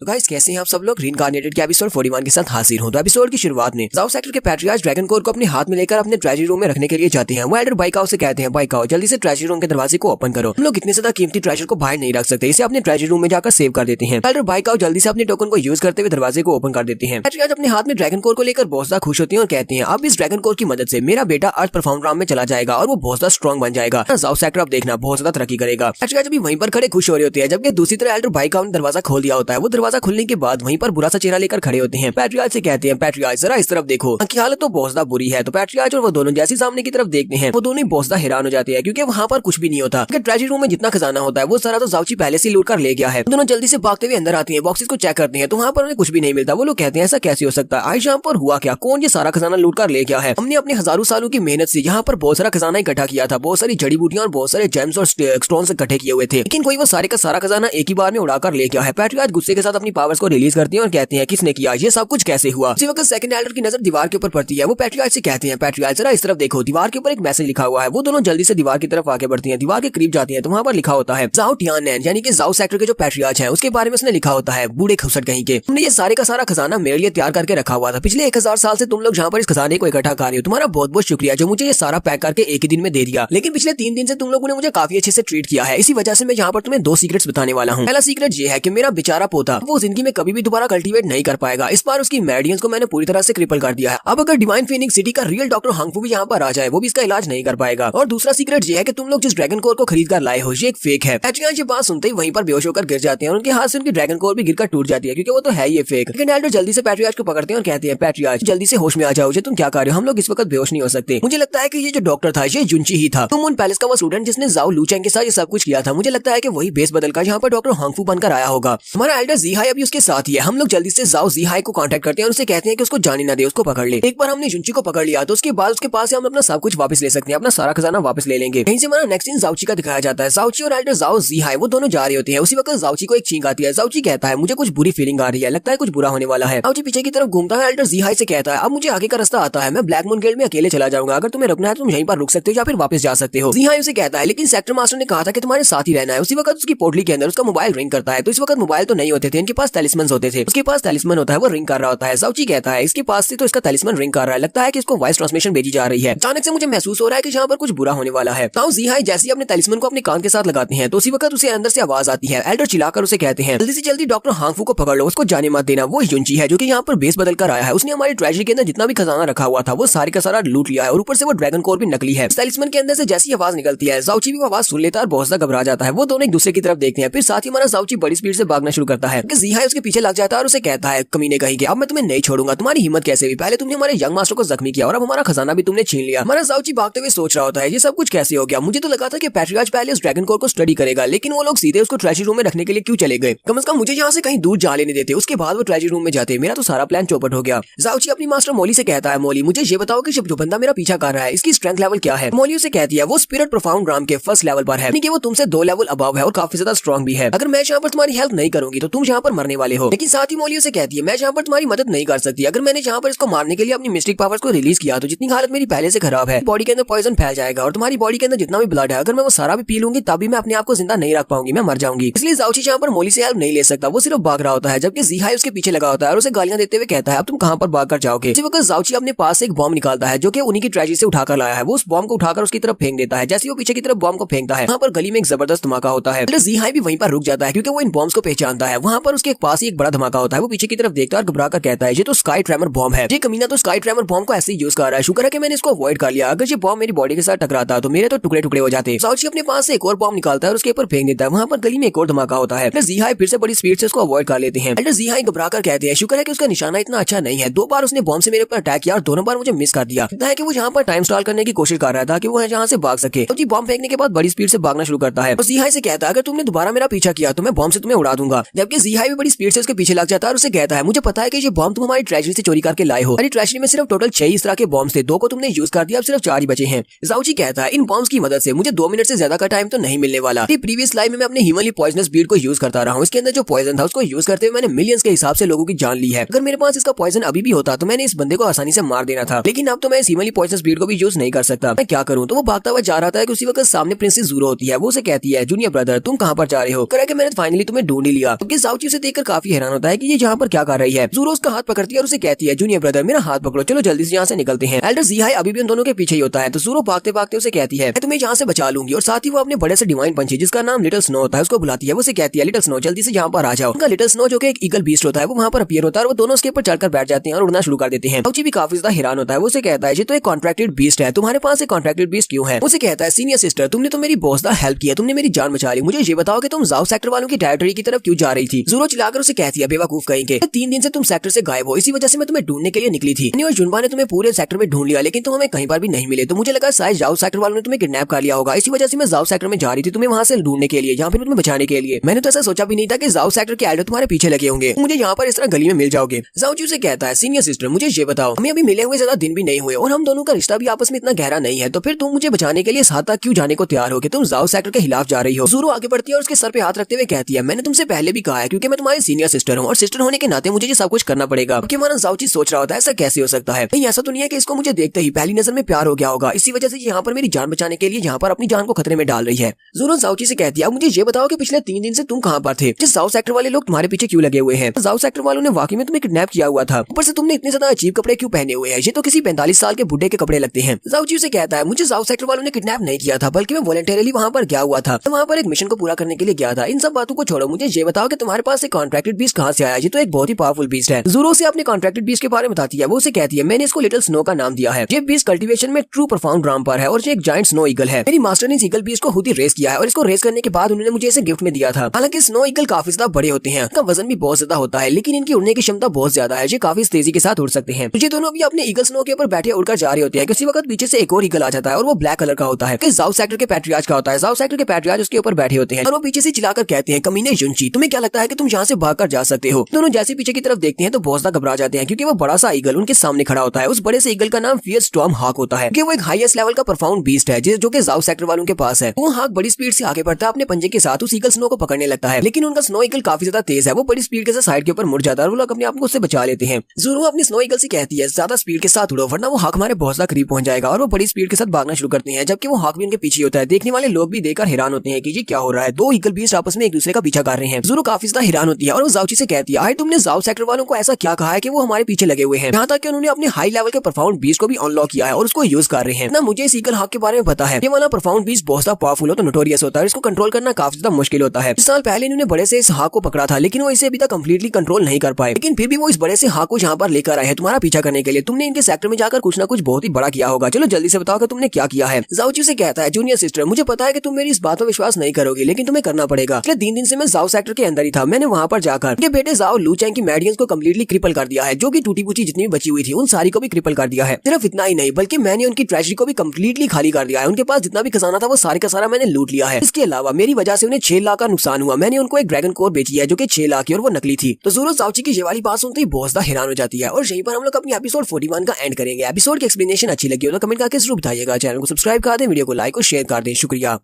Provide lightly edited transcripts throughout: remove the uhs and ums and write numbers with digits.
तो गाइस कैसे हैं आप सब लोग। रीइंकार्नेटेड के एपिसोड 41 के साथ हाजिर हूं। तो एपिसोड की शुरुआत में जाओ सेक्टर के पैट्रियार्च ड्रैगन कोर को अपने हाथ में लेकर अपने ट्रेजरी रूम में रखने के लिए जाते हैं। वो एल्डर बाइकाओ से कहते हैं, बाइकाओ जल्दी से ट्रेजरी रूम के दरवाजे को ओपन करो, हम लोग इतने ज्यादा कीमती ट्रेजर को बाहर नहीं रख सकते, इसे अपने ट्रेजरी रूम में जाकर सेव कर देते हैं। एल्डर बाइकाओ जल्दी से अपने टोकन को यूज करते हुए दरवाजे को ओपन कर देते हैं। पैट्रियार्च अपने हाथ में ड्रैगन कोर को लेकर बहुत ज्यादा खुश होते हैं और कहते हैं, अब इस ड्रैगन कोर की मदद से मेरा बेटा अर्थ परफॉर्म राम में चला जाएगा और वो बहुत ज्यादा स्ट्रॉन्ग बन जाएगा। जाओ सेक्टर अब देखना बहुत ज्यादा तरक्की करेगा। पैट्रियार्च अभी वहीं पर खड़े खुश हो रहे होते हैं, जबकि दूसरी तरफ एल्डर बाइकाओ ने दरवाजा खोल दिया होता है। वो दरवाजा खुलने के बाद वहीं पर बुरा सा चेहरा लेकर खड़े होते हैं। पैट्रियार्च से कहते हैं, पैट्रियार्च जरा इस तरफ देखो, की हालत तो बहुत ज्यादा बुरी है। तो पैट्रियार्च और वो दोनों जैसे सामने की तरफ देखते हैं, वो दोनों ही बहुत ज्यादा हैरान हो जाते हैं, क्योंकि वहाँ पर कुछ भी नहीं होता। ट्रेजरी रूम में जितना खजाना होता है वो सारा तो जाओची पहले से लूट कर ले गया है। दोनों जल्दी से भागते हुए अंदर आते हैं, बॉक्सेस को चेक करते हैं तो वहाँ पर उन्हें कुछ भी नहीं मिलता। वो लोग कहते हैं, ऐसा कैसे हो सकता है, आज यहाँ पर हुआ क्या, कौन ये सारा खजाना लूट कर ले गया है। हमने अपने हजारों सालों की मेहनत से यहाँ पर बहुत सारा खजाना इकट्ठा किया था, बहुत सारी जड़ी बूटियां और बहुत सारे जेम्स और स्टोन्स इकट्ठे किए हुए थे, लेकिन कोई वो सारे का सारा खजाना एक ही बार में उड़ाकर ले गया है। पैट्रियार्च गुस्से के साथ अपनी पावर्स को रिलीज करते हैं और कहते हैं, किसने किया, ये सब कुछ कैसे हुआ। इसी वक्त सेकंड एल्डर की नजर दीवार के ऊपर पड़ती है। वो पैट्रियार्च से कहते हैं, पैट्रियार्च जरा इस तरफ देखो, दीवार के ऊपर एक मैसेज लिखा हुआ है। वो दोनों जल्दी से दीवार की तरफ आगे बढ़ती हैं, दीवार के करीब जाती हैं तो वहाँ पर लिखा होता है, जाओ टियाननैन यानी कि जाओ सेक्टर के जो पैट्रियार्च हैं उसके बारे में उसने लिखा होता है, बूढ़े खुसट कहीं के, तुमने ये सारे का सारा खजाना मेरे लिए तैयार करके रखा हुआ था। पिछले 1000 साल से तुम लोग जहाँ पर इस खजाने को इकट्ठा कर रहे हो, तुम्हारा बहुत बहुत शुक्रिया जो मुझे ये सारा पैक करके एक ही दिन में दे दिया। लेकिन पिछले 3 दिन से तुम लोगों ने मुझे काफी अच्छे से ट्रीट किया है, इसी वजह से मैं यहाँ पर तुम्हें 2 सीक्रेट्स बताने वाला हूँ। पहला सीक्रेट ये है कि मेरा बेचारा पोता वो जिंदगी में कभी भी दोबारा कल्टीवेट नहीं कर पाएगा। इस बार उसकी मेडियंस को मैंने पूरी तरह से क्रिपल कर दिया है। अब अगर डिवाइन फीनिक्स सिटी का रियल डॉक्टर हांगफू भी यहाँ पर आ जाए, वो भी इसका इलाज नहीं कर पाएगा। और दूसरा सीक्रेट ये है कि तुम लोग जिस ड्रैगन कोर को खरीद कर लाए हो ये एक फेक है। पैट्रियार्च ये बात सुनते ही वहीं पर बेहोश होकर गिर जाते हैं और उनके हाथ से उनकी ड्रैगन कोर भी गिरकर टूट जाती है, क्योंकि वो तो है ये फेक। लेकिन एल्डर जल्दी से पैट्रियार्च को पकड़ते हैं और कहते हैं, पैट्रियार्च जल्दी से होश में आ जाओ, तुम क्या कर रहे हो, हम लोग इस वक्त बेहोश नहीं हो सकते। मुझे लगता है कि ये जो डॉक्टर था ये जुनची ही था, तुम उन पैलेस का वो स्टूडेंट जिसने जाओ लूचेंग के साथ ये सब कुछ किया था। मुझे लगता है कि वही बेस बदल कर यहाँ पर डॉक्टर हांगफू बनकर आया होगा। हमारा एल्डर जीहाई अभी उसके साथ ही है। हम लोग जल्दी से जाओ जीहाई को कांटेक्ट करते हैं और उसे कहते हैं कि उसको जाने ना दे, उसको पकड़ ले। एक बार हमने जुनची को पकड़ लिया तो उसके बाद उसके पास से हम अपना सब कुछ वापस ले सकते हैं, अपना सारा खजाना वापस ले लेंगे। यहीं से हमारा नेक्स्ट सीन जाओची का दिखाया जाता है। जाओची और एल्डर जाओ जीहाई वो दोनों जा रहे होते हैं। उसी वक्त जाओची को एक छींक आती है। जाओची कहता है, मुझे कुछ बुरी फीलिंग आ रही है, लगता है कुछ बुरा होने वाला है। जाओची पीछे की तरफ घूमता है। एल्डर जीहाई से कहता है, अब मुझे आगे का रास्ता आता है, मैं ब्लैक मून गिल्ड में अकेले चला जाऊंगा, अगर तुम्हें रुकना है तो तुम यहीं पर रुक सकते हो या फिर वापस जा सकते हो। जीहाई उसे कहता है, लेकिन सेक्टर मास्टर ने कहा था कि तुम्हारे साथ ही रहना है। उसी वक्त उसकी पोटली के अंदर उसका मोबाइल रिंग करता है। तो इस वक्त मोबाइल तो नहीं होते थे, इनके पास तलिस्मन होते थे। उसके पास तलिस्मन होता है, वो रिंग कर रहा होता है। जाओची कहता है, इसके पास से तो इसका तलिस्मन रिंग कर रहा है, लगता है कि इसको वॉइस ट्रांसमिशन भेजी जा रही है। अचानक से मुझे महसूस हो रहा है कि यहाँ पर कुछ बुरा होने वाला है। ताऊ जीहाई जैसे अपने तलिस्मन को अपने कान के साथ लगाते हैं तो उसी वक्त उसे अंदर से आवाज आती है। एल्डर चिल्लाकर उसे कहते हैं, जल्दी से जल्दी डॉक्टर हांगफू को पकड़ लो, उसको जाने मत देना। वो जुनची है जो कि यहाँ पर बेस बदल कर आया है। उसने हमारी ट्रेजरी के अंदर जितना भी खजाना रखा हुआ था वो सारी का सारा लूट लिया है और ऊपर से वो ड्रैगन कोर भी नकली है। तलिस्मन के अंदर से जैसी आवाज निकलती है जाओची भी आवाज सुन लेता है और बहुत ज्यादा घबरा जाता है। वो दोनों एक दूसरे की तरफ देखते हैं, फिर साथ ही हमारा जाओची बड़ी स्पीड से भागना शुरू करता है। जीहाई उसके पीछे लग जाता है और उसे कहता है, कमीने कहीं के, अब मैं तुम्हें नहीं छोड़ूंगा, तुम्हारी हिम्मत कैसे हुई, पहले तुमने हमारे यंग मास्टर को जख्मी किया और अब हमारा खजाना भी तुमने छीन लिया। हमारा जाओची भागते हुए सोच रहा होता है, ये सब कुछ कैसे हो गया। मुझे तो लगा था कि पैट्रियार्च पहले उस ड्रैगन कोर को स्टडी करेगा, लेकिन वो लोग सीधे उसको ट्रेजरी रूम में रखने के लिए क्यों चले गए। कम से कम मुझे यहाँ से कहीं दूर जा लेने देते, उसके बाद वो ट्रेजरी रूम में जाते, मेरा तो सारा प्लान चौपट हो गया। जाओची अपनी मास्टर मोली से कहता है, मोली मुझे ये बताओ कि जो बंदा मेरा पीछा कर रहा है इसकी स्ट्रेंथ लेवल क्या है। मोली उसे कहती है, वो स्पिरिट प्रोफाउंड राम के फर्स्ट लेवल पर है, यानी कि वो तुमसे 2 लेवल अबव है और काफी ज्यादा स्ट्रॉन्ग भी है। अगर मैं यहाँ पर तुम्हारी हेल्प नहीं करूंगी तो तुम यहाँ पर मरने वाले हो। लेकिन साथ ही मोली उसे कहती है, मैं यहाँ पर तुम्हारी मदद नहीं कर सकती, अगर मैंने यहाँ पर इसको मारने के लिए अपनी मिस्टिक पावर्स को रिलीज किया तो जितनी हालत मेरी पहले से खराब है, बॉडी के अंदर पॉइजन फैल जाएगा और तुम्हारी बॉडी के अंदर जितना भी ब्लड है अगर मैं वो सारा भी पी लूंगी तभी मैं अपने आप को जिंदा नहीं रख पाऊंगी, मैं मर जाऊंगी। इसलिए जाओची यहाँ पर मोली से हेल्प नहीं ले सकता, वो सिर्फ भाग रहा होता है, जबकि जीहाई उसके पीछे लगा होता है और उसे गालियां देते हुए कहता है, अब तुम कहां पर भाग कर जाओगे। इसी वक्त जाओची अपने पास से एक बॉम्ब निकालता है जो कि उन्हीं की ट्रेजरी से उठाकर लाया है। वो उस बॉम्ब को उठाकर उसकी तरफ फेंक देता है। जैसे वो पीछे की तरफ बॉम्ब को फेंकता है वहाँ पर गली में एक जबरदस्त धमाका होता है। जीहाई भी वहीं पर रुक जाता है क्योंकि वो इन बॉम्ब्स को पहचानता है। वहाँ पर उसके पास ही एक बड़ा धमाका होता है। वो पीछे की तरफ देखता है और घबरा कर कहता है, ये तो स्काई ट्रेमर बॉम्ब है, ये कमीना तो स्काई ट्रेमर बॉम्ब को ऐसे ही यूज कर रहा है, शुक्र है कि मैंने इसको अवॉइड कर लिया, अगर ये बॉम्ब मेरी बॉडी के साथ टकराता तो मेरे तो टुकड़े टुकड़े हो जाते। जाओची अपने पास से एक और बॉम्ब निकालता है और उसके ऊपर फेंक देता है। वहाँ पर गली में एक और धमाका होता है। जीहाई फिर से बड़ी स्पीड से उसको अवॉइड कर लेते हैं। जीहाई घबरा कर कहते हैं, शुक्र है कि उसका निशाना इतना अच्छा नहीं है, 2 बार उसने बॉम्ब से मेरे ऊपर अटैक किया और दोनों बार मुझे मिस कर दिया। है कि वो यहाँ पर टाइम स्टॉल करने की कोशिश कर रहा था कि वो यहाँ से भाग सके। तो जी बॉम्ब फेंकने के बाद बड़ी स्पीड से भागना शुरू करता है और जीहाई से कहता है, अगर तुमने दोबारा मेरा पीछा किया तो मैं बॉम्ब से तुम्हें उड़ा दूंगा। जबकि जीहाई भी बड़ी स्पीड से उसके पीछे लग जाता है और उसे कहता है, मुझे पता है कि ये बॉम्ब तुम हमारी ट्रेजरी से चोरी करके लाए हो, हमारी ट्रेजरी में सिर्फ टोटल 6 इस तरह के बॉम्ब थे, 2 को तुमने यूज कर दिया, अब सिर्फ 4 ही बचे हैं। जाओची कहता है, इन बॉम्ब्स की मदद से मुझे 2 मिनट से ज्यादा का टाइम तो नहीं मिलने वाला। प्रीवियस लाइफ में मैं अपने ह्यूमनली पॉइजनस ब्रीड को यूज करता रहा हूँ, इसके अंदर जो पॉइजन था उसको यूज करते हुए मैंने मिलियंस के हिसाब से लोगों की जान ली है। अगर मेरे पास इसका पॉइजन अभी भी होता तो मैंने इस बंदे को आसानी से मार देना था, लेकिन अब तो मैं इस ह्यूमनली पॉइजनस ब्रीड को भी यूज नहीं कर सकता, मैं क्या करूँ। तो वो भागता हुआ जा रहा था कि उसी वक्त सामने प्रिंसेस ज़ूरो होती है। वो उसे कहती है, जूनियर ब्रदर तुम कहाँ पर जा रहे हो, कह कि मैंने फाइनली तुम्हें ढूंढ ही लिया। क्योंकि जाओची जाओची उसे देखकर काफी हैरान होता है कि ये यहाँ पर क्या कर रही है। ज़ोरो उसका हाथ पकड़ती है और उसे कहती है, जूनियर ब्रदर मेरा हाथ पकड़ो, चलो जल्दी से यहाँ से निकलते हैं। एल्डर ज़ीहाई अभी भी उन दोनों के पीछे ही होता है, तो ज़ोरो भागते भागते उसे कहती है, मैं तुम्हें यहाँ से बचा लूंगी। और साथ ही वो अपने बड़े से डिवाइन पंछी जिसका नाम लिटिल स्नो होता है उसको बुलाती है। वो उसे कहती है, लिटिल स्नो जल्दी से यहाँ पर आ जाओ। उनका लिटिल स्नो जो कि एक ईगल बीस्ट होता है वो वहाँ पर अपीयर होता है और वो दोनों उसके ऊपर चढ़कर बैठ जाते हैं और उड़ना शुरू कर देते हैं। जाओची भी काफी ज्यादा हैरान होता है। वो उसे कहता है, ये तो एक कॉन्ट्रैक्टेड बीस्ट है, तुम्हारे पास एक कॉन्ट्रैक्टेड बीस्ट क्यों है। उसे कहता है, सीनियर सिस्टर तुमने तो मेरी बहुत ज्यादा हेल्प की है, तुमने मेरी जान बचा ली, मुझे ये बताओ कि तुम जाओ सेक्टर वालों की टेरिटरी की तरफ क्यों जा रही थी। ज़ोरो चिल्लाकर उसे कहती है, बेवकूफ कहेंगे, 3 दिन से तुम सेक्टर से गायब हो, इसी वजह से मैं तुम्हें ढूंढने के लिए निकली थी। और जुनबा ने तुम्हें पूरे सेक्टर में ढूंढ लिया लेकिन तुम हमें कहीं पर भी नहीं मिले, तो मुझे लगा शायद जाओ सेक्टर वालों ने तुम्हें किडनैप कर लिया होगा, इसी वजह से मैं जाओ सेक्टर में जा रही थी तुम्हें वहां से ढूंढने के लिए, यहाँ पे तुम्हें बचाने के लिए। मैंने तो ऐसा सोचा भी नहीं था कि जाओ सेक्टर के एल्डर तुम्हारे पीछे लगे होंगे, मुझे यहाँ पर इस तरह गली में मिल जाओगे। जाओची उसे कहता है, सीनियर सिस्टर मुझे ये बताओ, हमें अभी मिले हुए ज्यादा दिन भी नहीं हुए और हम दोनों का रिश्ता भी आपस में इतना गहरा नहीं है, तो फिर तुम मुझे बचाने के लिए इस हद तक क्यों जाने को तैयार हो कि तुम जाओ सेक्टर के खिलाफ जा रही हो। ज़ोरो आगे बढ़ती है और उसके सर पे हाथ रखते हुए कहती है, मैंने तुमसे पहले भी कहा है क्योंकि मैं तुम्हारी सीनियर सिस्टर हूँ और सिस्टर होने के नाते मुझे ये सब कुछ करना पड़ेगा। क्योंकि हमारा जाओची सोच रहा होता है ऐसा कैसे हो सकता है, नहीं ऐसा तो नहीं है कि इसको मुझे देखते ही पहली नजर में प्यार हो गया होगा, इसी वजह से यहाँ पर मेरी जान बचाने के लिए यहाँ पर अपनी जान को खतरे में डाल रही है। ज़ोरो जाओची से कहती है, मुझे ये बताओ कि पिछले 3 दिन से तुम कहाँ पर थे, जिस जाओ सेक्टर वाले लोग तुम्हारे पीछे क्यों लगे हुए हैं। जाओ सेक्टर वालों ने वाकई में तुम्हें किडनैप किया हुआ था, ऊपर से तुमने इतने ज्यादा अजीब कपड़े क्यों पहने हुए हैं, ये तो किसी 45 साल के बुढ़े के कपड़े लगते हैं। जाओची उसे कहता है, मुझे जाओ सेक्टर वालों ने किडनैप नहीं किया था बल्कि मैं वॉलंटरीली वहाँ पर गया हुआ था, वहाँ पर एक मिशन को पूरा करने के लिए गया था। इन सब बातों को छोड़ो, मुझे ये बताओ कि तुम्हारे पास एक कॉन्ट्रैक्टेड बीस्ट कहाँ से आया, ये तो एक बहुत ही पावरफुल बीस्ट है। ज़ोरो से अपने कॉन्ट्रैक्टेड बीस्ट के बारे में बताती है। वो उसे कहती है, मैंने इसको लिटिल स्नो का नाम दिया है, ये बीस्ट कल्टीवेशन में ट्रू परफॉर्म राम पर है और ये एक जायंट स्नो ईगल है। मेरी मास्टर ने इस ईगल बीस्ट को खुद ही रेस किया है और इसको रेस करने के बाद उन्होंने मुझे इसे गिफ्ट में दिया था। हालांकि स्नो ईगल काफी ज्यादा बड़े होते हैं, इनका वजन भी बहुत ज्यादा होता है, लेकिन इनकी उड़ने की क्षमता बहुत ज्यादा है, ये काफी तेजी के साथ उड़ सकते हैं। ये दोनों भी अपने ईगल स्नो के ऊपर बैठे उड़कर जा रहे होते हैं, उसी वक्त पीछे से एक और ईगल आ जाता है और वो ब्लैक कलर का होता है, जाओ सेक्टर के पैट्रियार्च का होता है। जाओ सेक्टर के पैट्रियार्च उसके ऊपर बैठे होते हैं और वो पीछे से चिल्लाकर कहते हैं, कमीने जुनची तुम्हें क्या लगता है कि तुम यहाँ से भागकर जा सकते हो। दोनों जैसे पीछे की तरफ देखते हैं तो बहुत ज्यादा घबरा जाते हैं क्योंकि वो बड़ा सा ईगल उनके सामने खड़ा होता है। उस बड़े से ईगल का नाम फियर स्टॉर्म हाक होता है, वो एक हाईएस्ट लेवल का परफॉर्म बीस्ट है जो कि जाओ सेक्टर वालों के पास है। वो हाक बड़ी स्पीड से आगे बढ़ता है, अपने पंजे के साथ उस ईगल स्नो को पकड़ने लगता है, लेकिन उनका स्नो ईगल काफी ज्यादा तेज है, वो बड़ी स्पीड के साथ साइड के ऊपर मुड़ जाता है और वो लोग अपने आप को उससे बचा लेते हैं। ज़ोरो अपनी स्नो ईगल से कहती है, ज्यादा स्पीड के साथ उड़ो वरना वो हाक हमारे बहुत ज्यादा करीब पहुंच जाएगा, और वो बड़ी स्पीड के साथ भागना शुरू करते हैं, जबकि वो हाक भी उनके पीछे होता है। देखने वाले लोग भी देखकर हैरान होते हैं कि ये क्या हो रहा है, दो ईगल बीस्ट आपस में एक दूसरे का पीछा कर रहे हैं। ज़ोरो काफी ज्यादा हैरान होती है और वो जाओची से कहती है, तुमने जाओ सेक्टर वालों को ऐसा क्या कहा है कि वो हमारे पीछे लगे हुए हैं, यहाँ तक कि उन्होंने अपने हाई लेवल के परफॉर्म बीस्ट को भी अनलॉक किया है और उसको यूज कर रहे हैं ना। मुझे इस ईगल हाक के बारे में पता है, ये वाला परफॉर्म बीस्ट बहुत ज्यादा पावरफुल होता है, नोटोरियस होता है, इसको कंट्रोल करना काफी ज्यादा मुश्किल होता है। 2 साल पहले इन्होंने बड़े से इस हाक को पकड़ा था लेकिन वो इसे अभी तक कंप्लीटली कंट्रोल नहीं कर पाए, लेकिन फिर भी वो इस बड़े से हाक को यहाँ पर लेकर आए हैं तुम्हारा पीछा करने के लिए। तुमने इनके सेक्टर में जाकर कुछ ना कुछ बहुत ही बड़ा किया होगा, चलो जल्दी से बताओ कि तुमने क्या किया है। जाओची से कहता है, जूनियर सिस्टर मुझे पता है कि तुम मेरी इस बात पर विश्वास नहीं करोगी लेकिन तुम्हें करना पड़ेगा। पिछले 3 दिन से मैं जाओ सेक्टर के अंदर ही था, मैंने वहाँ पर जाकर उनके बेटे जाओ लूचैंग की मेडियंस को कम्प्लीटली क्रिपल कर दिया है, जो की टूटी फूटी जितनी भी बची हुई थी उन सारी को भी क्रिपल कर दिया है। सिर्फ इतना ही नहीं बल्कि मैंने उनकी ट्रेजरी को भी कम्प्लीटली खाली कर दिया है, उनके पास जितना भी खजाना था वो सारे का सारा मैंने लूट लिया है। इसके अलावा मेरी वजह से उन्हें 6 लाख का नुकसान हुआ, मैंने उनको एक ड्रैगन कोर बेची है जो कि 6 लाख की और वो नकली थी। तो ज़ोरो जाओची की ये वाली बात सुनते ही बहुत ज्यादा हैरान हो जाती है और यहीं पर हम लोग अपनी एपिसोड 41 का एंड करेंगे। एपिसोड की एक्सप्लेनेशन अच्छी लगी हो तो कमेंट करके जरूर बताइएगा, चैनल को सब्सक्राइब कर दें, वीडियो को लाइक और शेयर कर दें, शुक्रिया।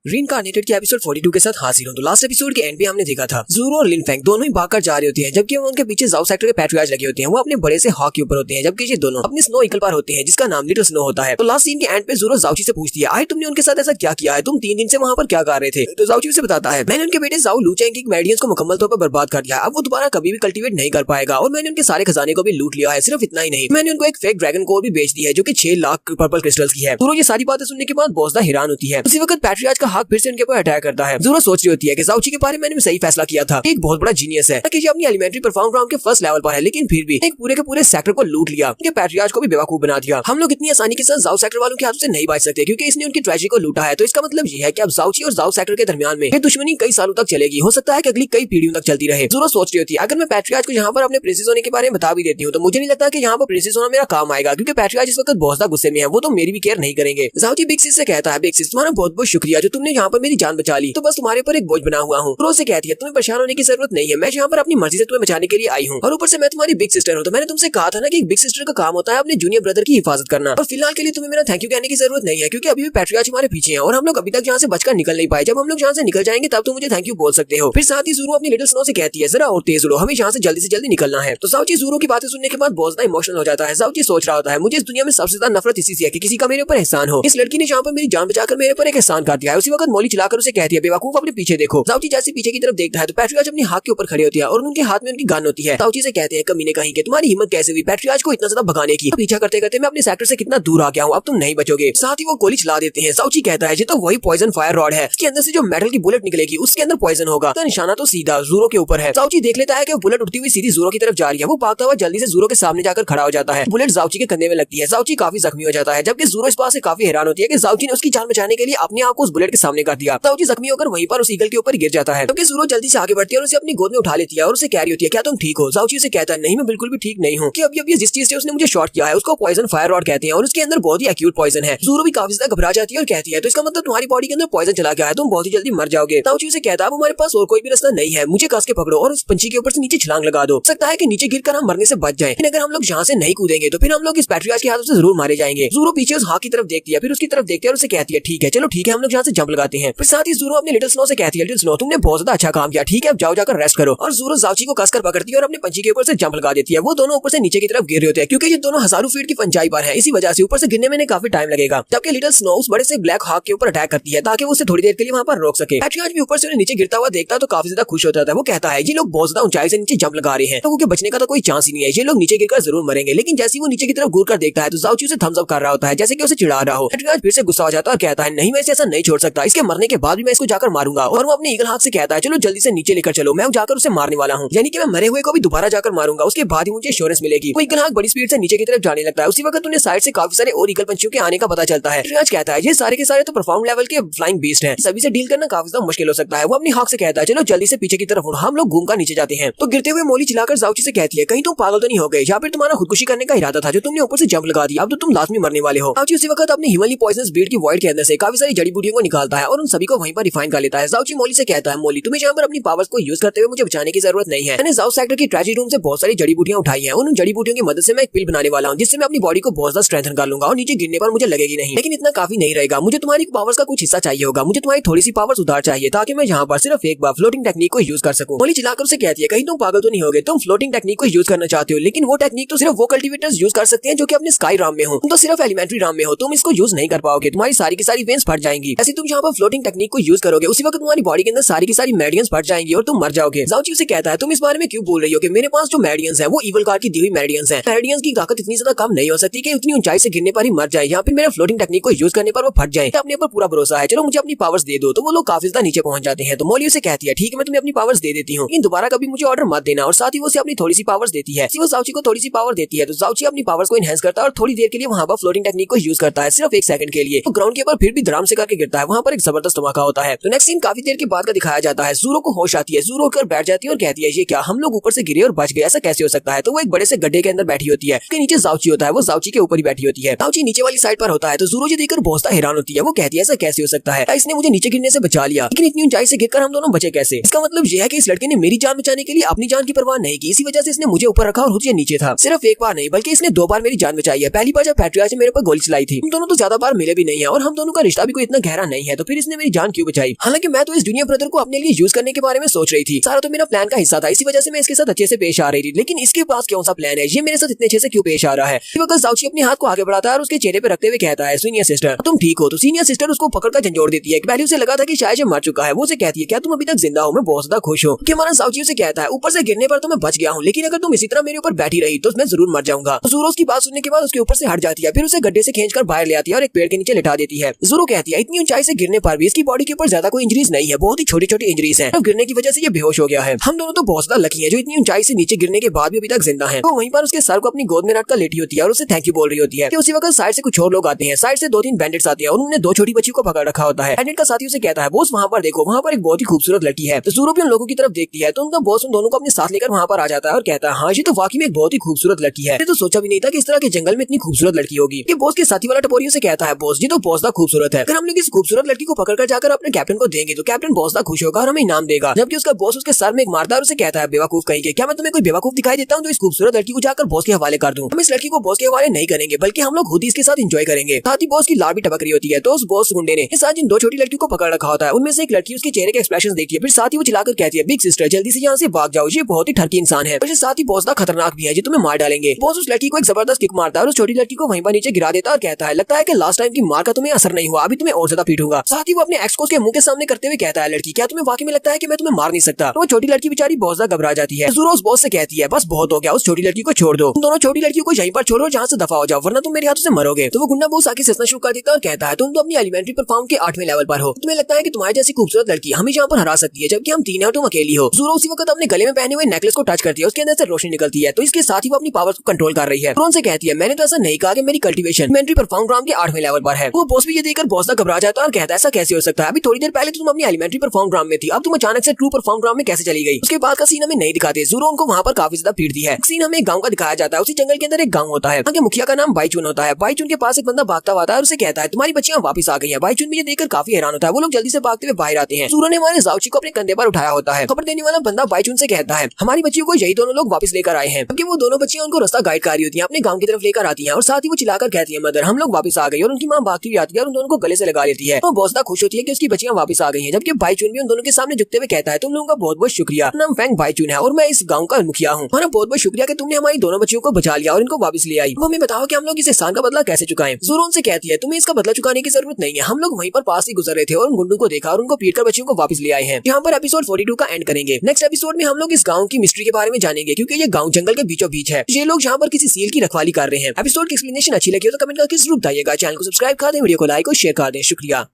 रीइंकार्नेटेड के एपिसोड 42 के साथ हाजिर हूं। तो लास्ट एपिसोड के एंड पे हमने देखा था ज़ोरो और लिन फेंग दोनों ही भागकर जा रहे होते हैं, जबकि उनके पीछे जाओ सेक्टर के पैट्रियार्च लगे होते हैं, वो अपने बड़े से हाक के ऊपर होते हैं, जबकि ये दोनों अपने स्नो ईगल पर होते हैं जिसका नाम लिटिल स्नो होता है। तो लास्ट सीन के एंड पे ज़ोरो जाओची से पूछती है, आई तुमने उनके साथ ऐसा क्या किया है, तुम 3 दिन से वहाँ पर क्या कर रहे थे। तो जाओची उसे बताता है, मैंने उनके बेटे जाओ लूचैंग की मेडियंस को मुकम्मल तौर पर बर्बाद कर दिया, अब वो दोबारा कभी भी कल्टीवेट नहीं कर पाएगा, और मैंने उनके सारे खजाने को भी लूट लिया है। सिर्फ इतना ही नहीं, मैंने उनको एक फेक ड्रैगन कोर भी बेच दी है जो कि 6 लाख पर्पल क्रिस्टल्स की है। ज़ोरो ये सारी बातें सुनने के बाद बहुत ज्यादा हैरान होती है। उसी वक्त पैट्रियार्च का हाक फिर से उनके ऊपर अटैक करता है। ज़ोरो सोच रही होती है कि जाओची के बारे में मैंने सही फैसला किया था, एक बहुत बड़ा जीनियस है कि ये अपनी एलिमेंट्री परफॉर्म राउंड के फर्स्ट लेवल पर है, लेकिन फिर भी एक पूरे के पूरे सेक्टर को लूट लिया, उनके पैट्रियार्च को भी बेवकूफ बना दिया। हम लोग इतनी आसानी के साथ जाओ सेक्टर वालों के हाथों से नहीं बच सकते क्योंकि इसने उनकी ट्रेजरी को लूटा है। तो इसका मतलब ये है कि अब जाओची और जाओ सेक्टर के दरमियान में ये दुश्मनी कई सालों तक चलेगी, हो सकता है कि अगली कई पीढ़ियों तक चलती रहे। ज़ोरो सोच रही होती है, अगर मैं पैट्रियार्च को यहाँ पर अपने प्रिंसेस होने के बारे में बता भी देती हूँ तो मुझे नहीं लगता कि यहाँ पर प्रिंसेस होना मेरा काम आएगा, क्योंकि पैट्रियार्च इस वक्त बहुत ज्यादा गुस्से में है, वो तो मेरी भी केयर नहीं करेंगे। जाओची बिग सिस से कहता है, बिग सिस तुम्हारा बहुत बहुत शुक्रिया जो तुमने यहाँ पर मेरी जान बचा ली, तो बस तुम्हारे पर एक बोझ बना हुआ हूँ। से कहती है, तुम्हें परेशान होने की जरूरत नहीं है, मैं यहाँ पर अपनी मर्जी से तुम्हें बचाने के लिए आई हूँ, और ऊपर से मैं तुम्हारी बिग सिस्टर हूँ। तो मैंने तुमसे कहा था ना कि एक बिग सिस्टर का काम होता है अपने जूनियर ब्रदर की हिफाजत करना, और फिलहाल के लिए तुम्हें मेरा थैंक यू कहने की जरूरत नहीं है क्योंकि अभी भी पैट्रियार्च हमारे पीछे हैं और हम लोग अभी तक यहाँ से बचकर निकल नहीं पाए। जब हम लोग यहाँ से निकल जाएंगे तब तुम मुझे थैंक यू बोल सकते हो। फिर साथ ही ज़ोरो अपनी लिटिल स्नो से कहती है, जरा और तेज उड़ो, हमें यहाँ से जल्दी निकलना है। तो जाओची ज़ोरो की बातें सुनने के बाद बहुत ज्यादा इमोशनल हो जाता है। जाओची सोच रहा होता है, मुझे इस दुनिया में सबसे ज्यादा नफरत इसी से है कि किसी का मेरे ऊपर एहसान हो। इस लड़की ने यहाँ पर मेरी जान बचाकर मेरे पर एक एहसान कर दिया है, उसी उसी वक्त मोली चलाकर उसे कहती है बेवकूफ अपने पीछे देखो। जाओची जैसे पीछे की तरफ देखता है तो पैट्रियाज अपने हाथ के ऊपर खड़े होती है और उनके हाथ में उनकी गन होती है। जाओची से कहते हैं कमीने कहीं के तुम्हारी हिम्मत कैसे हुई पैट्रियाज को इतना ज्यादा भगाने की। पीछा करते करते मैं अपने सेक्टर से कितना दूर आ गया हूँ, अब तुम नहीं बचोगे। साथ ही वो गोली चला देते हैं। जाओची कहता है ये तो वही पॉइजन फायर रॉड है, इसके अंदर से जो मेटल की बुलेट निकलेगी उसके अंदर पॉइजन होगा। तो निशाना तो सीधा ज़ूरो के ऊपर है। जाओची देख लेता है कि वो बुलेट उड़ती हुई सीधी ज़ूरो की तरफ जा रही है। वो भागता हुआ जल्दी से ज़ूरो के सामने जाकर खड़ा हो जाता है। बुलेट जाओची के कंधे में लगती है। जाओची काफी जख्मी हो जाता है, जबकि ज़ूरो इस बात से काफी हैरान होती है कि जाओची ने उसकी जान बचाने के लिए अपने आप को उस बुलेट के सामने कर दिया। जाओची जख्मी होकर वहीं पर उस ईगल के ऊपर गिर जाता है, क्योंकि ज़ूरो जल्दी से आगे बढ़ती है और उसे अपनी गोद में उठा लेती है और उसे कह रही होती है क्या तुम ठीक हो। जाओची उसे कहता है नहीं मैं बिल्कुल भी ठीक नहीं हूँ, कि अभी जिस चीज से उसने मुझे शॉट किया है उसको पॉइजन फायर रॉड कहते हैं और उसके अंदर बहुत ही एक्यूट पॉइजन है। ज़ूरो भी काफी ज्यादा घबरा जाती है और कहती है तो इसका मतलब तुम्हारी बॉडी के अंदर पॉइजन चला गया है, तुम बहुत ही जल्दी मर जाओगे। जाओची उसे कहता है अब हमारे पास और कोई भी रास्ता नहीं है, मुझे कस के पकड़ो और उस पंछी के ऊपर से नीचे छलांग लगा दो। सकता है कि नीचे गिरकर हम मरने से बच जाएं, लेकिन अगर हम लोग यहाँ से नहीं कूदेंगे तो फिर हम लोग इस पैट्रियाज के हाथों से जरूर मारे जाएंगे। ज़ूरो पीछे उस हाथ की तरफ देखती है, फिर उसकी तरफ देखती है और उसे कहती है ठीक है चलो ठीक है हम लोग यहाँ से जंप लगाते हैं। फिर साथ ही ज़ूरो अपने लिटिल स्नो से कहती है लिटिल स्नो तुमने बहुत ज्यादा अच्छा काम किया, ठीक है अब जाओ जाकर रेस्ट करो। और ज़ूरो जाओची को कसकर पकड़ती है और अपने पंछी के ऊपर से जंप लगा देती है। वो दोनों ऊपर से नीचे की तरफ गिर रहे होते हैं, क्योंकि ये दोनों हजारों फीट की ऊंचाई पर है, इसी वजह से ऊपर से गिरने में काफी टाइम लगेगा। जबकि लिटिल स्नो उस बड़े से ब्लैक हॉक के ऊपर अटैक करती है ताकि वो उसे थोड़ी देर के लिए वहाँ पर रोक सके। पैट्रियाज भी ऊपर से उन्हें नीचे गिरता हुआ देखता है तो काफी ज्यादा खुश हो जाता है। वो कहता है ये लोग बहुत ज्यादा ऊंचाई से नीचे जंप लगा रहे हैं, लोगों के बचने का तो कोई चांस ही नहीं है, ये लोग नीचे गिरकर जरूर मरेंगे। लेकिन जैसे ही वो नीचे की तरफ घूर कर देखता है तो जाओची उसे थम्स अप कर रहा होता है, जैसे कि उसे चिढ़ा रहा हो। पैट्रियाज फिर से गुस्सा हो जाता है और कहता है नहीं मैं इसे ऐसा नहीं छोड़ सकता, इसके मरने के बाद भी मैं इसको जाकर मारूंगा। और वो अपने ईगल हाथ से कहता है चलो जल्दी से नीचे लेकर चलो, मैं जाकर उसे मारने वाला हूँ, यानी कि मैं मरे हुए को भी दोबारा जाकर मारूंगा, उसके बाद ही मुझे इंश्योरेंस मिलेगी। वो ईगल हाथ बड़ी स्पीड से नीचे की तरफ जाने लगता है। उसी वक्त उन्हें साइड से काफी सारे और ईगल पंछियों के आने का पता चलता है। पैट्रियाज कहता है ये सारे के सारे तो परफॉर्म लेवल के फ्लाइंग बीस्ट हैं, सभी से डील करना काफी ज्यादा मुश्किल हो सकता है। वो अपनी हॉक से कहता है चलो जल्दी से पीछे की तरफ उड़ो, हम लोग घूमकर नीचे जाते हैं। तो गिरते हुए मोली चिल्लाकर जाओची से कहती है कहीं तुम पागल तो नहीं हो गए, या फिर तुम्हारा खुदकुशी करने का इरादा था जो तुमने ऊपर से जंप लगा दिया, अब तो तुम लाजमी मरने वाले हो। जाओची उसी वक्त अपने हिमालय पॉइजनस ब्रीड की वॉइड के अंदर से काफी सारी जड़ी बूटियों को निकालता है और उन सभी को वहीं पर रिफाइन कर लेता है। जाओची मोली से कहता है मोली तुम्हें यहाँ पर अपनी पावर्स को यूज करते हुए मुझे बचाने की जरूरत नहीं है, मैंने जाओ सेक्टर की ट्रेजरी रूम से बहुत सारी जड़ी बूटियां उठाई हैं, उन जड़ी बूटियों की मदद से मैं एक पिल बनाने वाला हूँ जिससे मैं अपनी बॉडी को बहुत ज्यादा स्ट्रेंथन कर लूंगा और नीचे गिरने पर मुझे लगेगी नहीं। लेकिन इतना काफी नहीं रहेगा, मुझे तुम्हारी पावर्स का कुछ हिस्सा चाहिए होगा, मुझे तुम्हारी थोड़ी सी पावर्स उधार चाहिए ताकि मैं यहाँ पर सिर्फ एक बार फ्लोटिंग टेक्निक को यूज कर सकूं। मोली चिल्लाकर उसे कहती है कहीं तुम पागल तो नहीं होगे, तुम फ्लोटिंग टेक्निक को यूज करना चाहते हो, लेकिन वो टेक्निक तो सिर्फ वो कल्टीवेटर्स यूज कर सकते हैं जो कि अपने स्काई राम में हो, तुम तो सिर्फ एलिमेंट्री राम में हो, तुम इसको यूज नहीं कर पाओगे, तुम्हारी सारी की सारी वेन्स फट जाएंगी। ऐसे तुम यहाँ पर फ्लोटिंग टेक्निक को यूज करोगे उसी वक्त तुम्हारी बॉडी के अंदर सारी की सारी मेडियंस फट जाएंगी और तुम मर जाओगे। जाओची उसे कहता है तुम इस बारे में क्यों बोल रही हो कि मेरे पास जो मेडियंस है वो इवल कार्ड की दी हुई मेडियंस है, मेडियंस की ताकत इतनी ज्यादा कम नहीं हो सकती कि उतनी ऊंचाई से गिरने पर ही मर जाए, यहाँ पे मेरे फ्लोटिंग टेक्निक को यूज करने पर वो फट जाए, अपने ऊपर पूरा भरोसा है, चलो मुझे अपनी पावर्स दे दो। तो वो लोग काफी ज्यादा नीचे पहुंच जाते हैं। तो मोली उसे कहती है ठीक है मैं तुम्हें अपनी पावर्स दे देती हूँ, लेकिन दोबारा कभी मुझे ऑर्डर मत देना। और साथ ही वो उसे अपनी थोड़ी सी पावर्स देती है। वो जाओची को थोड़ी सी पावर देती है तो जाओची अपनी पावर्स को एनहांस करता है और थोड़ी देर के लिए वहाँ पर फ्लोटिंग टेक्निक को यूज करता है, सिर्फ 1 सेकंड के लिए। तो ग्राउंड के ऊपर फिर भी धड़ाम से करके गिरता है, वहाँ पर एक जबरदस्त धमाका होता है। तो नेक्स्ट सीन काफी देर के बाद का दिखाया जाता है। ज़ूरो को होश आती है, ज़ूरो उठकर बैठ जाती है और कहती है ये क्या, हम लोग ऊपर से गिरे और बच गए, ऐसा कैसे हो सकता है। तो वो एक बड़े से गड्ढे के अंदर बैठी होती है, उसके नीचे जाओची होता है, वो जाओची के ऊपर ही बैठी होती है। जाओची नीचे वाली साइड पर होता है तो ज़ूरो ये देखकर बहुत हैरान होती है। वो कहती है ऐसा कैसे हो सकता है, इसने मुझे नीचे गिरने से बचा लिया, लेकिन इतनी ऊंचाई से गिरकर हम दोनों बचे कैसे। इसका मतलब यह है कि इस लड़के ने मेरी जान बचाने के लिए अपनी जान की परवाह नहीं की, इसी वजह से इसने मुझे ऊपर रखा और मुझे नीचे था। सिर्फ एक बार नहीं बल्कि इसने 2 बार मेरी जान बचाई है। पहली बार जब पैट्रियाज ने मेरे ऊपर गोली चलाई थी, हम दोनों तो ज्यादा बार मिले भी नहीं है और हम दोनों का रिश्ता भी कोई इतना गहरा नहीं है, तो फिर इसने मेरी जान क्यों बचाई। हालांकि मैं तो इस जूनियर ब्रदर को अपने लिए यूज करने के बारे में सोच रही थी, सारा तो मेरा प्लान का हिस्सा था, इसी वजह से मैं इसके साथ अच्छे से पेश आ रही थी, लेकिन इसके पास कौन सा प्लान है, ये मेरे साथ इतने अच्छे से क्यों पेश आ रहा है। जाओची अपने हाथ को आगे बढ़ाता है और उसके चेहरे पे रखते हुए कहता है सीनियर सिस्टर तुम ठीक हो। तो सीनियर सिस्टर उसको पकड़कर झंझोड़ देती है। पहले उसे लगा था कि शायद ये मर चुका है, वो उसे कहती है क्या तुम अभी तक जिंदा हो, मैं बहुत ज्यादा खुश हूँ। कि हमारा जाओची उसे कहता है ऊपर से गिरने पर तो मैं बच गया हूँ, लेकिन अगर तुम इसी तरह मेरे ऊपर बैठी रही तो मैं जरूर मर जाऊंगा। तो ज़ूरो उसकी बात सुनने के बाद उसके ऊपर से हट जाती है, फिर उसे गड्ढे से खींचकर बाहर ले आती है और एक पेड़ के नीचे लिटा देती है। ज़ूरो कहती है इतनी ऊंचाई से गिरने पर भी इसकी बॉडी के ऊपर ज्यादा कोई इंजरीज नहीं है, बहुत ही छोटी छोटी इंजरीज है, गिरने की वजह से ये बेहोश हो गया है। हम दोनों तो बहुत ज्यादा लकी है जो इतनी ऊंचाई से नीचे गिरने के बाद भी अभी तक जिंदा है। तो वहीं पर उसके सर को अपनी गोद में रखकर लेटी होती है और उसे थैंक यू बोल रही होती है। कि उसी वक्त साइड से कुछ और लोग आते हैं, साइड से 2-3 बैंडिट्स आते हैं और उन्होंने 2 छोटी बच्चियों को पकड़ रखा होता है। बैंडिट का साथी उसे कहता है बॉस वहाँ पर देखो, वहाँ पर एक बहुत ही खूबसूरत लड़की है। तो ज़ूरो भी उन लोगों की तरफ देखती है तो उनका बॉस उन दोनों को अपने साथ लेकर वहाँ पर आ जाता है और कहता है हाँ ये तो वाकई में एक बहुत ही खूबसूरत लड़की है, तो सोचा भी नहीं था कि इस तरह के जंगल में इतनी खूबसूरत लड़की होगी। कि बॉस के साथी वाला टपोरी से कहता है बॉस जी तो बहुत ज्यादा खूबसूरत है, अगर हम लोग इस खूबसूरत लड़की को पकड़कर जाकर अपने कैप्टन को देंगे तो कैप्टन बहुत ज्यादा खुश होगा और हमें इनाम देगा। जबकि उसका बॉस उसके सर में एक मारता है और उसे कहता है बेवकूफ कहेंगे, क्या मैं तुम्हें कोई बेवकूफ दिखाई देता हूँ जो इस खूबसूरत लड़की को जाकर बॉस के हवाले कर दूं। हम इस लड़की को बॉस के हवाले नहीं करेंगे बल्कि हम लोग खुद ही इसके साथ एंजॉय करेंगे। साथ ही बॉस की लार भी टपक रही होती है तो उस बॉस गुंडे ने इस जिन 2 छोटी लड़कियों को पकड़ रखा होता है उनमें से एक लड़की उसके चेहरे के एक्सप्रेशन देखती है, फिर साथ ही वो चिल्लाकर कहती है बिग सिस्टर जल्दी से यहाँ से भाग जाओ, ये बहुत ही ठरकी इंसान है, और साथ ही बहुत ज्यादा खतरनाक भी है जो तुम्हें मार डालेंगे। बॉस उस लड़की को एक जबरदस्त किक मारता है और उस छोटी लड़की को वहीं पर नीचे गिरा देता है और कहता है लगता है कि लास्ट टाइम की मार का तुम्हें असर नहीं हुआ, अभी तुम्हें और ज्यादा पीटूंगा। दूंगा। साथ ही वो अपने एक्स को उसके मुंह के सामने करते हुए कहता है, लड़की क्या तुम्हें वाकई में लगता है कि मैं तुम्हें मार नहीं सकता? तो वो छोटी लड़की बेचारी बहुत ज्यादा घबरा जाती है। ज़ोरो उस बॉस से कहती है, बस बहुत हो गया, उस छोटी लड़की को छोड़ दो, तुम दोनों छोटी लड़कियों को यहीं पर छोड़ो, जहाँ से दफा हो जाओ, वरना तुम मेरे हाथों से मरोगे। तो वो गुंडा बॉस आके हंसना शुरू कर देता है और कहता है, तुम तो अपनी एलिमेंट्री परफॉर्म के 8वें लेवल पर हो, तुम्हें लगता है कि तुम्हारी जैसी खूबसूरत लड़की हमें यहाँ पर हरा सकती है, जबकि हम 3 हैं और तुम अकेली हो। ज़ोरो उसी वक्त अपने गले में पहने हुए नेकलेस को टच करती है, उसके अंदर से रोशनी निकलती है, तो इसके साथ ही वो अपनी पावर को कंट्रोल कर रही है। ड्रोन से कहती है, मैंने तो ऐसा नहीं कहा कि मेरी कल्टीवेशन एलिमेंट्री परफॉर्म ग्राम के 8वें लेवल पर है। वो बॉस भी ये देखकर बहुत ज्यादा घबरा जाता है और कहता है, ऐसा कैसे हो सकता है? अभी थोड़ी देर पहले तुम अपनी एलिमेंट्री परफॉर्म ग्राम में थी, अब तुम अचानक से ट्रू परफॉर्म ग्राम में कैसे चली गई? उसके बाद का सीन हमें नहीं दिखाते। ज़ोरो उनको वहाँ पर काफी ज्यादा पीटती है। सीन हमें एक गाँव का दिखाया जाता है। उसी जंगल के अंदर एक गाँव होता है, मुखिया का नाम बाईचुन होता है। बाईचुन के पास एक बंदा भागता हुआ आता है और उसे कहता है, तुम्हारी बच्चियां वापस आ गई हैं। बाईचुन भी ये देखकर काफी हैरान होता है। वो लोग जल्दी से भागते हुए बाहर आते हैं। ज़ोरो ने हमारे जाओची को अपने कंधे पर उठाया होता है। खबर देने वाला बंदा बाईचुन से कहता है, हमारी बच्चियों को यही दोनों लोग वापस लेकर आए हैं, क्योंकि वो दोनों बच्चियां उनको रास्ता गाइड कर रही होती हैं, अपने गांव की तरफ लेकर आती हैं और साथ ही वो चिल्लाकर कहती है, मदर हम लोग वापस आ गए। और उनकी मां भागती हुई आती है और उन दोनों को गले से लगा लेती है। तो बहुत ज्यादा खुश होती है कि उसकी बच्चियां वापस आ गई हैं, जबकि बाईचुन भी उन दोनों के सामने झुकते हुए कहता है, तुम लोगों का बहुत बहुत शुक्रिया, नाम फैंग बाईचुन है और मैं इस गाँव का मुखिया हूँ। हमारा बहुत बहुत शुक्रिया कि तुमने हमारी दोनों बच्चियों को बचा लिया और इनको वापस ले आई। हमें बताओ कि हम लोग इस एहसान का बदला कैसे चुकाएं? ज़ोरो उनसे कहती है, तुम्हें इसका बदला चुकाने की जरूरत नहीं है, हम लोग वहीं पर पास ही गुजर रहे थे और उन गुंडों को देखा और उनको पीटकर बच्चियों को वापस ले आए हैं। यहाँ पर एपिसोड 42 का एंड करेंगे। नेक्स्ट एपिसोड में हम लोग इस गाँव की मिस्ट्री के बारे में जानेंगे, क्योंकि ये गाँव जंगल के बीचों बीच है। ये लोग यहाँ पर किसी सील की रखवाली कर रहे हैं। एपिसोड की एक्सप्लेनेशन अच्छी लगी हो तो कमेंट करके जरूर बताइएगा। चैनल को सब्सक्राइब कर दें, वीडियो को लाइक और शेयर कर दें। शुक्रिया।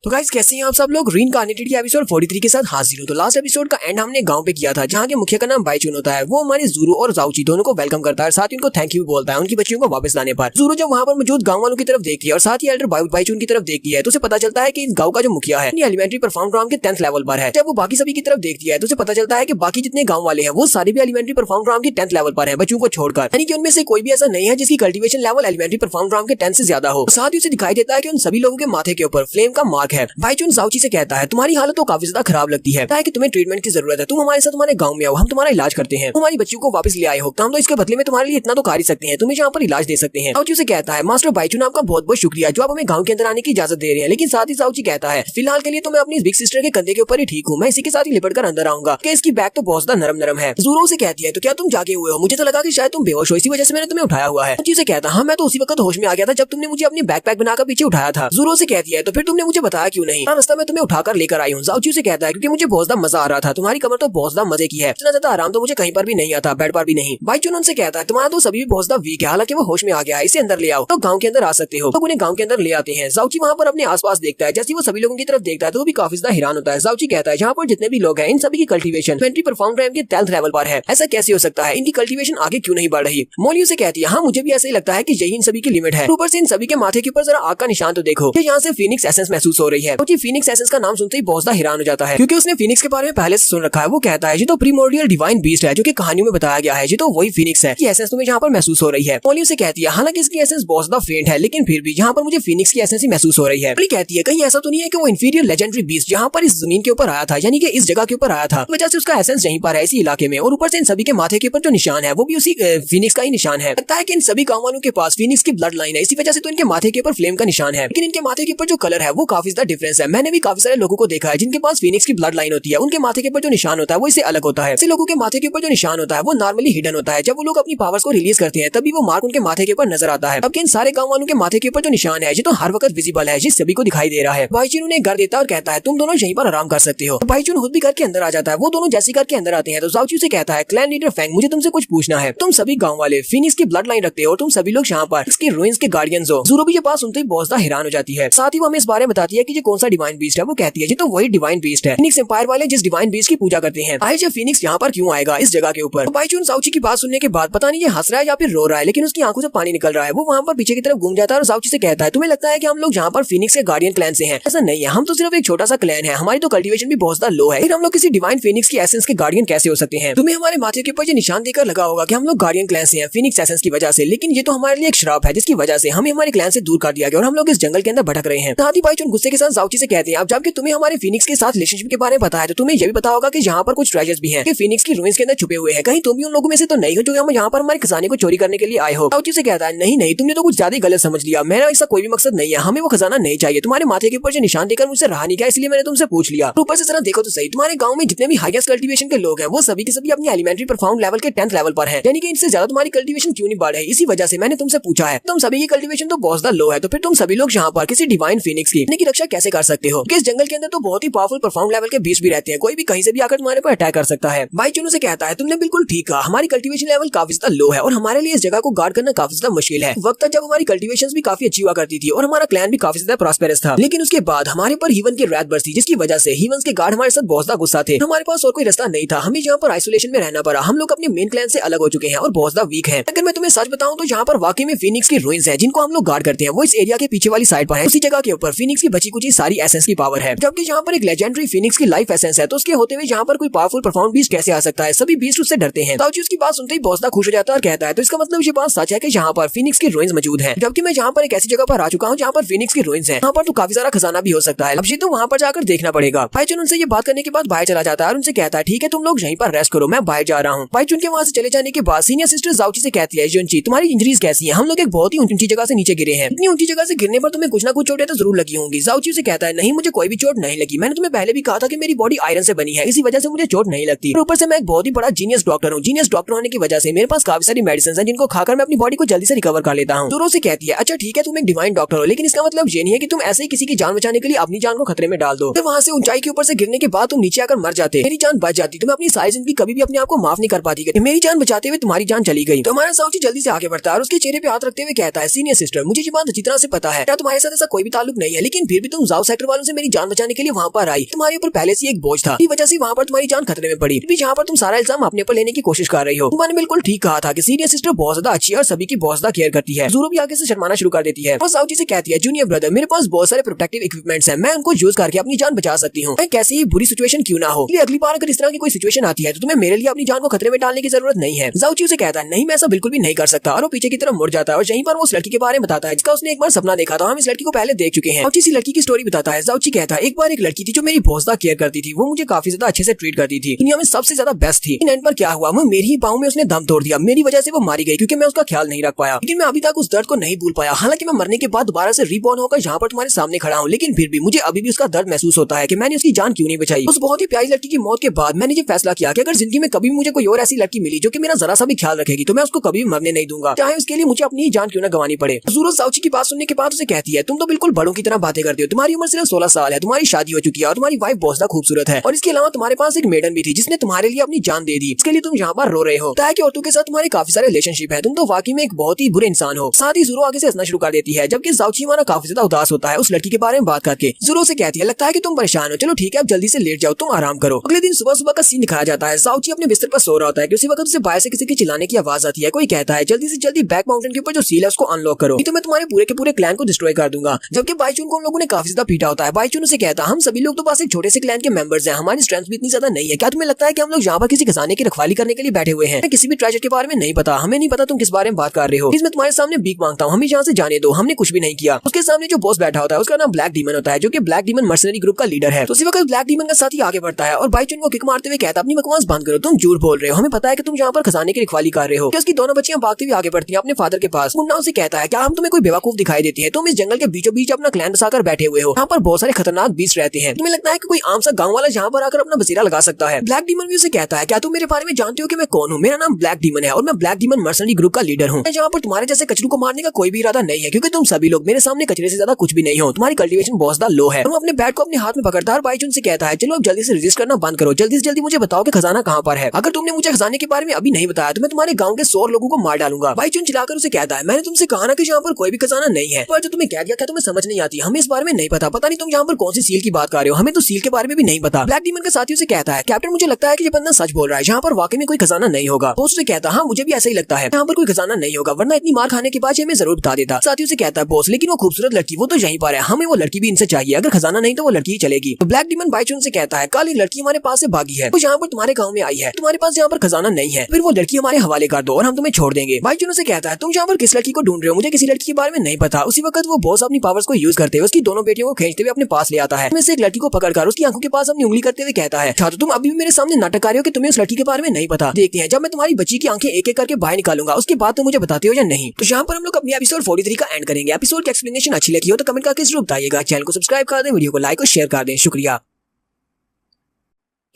तो गाइस कैसे हैं आप सब लोग? रीइंकार्नेटेड के एपिसोड 43 के साथ हाजिर हूं। तो लास्ट एपिसोड का एंड हमने गांव पे किया था, जहां के मुखिया का नाम बाईचुन होता है। वो हमारे ज़ोरो और जाओची दोनों को वेलकम करता है, साथ ही उनको थैंक यू बोलता है उनकी बच्चियों को वापस लाने पर। ज़ोरो जब वहां पर मौजूद गांव वालों की तरफ देखती है और साथ ही एल्डर बाईचुन की तरफ देखती है, तो उसे पता चलता है कि इस गांव का जो मुखिया है एलिमेंट्री परफॉर्म ग्राम के 10th लेवल पर है। जब वो बाकी सभी की तरफ देखती है तो उसे पता चलता है कि बाकी जितने गाँव वाले हैं वो सारे भी एलिमेंट्री परफॉर्म ग्राम के 10th लेवल पर है, बच्चों को छोड़कर। यानी कि उनमें से कोई भी ऐसा नहीं है जिसकी कल्टीवेशन लेवल एलिमेंट्री परफॉर्म ग्राम के 10 से ज्यादा हो। साथ ही उसे दिखाई देता है कि उन सभी लोगों के माथे के ऊपर फ्लेम का मार्क है। बाईचुन जाओची से कहता है, तुम्हारी हालत तो काफी ज्यादा खराब लगती है कि तुम्हें ट्रीटमेंट की जरूरत है, तुम हमारे साथ हमारे गांव में आओ, हम तुम्हारा इलाज करते हैं। तुम्हारी बच्चियों को वापस ले आए हो तो हम तो इसके बदले में तुम्हारे लिए इतना तो कर ही सकते हैं, तुम्हें यहाँ पर इलाज दे सकते हैं। जाओची से कहता है, मास्टर बाईचुन आपका बहुत बहुत शुक्रिया जो आप हमें गाँव के अंदर आने की इजाजत दे रहे हैं। लेकिन साथ ही जाओची कहता है, फिलहाल के लिए तो मैं अपनी बिग सिस्टर के कंधे के ऊपर ही ठीक हूँ, मैं इसी के साथ ही लिपट कर अंदर आऊंगा कि इसकी बैग तो बहुत ज्यादा नरम नरम है। ज़ोरो से कहती है, तो क्या तुम जागे हुए हो? मुझे तो लगा कि शायद तुम बेहोश हो, इसी वजह से मैंने तुम्हें उठाया हुआ है। जाओची से कहता है, हाँ मैं तो उसी वक्त होश में आ गया था जब तुमने मुझे अपनी बैकपैक बनाकर पीछे उठाया था। ज़ोरो से कहती है, तो फिर तुमने मुझे बताया क्यों नहीं? रास्ता में तुम्हें उठाकर लेकर आई हूँ। जाओची से कहता है, क्योंकि मुझे बहुत ज्यादा मजा आ रहा था, तुम्हारी कमर तो बहुत ज्यादा मजे की है, इतना ज्यादा आराम तो मुझे कहीं पर भी नहीं आता, बेड पर भी नहीं। बाईचुन उनसे कहता है, तुम्हारा तो सभी भी बहुत ज्यादा वीक है, हालांकि वो होश में आ गया है, इसे अंदर ले आओ। तो गांव के अंदर आ सकते हो। तो उन्हें गांव के अंदर ले आते हैं। जाओची वहां पर अपने आसपास देखता है, जैसे वो सभी लोगों की तरफ देखता है तो वो भी काफी ज्यादा हैरान होता है। जाओची कहता है, यहाँ पर जितने भी लोग हैं इन सभी की कल्टीवेशन एलिमेंट्री परफॉर्म ग्राम के 10th लेवल पर है, ऐसा कैसे हो सकता है? इनकी कल्टीवेशन आगे क्यों नहीं बढ़ रही? मोली उसे कहती है, हाँ मुझे भी ऐसा ही लगता है कि यही इन सभी की लिमिट है। ऊपर से इन सभी के माथे के ऊपर जरा आग का निशान तो देखो, यहाँ से फीनिक्स एसेंस महसूस हो रही है। तो फीनिक्स एसेंस का नाम सुनते ही बहुत ज्यादा हैरान हो जाता है, क्योंकि उसने फीनिक्स के बारे में पहले से सुन रखा है। वो कहता है, ये तो प्रीमोर्डियल डिवाइन बीस्ट है जो कि कहानियों में बताया गया है, ये तो वही फीनिक्स है कि एसेंस तुम्हें यहाँ पर महसूस हो रही है। मोली उसे कहती है, हालांकि इसकी एसेंस बहुत ज्यादा फेंट है, लेकिन फिर भी यहाँ पर मुझे फीनिक्स की एसेंस ही महसूस हो रही है। मोली कहती है, कहीं ऐसा तो नहीं है कि वो इंफीरियर लेजेंडरी बीस्ट यहाँ पर इस जमीन के ऊपर आया था, यानी कि इस जगह के ऊपर आया था, वजह से उसका एसेंस यहीं पर है, इसी इलाके में। और ऊपर से इन सभी के माथे के ऊपर जो निशान है वो भी उसी फीनिक्स का ही निशान है। लगता है कि इन सभी गाँव वालों के पास फीनिक्स की ब्लड लाइन है, इसी वजह से तो इनके माथे के ऊपर फ्लेम का निशान है। लेकिन इनके माथे के ऊपर जो कलर है वो काफी ज्यादा डिफरेंस है। मैंने भी काफी सारे लोगों को देखा है जिनके पास फीनिक्स की ब्लड लाइन होती है, उनके माथे के ऊपर जो निशान होता है वो इससे अलग होता है। ऐसे लोगों के माथे के ऊपर जो निशान होता है वो नॉर्मली हिडन होता है, जब वो लोग अपनी पावर्स को रिलीज करते हैं तभी वो मार्क उनके माथे के ऊपर नजर आता है। अब इन सारे गाँव वालों के माथे के ऊपर जो निशान है ये तो हर वक्त विजिबल है, ये सभी को दिखाई दे रहा है। बाईचुन उन्हें घर देता है और कहता है, तुम दोनों यहीं पर आराम कर सकते हो। बाईचुन खुद भी घर के अंदर आ जाता है। वो दोनों जैसे घर के अंदर आते हैं तो जाओची से कहता है, क्लैन लीडर फैंग मुझे तुमसे कुछ पूछना है। तुम सभी गाँव वाले फीनिक्स की ब्लड लाइन रखते हो और तुम सभी लोग यहाँ पर इसके रूइंस के गार्डियंस हो। ज़ोरो भी ये बात सुनते ही बहुत ज्यादा हैरान हो जाती है। साथ ही वो हमें इस बारे में बताती है कि ये कौन सा डिवाइन बीस्ट है। वो कहती है, ये तो वही डिवाइन बीस्ट है, फीनिक्स एम्पायर वाले जिस डिवाइन बीस्ट की पूजा करते हैं। आए जब फीनिक्स यहाँ पर क्यों आएगा इस जगह के ऊपर? बाईचुन जाओची की बात सुनने के बाद पता नहीं ये हंस रहा है या फिर रो रहा है, लेकिन उसकी आंखों से पानी निकल रहा है। वो वहाँ पर पीछे की तरफ घूम जाता है और जाओची से कहता है, तुम्हें लगता है कि हम लोग यहाँ पर फीनिक्स के गार्डियन क्लैन से हैं? ऐसा नहीं है, हम तो सिर्फ एक छोटा सा क्लैन है, हमारी तो कल्टीवेशन भी बहुत ज्यादा लो है, फिर हम लोग किसी डिवाइन फीनिक्स की एसेंस के गार्डियन कैसे हो सकते हैं? तुम्हें हमारे माथे के ऊपर ये निशान देकर लगा होगा कि हम लोग गार्डियन क्लैन से हैं फीनिक्स एसेंस की वजह से, लेकिन ये तो हमारे लिए एक श्राप है जिसकी वजह से हमें हमारे क्लैन से दूर कर दिया गया और हम लोग इस जंगल के अंदर भटक रहे हैं। साथ ही बाईचुन गुस्से के साथ जाओची से कहते हैं, अब जबकि तुम्हें हमारे फीनिक्स के साथ रिलेशनशिप के बारे में पता है तो तुम्हें ये भी पता होगा कि यहाँ पर कुछ ट्रेजर्स भी हैं कि फीनिक्स की रूइंस के अंदर छुपे हुए हैं, कहीं तुम भी उन लोगों में से तो नहीं हो जो हम यहाँ पर हमारे खजाने को चोरी करने के लिए आए हो? जाओची से कहता है, नहीं नहीं, तुमने तो कुछ ज्यादा गलत समझ लिया, मेरा ऐसा कोई भी मकसद नहीं है, हमें वो खजाना नहीं चाहिए, तुम्हारे माथे के ऊपर जो निशान देकर मुझसे रहा नहीं गया इसलिए मैंने तुमसे पूछ लिया। ऊपर से जरा देखो तो सही, तुम्हारे गाँव में जितने भी हाईएस्ट कल्टीवेशन के लोग हैं वो सभी के सभी अपनी एलिमेंट्री परफॉर्म लेवल के 10th लेवल पर है, यानी कि इनसे ज्यादा तुम्हारी कल्टीवेशन क्यों नहीं बढ़ रही? इसी वजह से मैंने तुमसे पूछा है। तुम सभी की कल्टीवेशन तो बहुत ज्यादा लो है, तो फिर तुम सभी लोग यहाँ पर किसी डिवाइन फीनिक्स की रक्षा चेक कैसे कर सकते हो? क्योंकि इस जंगल के अंदर तो बहुत ही पावरफुल परफॉर्म लेवल के बीस्ट भी रहते हैं, कोई भी कहीं से भी आकर तुम्हारे पर अटैक कर सकता है। भाई चुनू से कहता है तुमने बिल्कुल ठीक कहा, हमारी कल्टीवेशन लेवल काफी ज्यादा लो है और हमारे लिए इस जगह को गार्ड करना काफी ज्यादा मुश्किल है। वक्त था जब हमारी कल्टीवेशन भी काफी अच्छी हुआ करती थी और हमारा क्लैन भी काफी ज्यादा प्रॉस्पेरस था, लेकिन उसके बाद हमारे पर हीवन की रैत बरसी, जिसकी वजह से हीवंस के गार्ड हमारे साथ बहुत ज्यादा गुस्सा थे। हमारे पास और कोई रास्ता नहीं था, हमें यहाँ पर आइसोलेशन में रहना पड़ा। हम लोग अपने मेन क्लैन से अलग हो चुके हैं और बहुत ज्यादा वीक हैं। अगर मैं तुम्हें सच बताऊं तो यहाँ पर वाकई में फीनिक्स की रूइंस है जिनको हम लोग गार्ड करते हैं, वो इस एरिया के पीछे वाली साइड पर है। उसी जगह के ऊपर फीनिक्स की बची कुछ सारी एसेंस की पावर है, जबकि यहाँ पर एक लेजेंडरी फीनिक्स की लाइफ एसेंस है। तो उसके होते हुए यहाँ पर कोई पावरफुल परफॉर्म बीस्ट कैसे आ सकता है? सभी बीस्ट उससे डरते हैं। ताऊजी उसकी बात सुनते ही बहुत ज्यादा खुश हो जाता है और कहता है तो इसका मतलब ये बात सच है कि यहाँ पर फीनिक्स की रूइंस मौजूद है। जबकि मैं यहाँ पर एक ऐसी जगह पर आ चुका हूँ जहाँ पर फीनिक्स की रूइंस है, यहाँ पर तो काफी सारा खजाना भी हो सकता है। अब ये तो वहाँ पर जाकर देखना पड़ेगा। भाईचुन उनसे ये बात करने के बाद बाहर चला जाता है और उनसे कहता है ठीक है तुम लोग यहीं पर रेस्ट करो, मैं बाहर जा रहा हूँ। भाईचुन के वहाँ से चले जाने के बाद सीनियर सिस्टर जाउची से कहती है जुनची तुम्हारी इंजरीज कैसी है? हम लोग एक बहुत ही ऊंची जगह से नीचे गिरे हैं, इतनी ऊंची जगह से गिरने पर तुम्हें कुछ ना कुछ चोटें तो जरूर लगी होंगी। जाउची से कहता है नहीं मुझे कोई भी चोट नहीं लगी, मैंने तुम्हें पहले भी कहा था कि मेरी बॉडी आयरन से बनी है, इसी वजह से मुझे चोट नहीं लगती। ऊपर से मैं एक बहुत ही बड़ा जीनियस डॉक्टर हूँ। जीनियस डॉक्टर होने की वजह से मेरे पास काफी सारी मेडिसिन है जिनको खाकर मैं अपनी बॉडी को जल्दी से रिकवर कर लेता हूँ। दूरों से कहती है अच्छा ठीक है तुम एक डिवाइन डॉक्टर हो, लेकिन इसका मतलब ये नहीं है कि तुम ऐसे ही किसी की जान बचाने के लिए अपनी जान को खतरे में डाल दो। फिर वहाँ से ऊंचाई के ऊपर से गिरने के बाद तुम नीचे आकर मर जाते, मेरी जान बच जाती, तो मैं अपनी सारी जिंदगी कभी भी अपने आप को माफ नहीं कर पाती। मेरी जान बचाते हुए तुम्हारी जान चली गई। तो हमारा साउची जल्दी से आगे बढ़ता है और उसके चेहरे पे हाथ रखते हुए कहता है सीनियर सिस्टर मुझे ये बात अच्छी तरह से पता है, क्या तुम्हारे साथ ऐसा कोई भी ताल्लुक नहीं है, लेकिन फिर भी तुम जाओ सेक्टर वालों से मेरी जान बचाने के लिए वहाँ पर आई। तुम्हारे ऊपर पहले से एक बोझ था, इस वजह से वहाँ पर तुम्हारी जान खतरे में पड़ी। यहाँ पर तुम सारा इल्जाम अपने पर लेने की कोशिश कर रही हो। तुमने बिल्कुल ठीक कहा था कि सीनियर सिस्टर बहुत ज्यादा अच्छी है और सभी की बहुत ज्यादा केयर करती है। ज़ोरो भी आगे से शर्माना शुरू कर देती है और साउची से कहती है जूनियर ब्रदर मेरे पास बहुत सारे प्रोटेक्टिव इक्विपमेंट्स हैं, मैं उनको यूज करके अपनी जान बचा सकती हूँ, कैसी ही बुरी सिचुएशन क्यों ना हो। अगली बार अगर इस तरह की कोई सिचुएशन आती है तो तुम्हें मेरे लिए अपनी जान को खतरे में डालने की जरूरत नहीं है। जाउची उसे कहता है नहीं मैं ऐसा बिल्कुल भी नहीं कर सकता और वो पीछे की तरफ मुड़ जाता है और यहीं पर वो उस लड़की के बारे में बताता है जिसका उसने एक बार सपना देखा था। हम इस लड़की को पहले देख चुके हैं। जाउची इसी लड़की की स्टोरी बताता है। जाउची कहता है एक बार एक लड़की थी जो मेरी बहुत ज्यादा केयर करती थी, वो मुझे काफी ज्यादा अच्छे से ट्रीट करती थी, दुनिया में सबसे ज्यादा बेस्ट थी। इन एंड पर क्या हुआ, वो मेरी ही पाँव में उसने दम तोड़ दिया, मेरी वजह से वो मारी गई क्योंकि मैं उसका ख्याल नहीं रख पाया। लेकिन मैं अभी तक उस दर्द को नहीं भूल पाया। हालांकि मैं मरने के बाद दोबारा से रीबॉर्न होकर यहाँ पर तुम्हारे सामने खड़ा हूँ, लेकिन फिर भी मुझे अभी भी उसका दर्द महसूस होता है कि मैंने उसकी जान क्यों नहीं बचाई। उस बहुत ही प्यारी लड़की की मौत के बाद मैंने ये फैसला किया कि अगर जिंदगी में कभी मुझे कोई और ऐसी लड़की मिली जो कि मेरा जरा सा भी ख्याल रखेगी तो मैं उसको कभी भी मरने नहीं दूंगा, चाहे उसके लिए मुझे अपनी ही जान क्यों न गंवानी पड़े। ज़ोरो जाउची की बात सुनने के बाद उसे कहती है तुम तो बिल्कुल बड़ों की तरह बातें करते हो, तुम्हारी उम्र सिर्फ 16 साल है, तुम्हारी शादी हो चुकी है और तुम्हारी वाइफ बहुत ज्यादा खूबसूरत है और इसके अलावा तुम्हारे पास एक मेडन भी थी जिसने तुम्हारे लिए अपनी जान दे दी। इसके लिए तुम यहाँ पर रो रहे हो, ताकि औरतों के साथ तुम्हारे काफी सारे रिलेशनशिप है, तुम तो वाकई में एक बहुत ही बुरे इंसान हो। साथ ही ज़ोरो आगे से हंसना शुरू कर देती है, जबकि जाउची हमारा काफी ज्यादा उदास होता है उस लड़की के बारे में बात करके। ज़ोरो से कहती है लगता है कि तुम परेशान हो, चलो ठीक है अब जल्दी से लेट जाओ, तुम आराम करो। अगले दिन सुबह सुबह का सीन दिखाया जाता है। जाउची अपने बिस्तर पर सो रहा होता है कि उसी वक्त उसे बाहर से किसी के चिल्लाने की आवाज आती है। कोई कहता है जल्दी से जल्दी बैक माउंटेन के ऊपर जो सील है उसको अनलॉक करो, तो मैं तुम्हारे पूरे के पूरे क्लैन को डिस्ट्रॉय कर दूंगा। जबकि बाईचुन को हम लोगों ने काफी ज्यादा पीटा होता है। बाईचुन उसे कहता है हम सभी लोग तो बस एक छोटे से क्लैन के मेंबर्स हैं, हमारी स्ट्रेंथ भी इतनी ज्यादा नहीं है, क्या तुम्हें लगता है कि हम लोग यहाँ पर किसी खजाने की रखवाली करने के लिए बैठे हुए हैं? किसी भी ट्रेजर के बारे में नहीं पता, हमें नहीं पता तुम किस बारे में बात कर रहे हो, मैं तुम्हारे सामने भीख मांगता हूँ, हमें यहाँ से जाने दो, हमने कुछ भी नहीं किया। उसके सामने जो बॉस बैठा होता है उसका नाम ब्लैक डीमन होता है, जो कि ब्लैक डीमन मर्सनरी ग्रुप का लीडर है। तो उसी वक्त ब्लैक डीमन का साथी आगे बढ़ता है और बाईचुन को किक मारते हुए कहता है अपनी बकवास बंद करो, तुम झूठ बोल रहे हो, हमें पता है कि तुम यहाँ पर खजाने की रखवाली कर रहे हो। उसकी दोनों बच्चियां भागते हुए आगे बढ़ती हैं अपने फादर के पास। मुन्ना उसे कहता है क्या हम तुम्हें कोई बेवकूफ दिखाई देती है, तुम इस जंगल के बीचों बीच अपना क्लैन बसाकर बैठे हुए हो, यहाँ पर बहुत सारे खतरनाक बीस्ट रहते हैं, तुम्हें लगता है कि कोई आम सा गांव वाला यहाँ पर आकर अपना बसेरा लगा सकता है? ब्लैक डीमन भी उसे कहता है क्या तुम मेरे बारे में जानते हो कि मैं कौन हूँ? मेरा नाम ब्लैक डीमन है और मैं ब्लैक डीमन मर्सनरी ग्रुप का लीडर हूँ। यहाँ पर तुम्हारे जैसे कचरू को मारने का कोई भी इरादा नहीं है, क्योंकि तुम सभी लोग मेरे सामने कचरे से ज्यादा कुछ भी नहीं हो, तुम्हारी कल्टीवेशन बहुत ज्यादा लो है। वो अपने बैट को अपने हाथ में पकड़ता है और बाईचुन से कहता है चलो अब जल्दी से रजिस्ट करना बंद करो, जल्दी से जल्दी मुझे बताओ कि खजाना कहाँ पर है। अगर तुमने मुझे खजाने के बारे में अभी नहीं बताया तो मैं तुम्हारे गाँव के 100 लोगों को मार डालूंगा। बाईचुन चिल्लाकर उसे कहता है मैंने तुमसे कहा ना कि यहाँ पर कोई भी खजाना नहीं है, पर जो तुम्हें कह दिया क्या तुम्हें समझ नहीं आती? हमें इस बारे में नहीं पता, पता नहीं तुम यहाँ पर कौन सी सील की बात कर रहे हो, हमें तो सील के बारे में भी नहीं पता। ब्लैक डीमन के साथियों से कहता है कैप्टन मुझे लगता है कि ये बंदा सच बोल रहा है, यहाँ पर वाकई में कोई खजाना नहीं होगा। बॉस उसे कहता है हाँ मुझे भी ऐसा ही लगता है, यहाँ पर कोई खजाना नहीं होगा, वरना इतनी मार खाने के बाद हमें जरूर बता देता। साथियों से कहता है बॉस लेकिन वो खूबसूरत लड़की वो तो यहीं पर है, हमें वो लड़की भी इनसे चाहिए, अगर खजाना नहीं तो वो लड़की ही चलेगी। तो ब्लैक डीमन बाईचुन से कहता है कल एक लड़की हमारे पास से भागी है, वो यहाँ पर तुम्हारे गाँव में आई है, तुम्हारे पास यहाँ पर खजाना नहीं है, फिर वो लड़की हमारे हवाले कर दो और हम तुम्हें छोड़ देंगे। बाईचुन से कहता है तुम यहाँ पर किस लड़की को ढूंढ रहे हो, मुझे किसी लड़की के बारे में नहीं पता। उसी वक्त वो बॉस अपनी पावर्स को यूज करते हुए उसकी दोनों बेटियों को खींचते हुए अपने पास ले आता है, उसमें से एक लड़की को पकड़कर उसकी आंखों के पास अपनी उंगली करते हुए कहता है तो तुम अभी भी मेरे सामने नाटक कर रहे हो कि तुम्हें उस लड़की के बारे में नहीं पता, देखते हैं जब मैं तुम्हारी बच्ची की आंखें एक एक करके बाहर निकालूंगा उसके बाद तुम मुझे बताते हो या नहीं। तो यहाँ पर हम लोग अपनी एपिसोड 43 का एंड करेंगे। एपिसोड की एक्सप्लेनेशन अच्छी लगी हो तो कमेंट करके जरूर बताइएगा, चैनल को सब्सक्राइब कर दें, वीडियो को लाइक और शेयर कर दें। शुक्रिया।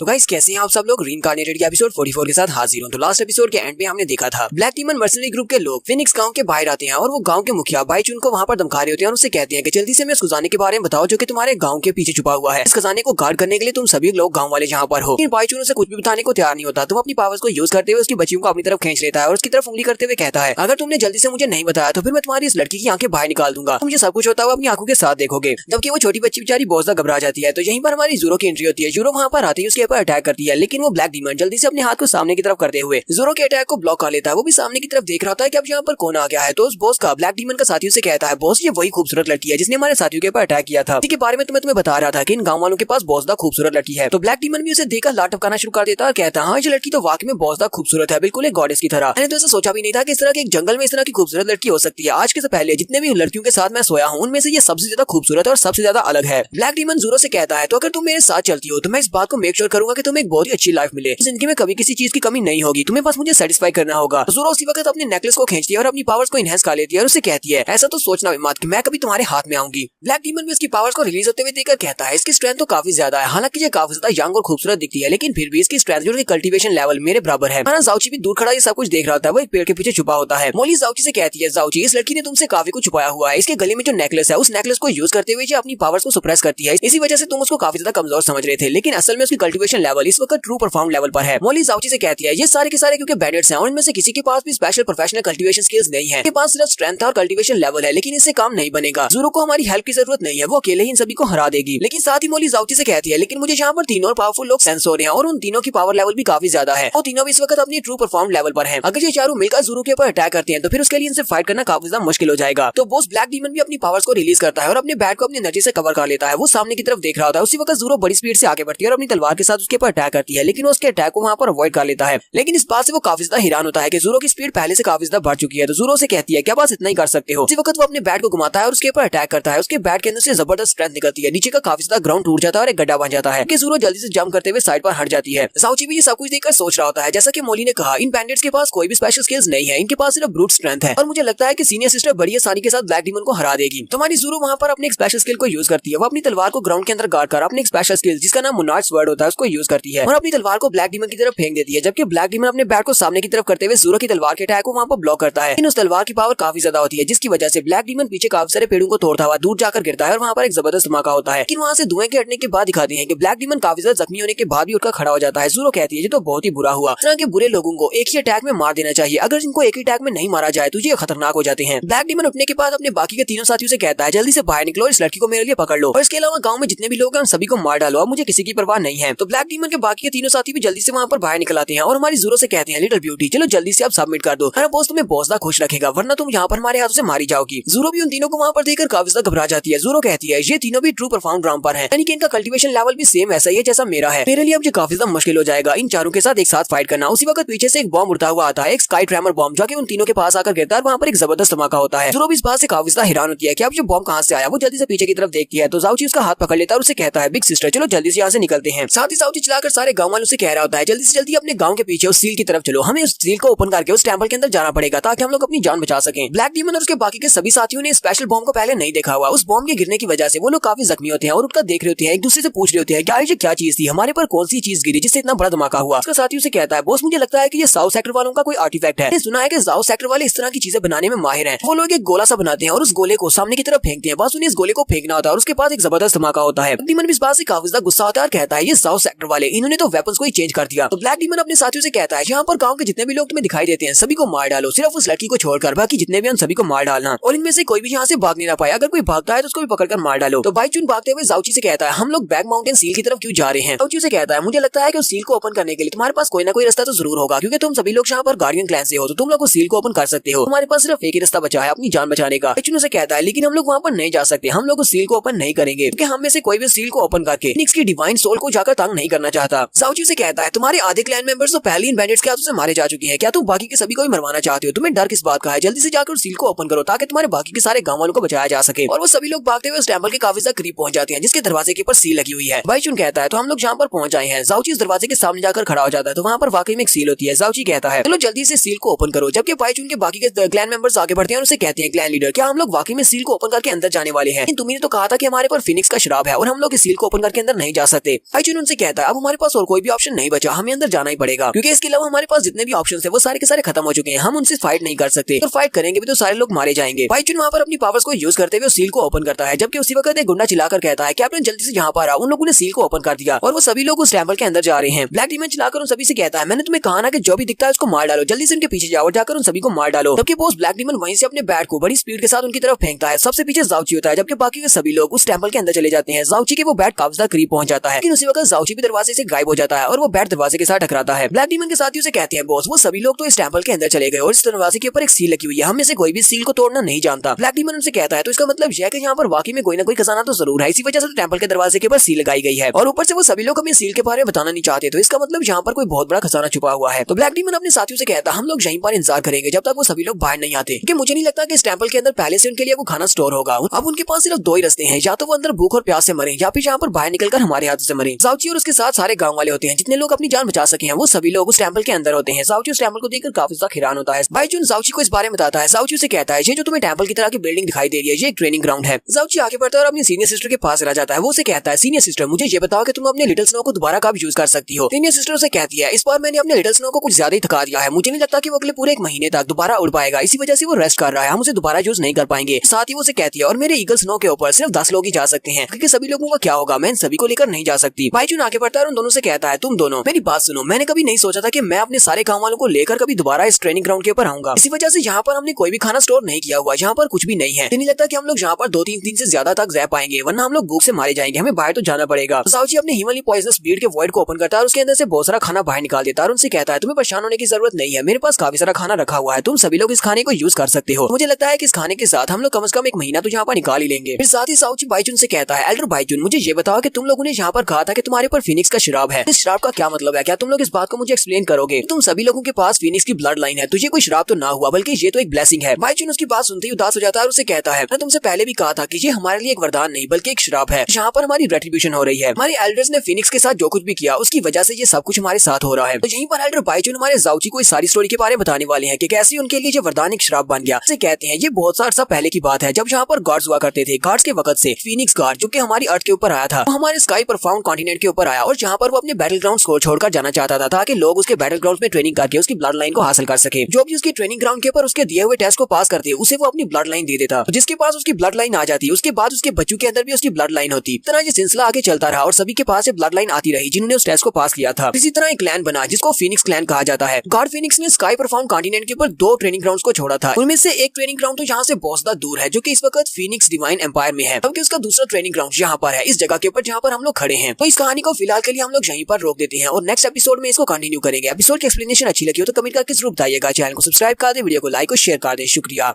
तो गाइस कैसे हैं आप सब लोग, रीइंकार्नेटेड के एपिसोड 44 के साथ हाजिर हूं। तो लास्ट एपिसोड के एंड पे हमने देखा था ब्लैक डीमन मर्सनरी ग्रुप के लोग फिनिक्स गांव के बाहर आते हैं और वो गांव के मुखिया बाईचुन को वहां पर धमका रहे होते हैं और उससे कहते हैं कि जल्दी से हमें उस खजाने के बारे में बताओ जो कि तुम्हारे गांव के पीछे छुपा हुआ है। इस खजाने को गार्ड करने के लिए तुम सभी लोग गांव वाले यहाँ पर हो। लेकिन बाईचुन उसे कुछ भी बताने को तैयार नहीं होता, तो वो अपनी पावर्स को यूज करते हुए उसकी बच्चियों को अपनी तरफ खींच लेता है और उसकी तरफ उंगली करते हुए कहता है, अगर तुमने जल्दी से मुझे नहीं बताया तो फिर मैं तुम्हारी इस लड़की की आंखें बाहर निकाल दूंगा। तुम ये सब कुछ होता हुआ अपनी आंखों के साथ देखोगे। जबकि वो छोटी बच्ची बेचारी बहुत ज्यादा घबरा जाती है। तो यहीं पर हमारी ज़ोरो की एंट्री होती है। ज़ोरो वहां पर आती है, उसके ऊपर अटैक करती है, लेकिन वो ब्लैक डीमन जल्दी से अपने हाथ को सामने की तरफ करते हुए ज़ोरो के अटैक को ब्लॉक कर लेता है। वो भी सामने की तरफ देख रहा होता है कि अब यहाँ पर कौन आ गया है। तो उस बॉस का ब्लैक डीमन का साथियों से कहता है, बॉस ये वही खूबसूरत लड़की है जिसने हमारे साथियों के ऊपर अटैक किया था। इसके बारे में तुम्हें बता रहा था कि इन गांव वालों के पास बहुत ज्यादा खूबसूरत लड़की है। तो ब्लैक डीमन भी उसे देखकर लात टपकाना शुरू कर देता है और कहता है, हाँ ये लड़की तो वाकई में बहुत ज्यादा खूबसूरत है, बिल्कुल एक गॉडेस की तरह। मैंने तो ऐसा सोचा भी नहीं था कि इस तरह के एक जंगल में इस तरह की खूबसूरत लड़की हो सकती है। आज के से पहले जितने भी लड़कियों के साथ मैं सोया हूँ उनमें से ये सबसे ज्यादा खूबसूरत और सबसे ज्यादा अलग है। ब्लैक डीमन ज़ोरो से कहता है, तो अगर तुम मेरे साथ चलती हो तो मैं इस बात को मेक श्योर करूंगा कि तुम्हें एक बहुत ही अच्छी लाइफ मिले, जिंदगी में कभी किसी चीज की कमी नहीं होगी, तुम्हें बस मुझे सेटिस्फाई करना होगा। तो ज़ोरो उसी वक्त अपने नेकलेस को खींचती है और अपनी पावर्स को इनहेंस कर लेती है और उससे कहती है, ऐसा तो सोचना भी मत कि मैं कभी तुम्हारे हाथ में आऊंगी। ब्लैक डीमन भी उसकी पावर्स को रिलीज होते हुए देखकर कहता है, इसकी स्ट्रेंथ तो काफी ज्यादा है, हालांकि ये काफी ज्यादा यंग और खूबसूरत दिखती है, लेकिन फिर भी इसकी स्ट्रेंथ जो कल्टीवेशन लेवल मेरे बराबर है। ज़ाउची भी दूर खड़ा ये सब कुछ देख रहा था, वो एक पेड़ के पीछे छुपा होता है। मोली ज़ाउची से कहती है, ज़ाउची इस लड़की ने तुमसे काफी कुछ छुपाया हुआ है, इसके गले में जो नेकलेस है उस नेकलेस को यूज करते हुए अपनी पावर्स को सप्रेस करती है, इसी वजह से तुम उसको काफी ज्यादा कमजोर समझ रहे थे, लेकिन असल में उसकी कल्टीवेशन लेवल इस वक्त ट्रू परफॉर्म लेवल पर है। मोली ज़ाउची से कहती है, ये सारे के सारे क्योंकि बैंडिट्स हैं और इनमें से किसी के पास भी स्पेशल प्रोफेशनल कल्टीवेशन स्किल्स नहीं है, इनके पास सिर्फ स्ट्रेंथ और कल्टीवेशन लेवल है, लेकिन इससे काम नहीं बनेगा। ज़ोरो को हमारी हेल्प की जरूरत नहीं है, वो अकेले ही इन सभी को हरा देगी। लेकिन साथ ही मोली ज़ाउची से कहती है, लेकिन मुझे यहाँ पर तीनों पावरफुल लोग सेंस हो रहे हैं और उन तीनों की पावर लेवल भी काफी ज्यादा है। वो तीनों भी इस वक्त अपनी ट्रू परफॉर्म लेवल पर हैं। अगर ये चारों मिलकर ज़ोरो के ऊपर अटैक करते हैं तो फिर उसके लिए इनसे फाइट करना काफी ज्यादा मुश्किल हो जाएगा। तो बॉस ब्लैक डीमन भी अपनी पावर्स को रिलीज करता है और अपने बैट को अपनी एनर्जी से कवर कर लेता है। वो सामने की तरफ देख रहा होता है, उसी वक्त ज़ोरो बड़ी स्पीड से आगे बढ़ती है और अपनी तलवार के साथ उसके ऊपर अटैक करती है, लेकिन उसके अटैक को वहां पर अवॉइड कर लेता है। लेकिन इस बात से वो काफी ज्यादा हैरान होता है कि ज़ोरो की स्पीड पहले से काफी ज्यादा बढ़ चुकी है। तो ज़ोरो से कहती है, क्या बस इतना ही कर सकते हो। इसी वक्त वो अपने बैट को घुमाता है और उसके ऊपर अटैक करता है। उसके बैट के अंदर से जबरदस्त स्ट्रेंथ निकलती है, नीचे का काफी ज्यादा ग्राउंड टूट जाता है और एक गड्ढा बन जाता है कि ज़ोरो जल्दी से जंप करते हुए साइड पर हट जाती है। ज़ाउची भी ये सब कुछ देखकर सोच रहा होता है, जैसा कि मोली ने कहा, इन बैंडिट्स के पास कोई भी स्पेशल स्किल्स नहीं है, इनके पास सिर्फ ब्रूट स्ट्रेंथ है और मुझे लगता है कि सीनियर सिस्टर बड़ी आसानी के साथ ब्लैक डीमन को हरा देगी। तो हमारी ज़ोरो वहां पर अपने एक स्पेशल स्किल को यूज करती है। वो अपनी तलवार को ग्राउंड के अंदर गाड़ कर अपने एक स्पेशल स्किल जिसका नाम मुनार्ड्स वर्ड होता है उसको यूज करती है और अपनी तलवार को ब्लैक डीमन की तरफ फेंक देती है, जबकि ब्लैक डीमन अपने बैट को सामने की तरफ करते हुए ज़ोरो की तलवार के अटैक को वहां पर ब्लॉक करता है। उस तलवार की पावर काफी ज्यादा होती है, जिसकी वजह से ब्लैक डीमन पीछे काफी सारे पेड़ों को तोड़ता हुआ दूर जाकर गिरता है और वहां पर एक जबरदस्त धमाका होता है। लेकिन वहां से धुएं के हटने के बाद दिखाते हैं कि ब्लैक डीमन काफी ज्यादा जख्मी होने के बाद भी उठकर खड़ा हो जाता है। ज़ोरो कहती है, ये तो बहुत ही बुरा हुआ, इस तरह के बुरे लोगों को एक ही अटैक में मार देना चाहिए, अगर इनको एक ही अटैक में नहीं मारा जाए तो ये खतरनाक हो जाते हैं। ब्लैक डीमन उठने के बाद अपने बाकी के तीनों साथियों से कहता है, जल्दी से बाहर निकलो, इस लड़की को मेरे लिए पकड़ लो और इसके अलावा गांव में जितने भी लोग हैं उन सभी को मार डालो, अब मुझे किसी की परवाह नहीं है। तो ब्लैक डीमन के बाकी के तीनों साथी भी जल्दी से वहां पर बाहर निकल आते हैं और हमारी ज़ोरो से कहते हैं, लिटिल ब्यूटी चलो जल्दी से आप सबमिट कर दो, अरे बॉस तुम्हें बहुत ज्यादा खुश रखेगा, वरना तुम यहाँ पर हमारे हाथों से मारी जाओगी। ज़ोरो भी उन तीनों को वहां पर देखकर काफी ज्यादा घबरा जाती है। ज़ोरो कहती है, ये तीनों भी ट्रू परफॉर्म ग्राउंड पर हैं, यानी कि इनका कल्टीवेशन लेवल भी सेम ऐसा ही है जैसा मेरा है, मेरे लिए अब ये काफी ज्यादा मुश्किल हो जाएगा इन चारों के साथ एक साथ फाइट करना। उसी वक्त पीछे से एक बॉम्ब उड़ता हुआ आता है, एक स्काई ट्रैमर बॉम्ब, जो कि उन तीनों के पास आकर गिरता है। वहां पर एक जबरदस्त धमाका होता है। ज़ोरो भी इस बात से काफी ज्यादा हैरान होती है कि अब ये बॉम्ब कहां से आया। वो जल्दी से पीछे की तरफ देखती है तो ज़ाउची उसका हाथ पकड़ लेता है और उसे कहता है, बिग सिस्टर चलो जल्दी से यहाँ से निकलते हैं। साथ ही ज़ाउची चलाकर सारे गांव वालों से कह रहा होता है, जल्दी से जल्दी अपने गांव के पीछे उस सील की तरफ चलो, हमें उस सील को ओपन करके उस टेंपल के अंदर जाना पड़ेगा ताकि हम लोग अपनी जान बचा सकें। ब्लैक डीमन और उसके बाकी के सभी साथियों ने स्पेशल बॉम्ब को पहले नहीं देखा हुआ। उस बॉम्ब के गिरने की वजह से वो लोग काफी जख्मी होते हैं और उनका देख रहे होते हैं, एक दूसरे से पूछ रहे होते हैं, ये क्या चीज थी, हमारे पर कौन सी चीज गिरी जिससे इतना बड़ा धमाका हुआ। उसका साथियों से कहता है, बॉस मुझे लगता है कि ये साउथ सेक्टर वालों का कोई आर्टिफैक्ट है, सुना है कि साउथ सेक्टर वाले इस तरह की चीजें बनाने में माहिर हैं। वो लोग एक गोला सा बनाते हैं और उस गोले को सामने की तरफ फेंकते हैं, बस उन्हें इस गोले को फेंकना होता है और उसके बाद एक जबरदस्त धमाका होता है। डीमन भी इस बात से काफी ज्यादा गुस्सा होता है और कहता है, ये साउथ सेक्टर वाले इन्होंने तो वेपन्स को ही चेंज कर दिया। तो ब्लैक डीमन अपने साथियों से कहता है, यहाँ पर गांव के जितने भी लोग तुम्हें दिखाई देते हैं सभी को मार डालो, सिर्फ उस लड़की को छोड़कर बाकी जितने भी उन सभी को मार डालना और इनमें से कोई भी यहाँ से भाग नहीं पाया, अगर कोई भागता है तो उसको भी पकड़कर मार डालो। तो बाईचुन भागते हुए ज़ाउची से कहता है, हम लोग बैक माउंटेन सील की तरफ क्यों जा रहे हैं। ज़ाउची से कहता है, मुझे लगता है कि उस सील को ओपन करने के लिए तुम्हारे पास कोई ना कोई रास्ता तो जरूर होगा, क्योंकि तुम सभी लोग यहाँ पर गार्डियन क्लैन से हो, तो तुम लोग उस सील को ओपन कर सकते हो, तुम्हारे पास सिर्फ एक ही रास्ता बचा है अपनी जान बचाने का। बाईचुन से कहता है, लेकिन हम लोग वहाँ पर नहीं जा सकते, हम लोग उस सील को ओपन नहीं करेंगे क्योंकि हम में से कोई भी सील को ओपन करके फिनिक्स की डिवाइन सोल को जाकर तंग नहीं करना चाहता। ज़ाउची से कहता है, तुम्हारे आधे क्लैन मेंबर्स तो पहले इन बैंडिट्स के हाथों से मारे जा चुके हैं, क्या तुम बाकी के सभी को भी मरवाना चाहते हो, तुम्हें डर किस बात का है, जल्दी से जाकर सील को ओपन करो ताकि तुम्हारे बाकी के सारे गांव वालों को बचाया जा सके। और वो सभी लोग भागते हुए उस टेंपल के काफी ज्यादा करीब पहुंच जाते हैं जिसके दरवाजे के ऊपर सील लगी हुई है। बाईचुन कहता है, तो हम लोग जहाँ पर पहुंच आए हैं। ज़ाउची इस दरवाजे के सामने जाकर खड़ा हो जाता है तो वहाँ पर वाकई में एक सील होती है। ज़ाउची कहता है, चलो जल्दी से सील को ओपन करो, जबकि बाईचुन के बाकी के क्लैन मेंबर्स आगे बढ़ते हैं और उसे कहते हैं, क्लैन लीडर क्या हम लोग वाकई में सील को ओपन करके अंदर जाने वाले हैं, तुमने तो कहा था कि हमारे पर फिनिक्स का शराब है और हम लोग इस सील को ओपन करके अंदर नहीं जा सकते। बाईचुन उनसे कहता कहता है अब हमारे पास और कोई भी ऑप्शन नहीं बचा, हमें अंदर जाना ही पड़ेगा क्योंकि इसके अलावा हमारे पास जितने भी ऑप्शन है वो सारे के सारे खत्म हो चुके हैं, हम उनसे फाइट नहीं कर सकते और फाइट करेंगे भी तो सारे लोग मारे जाएंगे। बाइचुन वहाँ पर अपनी पावर्स को यूज करते हुए सील को ओपन करता है, जबकि उसी वक्त एक गुंडा चिल्लाकर कहता है कैप्टन जल्दी से यहाँ पर आओ। उन लोगों ने सील को ओपन कर दिया और वो सभी लोग उस टेंपल के अंदर जा रहे हैं। ब्लैक डीमन चिल्लाकर उन सभी से कहता है मैंने तुम्हें कहा ना कि जो भी दिखता है उसको मार डालो, जल्दी से उनके पीछे जाओ और जाकर उन सभी को मार डालो। तबकि बॉस ब्लैक डीमन वहीं से अपने बैट को बड़ी स्पीड के साथ उनकी तरफ फेंकता है। सबसे पीछे जाउची होता है जबकि बाकी के सभी लोग उस टेंपल के अंदर चले जाते हैं। जाउची के वो बैट काफी ज्यादा करीब पहुंच जाता है, लेकिन उसी वक्त जाउची भी दरवाजे से गायब हो जाता है और वो बैट दरवाजे के साथ टकराता है। ब्लैक डीमन के साथियों से कहते हैं बॉस वो सभी लोग तो इस टेंपल के अंदर चले गए और इस दरवाजे के ऊपर एक सील लगी हुई है, हम में से कोई भी सील को तोड़ना नहीं जानता। ब्लैक डीमन उनसे कहता है तो इसका मतलब यह है कि यहाँ पर वाकई में कोई ना कोई खजाना तो जरूर है, इसी वजह से तो टेंपल के दरवाजे के ऊपर सील लगाई गई है और ऊपर से वो सभी लोग हमें सील के बारे में बताना नहीं चाहते, तो इसका मतलब यहाँ पर कोई बहुत बड़ा खजाना छुपा हुआ है। तो ब्लैक डीमन अपने साथियों से कहता हम लोग यहीं पर इंतजार करेंगे जब तक वो सभी लोग बाहर नहीं आते, क्योंकि मुझे नहीं लगता कि इस टेंपल के अंदर पहले से उनके लिए वो खाना स्टोर होगा। अब उनके पास सिर्फ दो ही रास्ते हैं, या तो वो अंदर भूख और प्यास से मरे या फिर यहाँ पर बाहर निकलकर हमारे हाथों से मरे। जाउची और उसके साथ सारे गांव वाले होते हैं, जितने लोग अपनी जान बचा सके हैं वो सभी लोग उस टेंपल के अंदर होते हैं। जाउची उस टेंपल को देखकर काफी ज्यादा हैरान होता है। बाइचुन जाउची को इस बारे में बताता है। जाउची से कहता है ये जो तुम्हें टेंपल की तरह की बिल्डिंग दिखाई दे रही है ये एक ट्रेनिंग ग्राउंड है। जाउची आगे बढ़ता है और अपनी सीनियर सिस्टर के पास चला जाता है। वो उसे कहता है सीनियर सिस्टर मुझे ये बताओ कि तुम अपने लिटिल स्नो को दोबारा कब यूज कर सकती हो। सीनियर सिस्टर उसे कहती है इस बार मैंने अपने लिटिल स्नो को कुछ ज्यादा ही थका दिया है, मुझे नहीं लगता कि वो अगले पूरे एक महीने तक दोबारा उड़ पाएगा, इसी वजह से वो रेस्ट कर रहा है, हम उसे दोबारा यूज नहीं कर पाएंगे। साथ ही वो उसे कहती है और मेरे ईगल स्नो के ऊपर सिर्फ 10 लोग ही जा सकते हैं क्योंकि सभी लोगों का क्या होगा, मैं इन सभी को लेकर नहीं जा सकती। बाइचुन आगे बढ़ता है और उन दोनों से कहता है तुम दोनों मेरी बात सुनो, मैंने कभी नहीं सोचा था कि मैं अपने सारे गांव वालों को लेकर कभी दोबारा इस ट्रेनिंग ग्राउंड के ऊपर आऊंगा, इसी वजह से यहाँ पर हमने कोई भी खाना स्टोर नहीं किया हुआ, यहाँ पर कुछ भी नहीं है, नहीं लगता कि हम लोग यहाँ पर 2-3 दिन से ज्यादा तक रह पाएंगे, वरना हम लोग भूख से मारे जाएंगे, हमें बाहर तो जाना पड़ेगा। जाउची अपने हिमालय पॉइजनस ब्लीड के वॉइड को ओपन करता है और उसके अंदर से बहुत सारा खाना बाहर निकाल देता है और उनसे कहता है तुम्हें परेशान होने की जरूरत नहीं है, मेरे पास काफी सारा खाना रखा हुआ है, तुम सभी लोग इस खाने को यूज कर सकते हो। मुझे लगता है कि इस खाने के साथ हम लोग कम से कम एक महीना तो यहाँ पर निकाल ही लेंगे। फिर साथ ही जाउची बाइचुन से कहता है एल्डर बाइचुन मुझे ये बताओ कि तुम लोगों ने यहाँ पर कहा था कि तुम्हारे ऊपर फिनिक्स का शराब है, इस शराब का क्या मतलब है, क्या तुम लोग इस बात को मुझे एक्सप्लेन करोगे। तुम सभी लोगों के पास फिनिक्स की ब्लड लाइन है तो ये कोई शराब तो ना हुआ बल्कि ये तो एक ब्लेसिंग है। बाइचुन उसकी बात सुनते ही उदास हो जाता है और उसे कहता है मैं तुमसे पहले भी कहा था कि ये हमारे लिए एक वरदान नहीं बल्कि एक शराब है, यहाँ पर हमारी रेट्रिब्यूशन हो रही है, हमारे एल्डर्स ने फिनिक्स के साथ जो कुछ भी किया उसकी वजह से ये सब कुछ हमारे साथ हो रहा है। तो यहीं पर एल्डर बाइचुन हमारे जाउची को इस सारी स्टोरी के बारे में बताने वाले हैं कि कैसे उनके लिए ये वरदान एक शराब बन गया। से कहते हैं ये बहुत सा अर्सा पहले की बात है जब यहाँ पर गार्ड्स हुआ करते थे, गार्ड्स के वक्त से फिनिक्स गार्ड जो कि हमारी अर्थ के ऊपर आया था वो हमारे स्काई परफाउंड कॉन्टिनेंट के ऊपर आया और जहाँ पर वो अपने बैटल ग्राउंड को छोड़कर जाना चाहता था ताकि लोग उसके बैटल ग्राउंड में ट्रेनिंग करके उसकी ब्लड लाइन को हासिल कर सके। जो भी उसकी ट्रेनिंग ग्राउंड के ऊपर उसके दिए हुए टेस्ट को पास करते उसे वो अपनी ब्लड लाइन दे देता, जिसके पास उसकी ब्लड लाइन आ जाती उसके बाद उसके बच्चों के अंदर भी उसकी ब्लड लाइन होती। इस तरह ये सिलसिला आगे चलता रहा और सभी के पास ब्लड लाइन आती रही जिन्होंने उस टेस्ट को पास किया था। इसी तरह एक क्लैन बना जिसको फिनिक्स क्लैन कहा जाता है। गार्ड फिनिक्स ने स्काई परफाउंड कॉन्टिनेंट के ऊपर 2 ट्रेनिंग ग्राउंड्स को छोड़ा था, उनमें से एक ट्रेनिंग ग्राउंड तो यहाँ से बहुत ज्यादा दूर है जो कि इस वक्त फिनिक्स डिवाइन एम्पायर में है, जबकि उसका दूसरा ट्रेनिंग ग्राउंड यहाँ पर है इस जगह के ऊपर जहाँ पर हम लोग खड़े हैं। तो इस कहानी को फिलहाल के लिए हम लोग यहीं पर रोक देते हैं और नेक्स्ट एपिसोड में इसको कंटिन्यू करेंगे। एपिसोड की एक्सप्लेनेशन अच्छी लगी हो तो कमेंट करके जरूर बताइएगा, चैनल को सब्सक्राइब कर दे, वीडियो को लाइक और शेयर कर दे, शुक्रिया।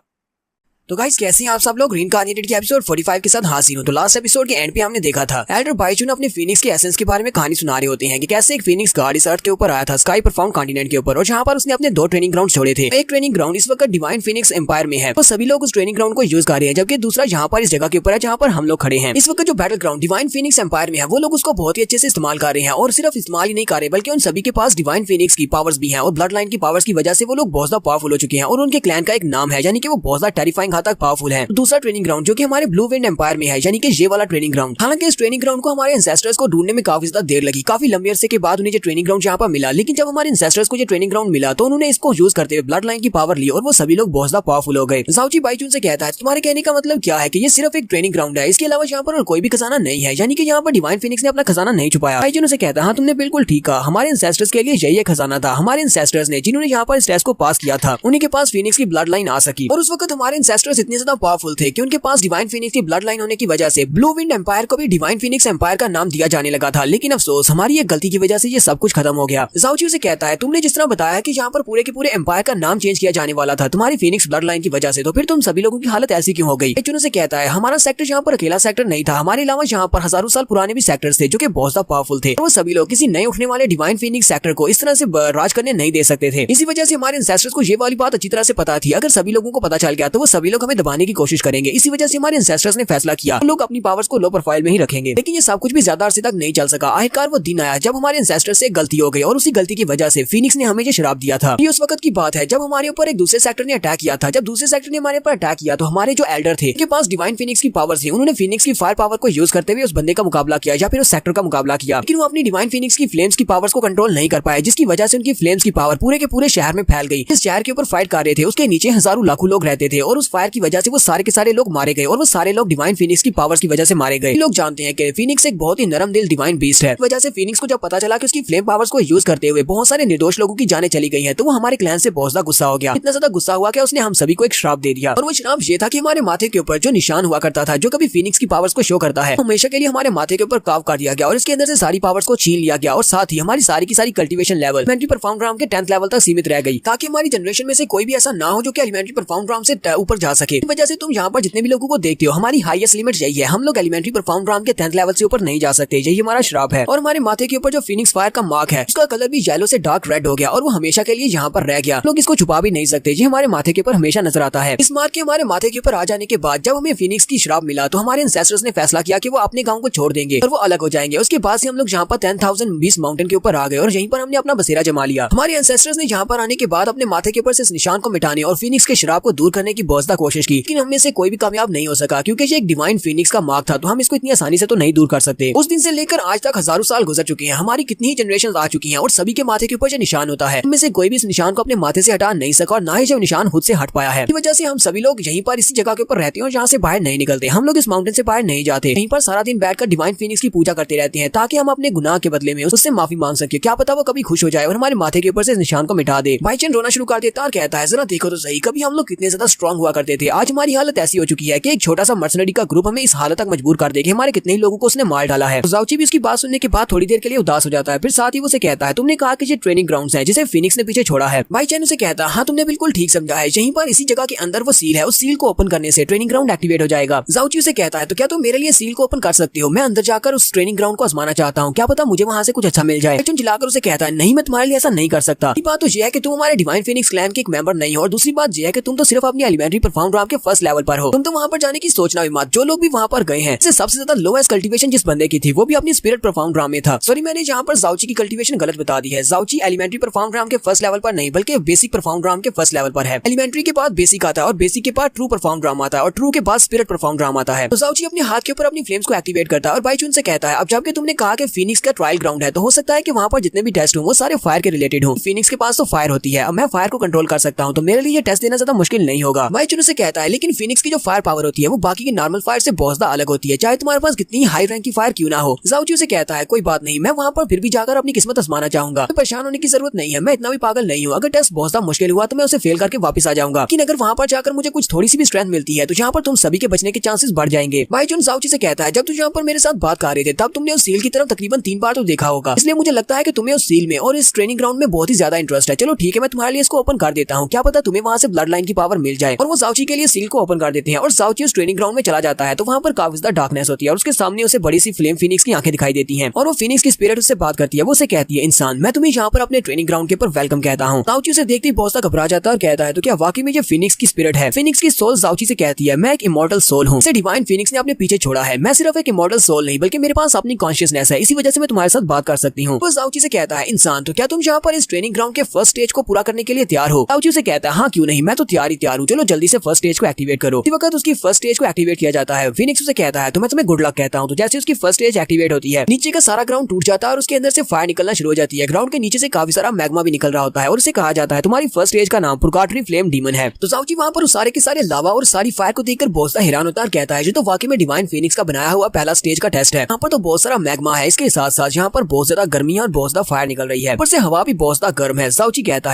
तो गाइस कैसे हैं आप सब लोग, रीइंकार्नेटेड के एपिसोड 45 के साथ हाजिर हूं। तो लास्ट एपिसोड के एंड पे हमने देखा था एल्डर बाइचुन अपने फिनिक्स के एसेंस के बारे में कहानी सुना रहे होते हैं कि कैसे एक फिनिक्स गार्ड इस अर्थ के ऊपर आया था स्काई परफाउंड कॉन्टिनेंट के ऊपर और जहां पर उसने अपने 2 ट्रेनिंग ग्राउंड छोड़े थे। एक ट्रेनिंग ग्राउंड इस वक्त डिवाइन फिनिक्स एम्पायर में है तो सभी लोग उस ट्रेनिंग ग्राउंड को यूज कर रहे हैं, जबकि दूसरा यहाँ पर इस जगह के ऊपर है जहाँ पर हम लोग खड़े हैं। इस वक्त जो battle ground divine phoenix empire में है वो लोग उसको बहुत ही अच्छे से इस्तेमाल कर रहे हैं और सिर्फ इस्तेमाल ही नहीं कर रहे बल्कि उन सभी के पास डिवाइन फिनिक्स की पावर्स भी हैं और ब्लड लाइन की पावर्स की वजह से वो लोग बहुत ज्यादा पावरफुल हो चुके हैं और उनके क्लैन का एक नाम है यानी कि वो बहुत ज्यादा टेरिफाइंग हद तक पावरफुल है। दूसरा ट्रेनिंग ग्राउंड जो कि हमारे ब्लू विंड एम्पायर में है यानी कि ये वाला ट्रेनिंग ग्राउंड, हालांकि इस ट्रेनिंग ग्राउंड को हमारे एंसेस्टर्स को ढूंढने में काफी ज्यादा देर लगी, काफी लंबे अरसे के बाद उन्हें ये ट्रेनिंग ग्राउंड यहाँ पर मिला, लेकिन जब हमारे एंसेस्टर्स को ये ट्रेनिंग ग्राउंड मिला तो उन्होंने इसको यूज करते हुए ब्लड लाइन की पावर ली और वो सभी लोग बहुत ज्यादा पावरफुल हो गए। जाउची बाइचुन से कहता है तुम्हारे कहने का मतलब क्या है कि ये सिर्फ एक ट्रेनिंग ग्राउंड है, इसके अलावा यहाँ पर कोई भी खजाना नहीं है, यानी कि यहाँ पर डिवाइन फिनिक्स ने अपना खजाना नहीं छुपाया। बाइचुन से कहता है हाँ तुमने बिल्कुल ठीक कहा, हमारे एंसेस्टर्स के लिए यही एक खजाना था, हमारे एंसेस्टर्स ने जिन्होंने यहाँ पर इस टेस्ट को पास किया था उन्हीं के पास फिनिक्स की ब्लड लाइन आ सकी और उस वक्त हमारे एंसेस्टर्स इतने ज्यादा पावरफुल थे कि उनके पास डिवाइन फिनिक्स की ब्लड लाइन होने की वजह से ब्लू विंड एम्पायर को भी डिवाइन फिनिक्स एम्पायर का नाम दिया जाने लगा था, लेकिन अफसोस हमारी एक गलती की वजह से ये सब कुछ खत्म हो गया। जाउची से कहता है तुमने जिस तरह बताया कि यहाँ पर पूरे के पूरे एम्पायर का नाम चेंज किया जाने वाला था तुम्हारी फिनिक्स ब्लड लाइन की वजह से, तो फिर तुम सभी लोगों की हालत ऐसी क्यों हो गई। बाइचुन से कहता है हमारा सेक्टर यहाँ पर अकेला सेक्टर नहीं था, हमारे अलावा यहाँ पर हजारों साल पुराने भी सेक्टर्स थे जो कि बहुत ज्यादा पावरफुल थे, वो सभी लोग किसी नए उठने वाले डिवाइन फिनिक्स सेक्टर को इस तरह से राज करने नहीं दे सकते थे। इसी वजह से हमारे एंसेस्टर्स को ये वाली बात अच्छी तरह से पता थी, अगर सभी लोगों को पता चल गया तो वो सभी लोग हमें दबाने की कोशिश करेंगे। इसी वजह से हमारे एंसेस्टर्स ने फैसला किया लोग अपनी पावर्स को लो प्रोफाइल में ही रखेंगे। लेकिन ये सब कुछ भी ज्यादा अरसे तक नहीं चल सका। आखिरकार वो दिन आया जब हमारे एंसेस्टर्स से गलती हो गई और उसी गलती की वजह से फीनिक्स ने हमें ये श्राप दिया था। ये उस वक्त की बात है जब हमारे ऊपर एक दूसरे सेक्टर ने अटैक किया था। जब दूसरे सेक्टर ने हमारे ऊपर अटैक किया तो हमारे जो एल्डर थे उनके पास डिवाइन फीनिक्स की पावर थी। उन्होंने फीनिक्स की फायर पावर को यूज करते हुए उस बंदे का मुकाबला किया या फिर उस सेक्टर का मुकाबला किया, लेकिन वो अपनी डिवाइन फीनिक्स की फ्लेम्स की पावर्स को कंट्रोल नहीं कर पाए, जिसकी वजह से उनकी फ्लेम्स की पावर पूरे के पूरे शहर में फैल गई। इस शहर के ऊपर फाइट कर रहे थे, उसके नीचे हजारों लाखों लोग रहते थे और उस फायर की वजह से वो सारे के सारे लोग मारे गए और वो सारे लोग डिवाइन फीनिक्स की पावर्स की वजह से मारे गए। लोग जानते हैं कि फीनिक्स एक बहुत ही नरम दिल डिवाइन बीस्ट है। वजह से फीनिक्स को जब पता चला कि उसकी फ्लेम पावर्स को यूज करते हुए बहुत सारे निर्दोष लोगों की जानें चली गई हैं, तो वो हमारे क्लैन से बहुत ज्यादा गुस्सा हो गया। इतना ज्यादा गुस्सा हुआ कि उसने हम सभी को एक श्राप दे दिया और वो श्राप ये था कि हमारे माथे के ऊपर जो निशान हुआ करता था जो कभी फीनिक्स की पावर्स को शो करता है, हमेशा के लिए हमारे माथे के ऊपर काव कर दिया गया और इसके अंदर से सारी पावर्स को छीन लिया गया और साथ ही हमारी सारी की सारी कल्टीवेशन लेवल एलिमेंट्री परफॉर्म ग्राम के 10th लेवल तक सीमित रह गई, ताकि हमारी जनरेशन में से कोई भी ऐसा ना हो जो कि एलिमेंट्री परफॉर्म ग्राम से ऊपर जा सके। इस वजह से तुम यहाँ पर जितने भी लोगों को देखते हो हमारी हाईएस्ट लिमिट यही है, हम लोग एलिमेंट्री परफॉर्म ग्राम के 10th लेवल से ऊपर नहीं जा सकते। यही हमारा श्राप है। और हमारे माथे के ऊपर जो फीनिक्स फायर का मार्क है उसका कलर भी येलो से डार्क रेड हो गया और वो हमेशा के लिए यहाँ पर रह गया। लोग इसको छुपा भी नहीं सकते, ये हमारे माथे के ऊपर हमेशा नजर आता है। इस मार्क के हमारे माथे के ऊपर आ जाने के बाद जब हमें फीनिक्स की श्राप मिला तो हमारे एंसेस्टर्स ने फैसला किया कि वो अपने गांव को छोड़ देंगे और वो अलग हो जाएंगे। उसके बाद से हम लोग यहाँ पर 10,020 माउंटेन के ऊपर आ गए और यहीं पर हमने अपना बसेरा जमा लिया। हमारे एंसेस्टर्स ने यहाँ पर आने के बाद अपने माथे के ऊपर से इस निशान को मिटाने और फीनिक्स के श्राप को दूर करने की बहुत ज्यादा कोशिश की, लेकिन हमें से कोई भी कामयाब नहीं हो सका क्योंकि ये एक डिवाइन फीनिक्स का मार्क था, तो हम इसको इतनी आसानी से तो नहीं दूर कर सकते। उस दिन से लेकर आज तक हजारों साल गुजर चुके हैं, हमारी कितनी ही जनरेशन आ चुकी है और सभी के माथे के ऊपर जो निशान होता है उनमें से कोई भी इस निशान को अपने माथे से हटा नहीं सका और ना ही जो निशान खुद से हट पाया है। इस वजह से हम सभी लोग यहीं पर इसी जगह के ऊपर रहते हैं और यहाँ से बाहर नहीं निकलते। हम लोग इस माउंटेन से बाहर नहीं जाते, यहीं पर सारा दिन बैठकर डिवाइन फीनिक्स की पूजा करते रहते हैं ताकि हम अपने गुनाह के बदले में उससे माफी मांग सके। क्या पता वो कभी खुश हो जाए और हमारे माथे के ऊपर से इस निशान को मिटा दे। भाईचंद रोना शुरू कर देता और कहता है, जरा देखो तो सही, कभी हम लोग कितने ज्यादा स्ट्रांग हुआ करते थे, आज हमारी हालत ऐसी हो चुकी है कि एक छोटा सा मर्सनरी का ग्रुप हमें इस हालत तक मजबूर कर देगी। हमारे कितने ही लोगों को उसने मार डाला है। जाउची भी उसकी बात सुनने के बाद थोड़ी देर के लिए उदास हो जाता है, फिर साथ ही वो उसे कहता है, तुमने कहा कि ये ट्रेनिंग ग्राउंड्स हैं जिसे फीनिक्स ने पीछे छोड़ा है। भाईचंद उसे कहता है, हाँ तुमने बिल्कुल ठीक समझा है, यहीं पर इसी जगह के अंदर वो सील है, उस सील को ओपन करने से ट्रेनिंग ग्राउंड एक्टिवेट हो जाएगा। जाउची उसे कहता है, तो क्या तुम मेरे लिए सील को ओपन कर सकती हो? मैं अंदर जाकर उस ट्रेनिंग ग्राउंड को आजमाना चाहता हूँ, क्या पता मुझे वहाँ से कुछ अच्छा मिल जाए। भाईचंद चिल्लाकर उसे कहता है, नहीं मैं तुम्हारे लिए ऐसा नहीं कर सकता। बात तो यह है कि तुम हमारे डिवाइन फीनिक्स क्लैन के एक मेंबर नहीं हो और दूसरी बात यह है कि तुम तो सिर्फ अपनी एलिमेंट्री परफॉर्म ग्राम के फर्स्ट लेवल पर हो, तुम तो वहाँ पर जाने की सोचना भी मत। जो लोग भी वहाँ पर गए हैं सबसे ज्यादा लोएस्ट कल्टीवेशन जिस बंदे की थी वो भी अपनी स्पिरिट परफॉर्म ग्राम में था। सॉरी मैंने यहाँ पर जाउची की कल्टीवेशन गलत बता दी है। जाउची एलिमेंट्री परफॉर्म ग्राम के फर्स्ट लेवल पर नहीं बल्कि बेसिक परफॉर्म ग्राम के फर्स्ट लेवल पर है। एलिमेंट्री के बाद बेसिक आता है और बेसिक के बाद ट्रू परफॉर्म ग्राम आता है और ट्रू के बाद स्पिरिट परफॉर्म ग्राम आता है। तो जाउची अपने हाथ के ऊपर अपनी फ्लेम्स को एक्टिवेट करता है और भाईचुन से कहता है, अब जबकि तुमने कहा कि फीनिक्स का ट्रायल ग्राउंड है तो हो सकता है कि वहाँ पर जितने भी टेस्ट हो वो सारे फायर के रिलेटेड हो। फीनिक्स के पास तो फायर होती है, अब मैं फायर को कंट्रोल कर सकता हूँ तो मेरे लिए टेस्ट देना ज्यादा मुश्किल नहीं होगा। भाईचुन से कहता है, लेकिन फीनिक्स की जो फायर पावर होती है वो बाकी की नॉर्मल फायर से बहुत ज्यादा अलग होती है, चाहे तुम्हारे पास कितनी हाई रैंक की फायर क्यों ना हो। जाउची से कहता है, कोई बात नहीं, मैं वहाँ पर फिर भी जाकर अपनी किस्मत आजमाना चाहूंगा, परेशान होने की जरूरत नहीं है, मैं इतना भी पागल नहीं हूँ। अगर टेस्ट बहुत ज्यादा मुश्किल हुआ तो मैं उसे फेल करके वापस आ जाऊंगा, लेकिन अगर वहाँ पर जाकर मुझे कुछ थोड़ी सी भी स्ट्रेंथ मिलती है तो यहाँ पर तुम सभी के बचने के चांसेस बढ़ जाएंगे। भाईचुन जाउची से कहता है, जब तुम यहाँ पर मेरे साथ बात कर रहे थे तब तुमने उस सील की तरफ तकरीबन 3 बार तो देखा होगा, इसलिए मुझे लगता है कि तुम्हें उस सील में और इस ट्रेनिंग ग्राउंड में बहुत ही ज्यादा इंटरेस्ट है। चलो ठीक है, मैं तुम्हारे लिए इसको ओपन कर देता हूँ, क्या पता तुम्हें वहाँ से ब्लड लाइन की पावर मिल जाए। और वो जाउची के लिए सील को ओपन कर देते हैं और जाउची उस ट्रेनिंग ग्राउंड में चला जाता है तो वहाँ पर काफी ज्यादा डार्कनेस होती है और उसके सामने उसे बड़ी सी फ्लेम फीनिक्स की आंखें दिखाई देती हैं और वो फीनिक्स की स्पिरिट उससे बात करती है। वो उसे कहती है, इंसान मैं तुम्हें यहाँ पर अपने ट्रेनिंग ग्राउंड के ऊपर वेलकम कहता हूँ। जाउची उसे देखते ही बहुत सा घबरा जाता है और कहता है, तो क्या वाकई में ये फीनिक्स की स्पिरिट है? फीनिक्स की सोल जाउची से कहती है, मैं एक इमॉर्टल सोल हूँ, इसे डिवाइन फीनिक्स ने अपने पीछे छोड़ा है, मैं सिर्फ एक इमॉर्टल सोल नहीं बल्कि मेरे पास अपनी कॉन्शियसनेस है, इसी वजह से मैं तुम्हारे साथ बात कर सकती हूँ। वो जाउची से कहता है, इंसान तो क्या तुम यहाँ पर इस ट्रेनिंग ग्राउंड के फर्स्ट स्टेज को पूरा करने के लिए तैयार हो? जाउची से कहता है, हाँ क्यों नहीं, मैं तो तैयार हूँ, चलो जल्दी से फर्स्ट स्टेज को एक्टिवेट करो। इसी वक्त उसकी फर्स्ट स्टेज को एक्टिवेट किया जाता है। फीनिक्स उसे कहता है, तो मैं तुम्हें गुड लक कहता हूँ। तो जैसे उसकी फर्स्ट स्टेज एक्टिवेट होती है नीचे का सारा ग्राउंड टूट जाता है और उसके अंदर से फायर निकलना शुरू हो जाती है। ग्राउंड के नीचे से काफी सारा मैग्मा भी निकल रहा होता है और उसे कहा जाता है, तुम्हारी फर्स्ट स्टेज का नाम पुरगाटरी फ्लेम डीमन है। तो जाउची वहाँ पर उस सारे के सारे लावा और सारी फायर को देखकर बहुत सा हैरान होता है और कहता है, ये तो वाकई में डिवाइन फीनिक्स का बनाया हुआ पहला स्टेज का टेस्ट है। यहाँ पर तो बहुत सारा मैग्मा है, इसके साथ साथ यहाँ पर बहुत ज्यादा गर्मी है और बहुत ज्यादा फायर निकल रही है, ऊपर से हवा भी बहुत ज्यादा गर्म है। जाउची कहता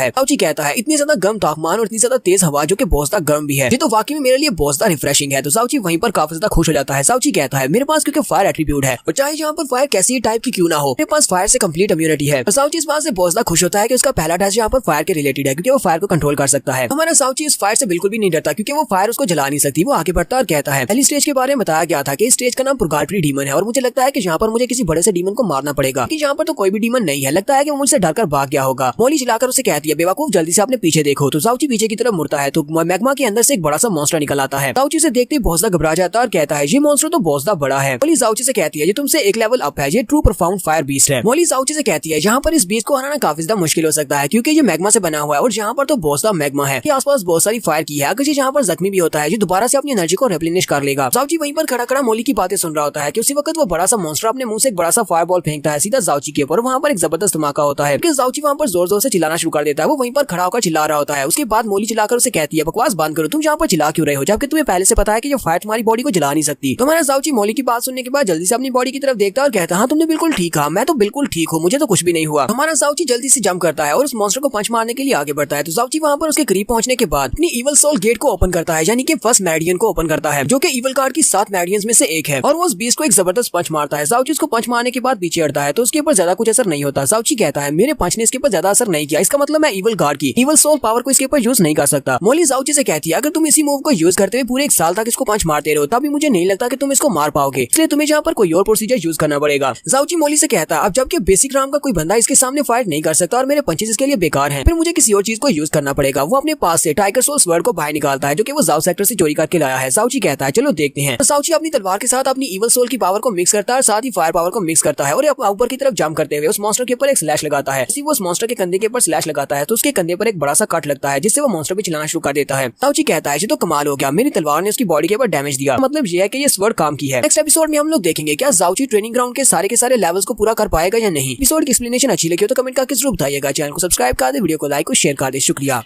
है इतनी ज्यादा गर्म तापमान और इतनी ज्यादा तेज हवा जो कि बहुत ज्यादा गर्म भी है, ये तो वाकई में मेरे लिए बहुत ज्यादा रिफ्रेशिंग है। तो जाउची वहीं पर काफी ज्यादा खुश हो जाता है। जाउची कहता है, मेरे पास क्योंकि फायर एट्रीब्यूट है और चाहे यहाँ पर फायर कैसी टाइप की क्यों ना हो, मेरे पास फायर से कंप्लीट इम्यूनिटी है। जाउची इस बात से बहुत ज्यादा खुश होता है कि उसका पहला टेस्ट यहाँ पर फायर के रिलेटेड है क्योंकि वो फायर को कंट्रोल कर सकता है। हमारा जाउची इस फायर से बिल्कुल भी नहीं डरता क्योंकि वो फायर उसको जला नहीं सकती। वो आगे बढ़ता और कहता है, पहली स्टेज के बारे में बताया गया था कि इस स्टेज का नाम पुरगाटरी डीमन है और मुझे लगता है कि यहाँ पर मुझे किसी बड़े से डीमन को मारना पड़ेगा कि यहाँ पर तो कोई भी डीमन नहीं है, लगता है कि वो मुझसे डरकर भाग गया होगा। मोली चिल्लाकर उसे कहती है, बेवकूफ जल्दी से अपने पीछे देखो। तो जाउची पीछे की तरफ मुड़ता है तो मैग्मा के अंदर से एक बड़ा सा मॉन्स्टर निकल आता है। जाओची से देखते ही बोसदा घबरा जाता है और कहता है ये मॉन्स्टर तो बोसदा बड़ा है। मोली जाओची से कहती है ये तुमसे एक लेवल अप है, ये ट्रू प्रोफाउंड फायर बीस्ट है। मोली जाओची से कहती है यहाँ पर इस बीस्ट को हराना काफी ज्यादा मुश्किल हो सकता है क्योंकि ये मैग्मा से बना हुआ है और यहाँ पर तो बोसदा मैग्मा है। आसपास बहुत सारी फायर की है, अगर ये यहाँ पर जख्मी भी होता है ये दोबारा से अपनी एनर्जी को रिप्लेनिश कर लेगा। जाओची वहीं पर खड़ा खड़ा मोली की बातें सुन रहा होता है कि उसी वक्त वो बड़ा सा मॉन्स्टर अपने मुंह से एक बड़ा सा फायर बॉल फेंकता है सीधा जाओची के ऊपर। वहाँ पर एक जबरदस्त धमाका होता है। जाओची वहाँ पर जोर जोर से चिल्लाना शुरू कर देता है। वो वहीं पर खड़ा होकर चिल्ला रहा होता है। उसके बाद मोली चिल्लाकर उसे कहती है बकवास बंद करो, तुम यहाँ पर चिल्ला क्यों रहे हो जबकि तुम्हें पहले से पता है कि ये फायर तुम्हारी बॉडी को जला नहीं सकती। तो हमारा जाओची मोली की बात सुनने के बाद जल्दी से अपनी बॉडी की तरफ देखता है और कहता है हाँ तुमने बिल्कुल ठीक कहा, मैं तो बिल्कुल ठीक हूँ, मुझे तो कुछ भी नहीं हुआ। हमारा जाओची जल्दी से जंप करता है और उस मॉन्स्टर को पंच मारने के लिए आगे बढ़ता है। तो जाओची वहाँ पर उसके करीब पहुंचने के बाद अपनी इवल सोल गेट को ओपन करता है, यानी कि फर्स्ट मेरिडियन को ओपन करता है जो कि इवल कार्ड की 7 मेरिडियंस में से एक है और वो उस बीस्ट को एक जबरदस्त पंच मारता है। जाओची उसको पंच मारने के बाद पीछे हटता है तो उसके ऊपर ज्यादा कुछ असर नहीं होता। जाओची कहता है मेरे पंच ने इसके ऊपर ज्यादा असर नहीं किया, इसका मतलब मैं इवल गार्ड की इवल सोल पावर को इसके ऊपर यूज नहीं कर सकता। मोली जाओची से कहती है अगर तुम इसी मूव को यूज करते हुए पूरे 1 साल तक इसको पंच मारते रहो तभी मुझे नहीं लगता कि तुम इसको मार पाओगे, इसलिए तुम्हें यहाँ पर कोई और प्रोसीजर यूज करना पड़ेगा। जाओची मोली से कहता है अब जबकि बेसिक राम का कोई बंदा इसके सामने फाइट नहीं कर सकता और मेरे पंचेस इसके लिए बेकार हैं, फिर मुझे किसी और चीज को यूज करना पड़ेगा। वो अपने पास से टाइगर सोल स्वर्ड को बाहर निकालता है जो कि वो जाओ सेक्टर से चोरी करके लाया है। जाओची कहता है चलो देखते हैं। जाओची अपनी तलवार के साथ अपनी इवल सोल की पावर को मिक्स करता है, साथ ही फायर पावर को मिक्स करता है और ऊपर की तरफ जंप करते हुए उस मॉन्स्टर के ऊपर एक स्लैश लगाता है। वो उस मॉन्स्टर के कंधे के ऊपर स्लैश लगाता है तो उसके कंधे पर एक बड़ा सा कट लगता है जिससे वो मॉन्स्टर भी चलाना शुरू कर देता है। जाओची कहता है ये तो कमाल हो गया, मेरी तलवार ने उसकी बॉडी के ऊपर डैमेज दिया, मतलब ये है कि ये स्वर्ड काम की है। नेक्स्ट एपिसोड में हम लोग देखेंगे क्या जाओची ट्रेनिंग ग्राउंड के सारे लेवल्स को पूरा कर पाएगा या नहीं। एपिसोड की एक्सप्लेनेशन अच्छी लगी हो तो कमेंट करके जरूर बताइएगा। चैनल को सब्सक्राइब कर दे, वीडियो को लाइक और शेयर कर दे। शुक्रिया।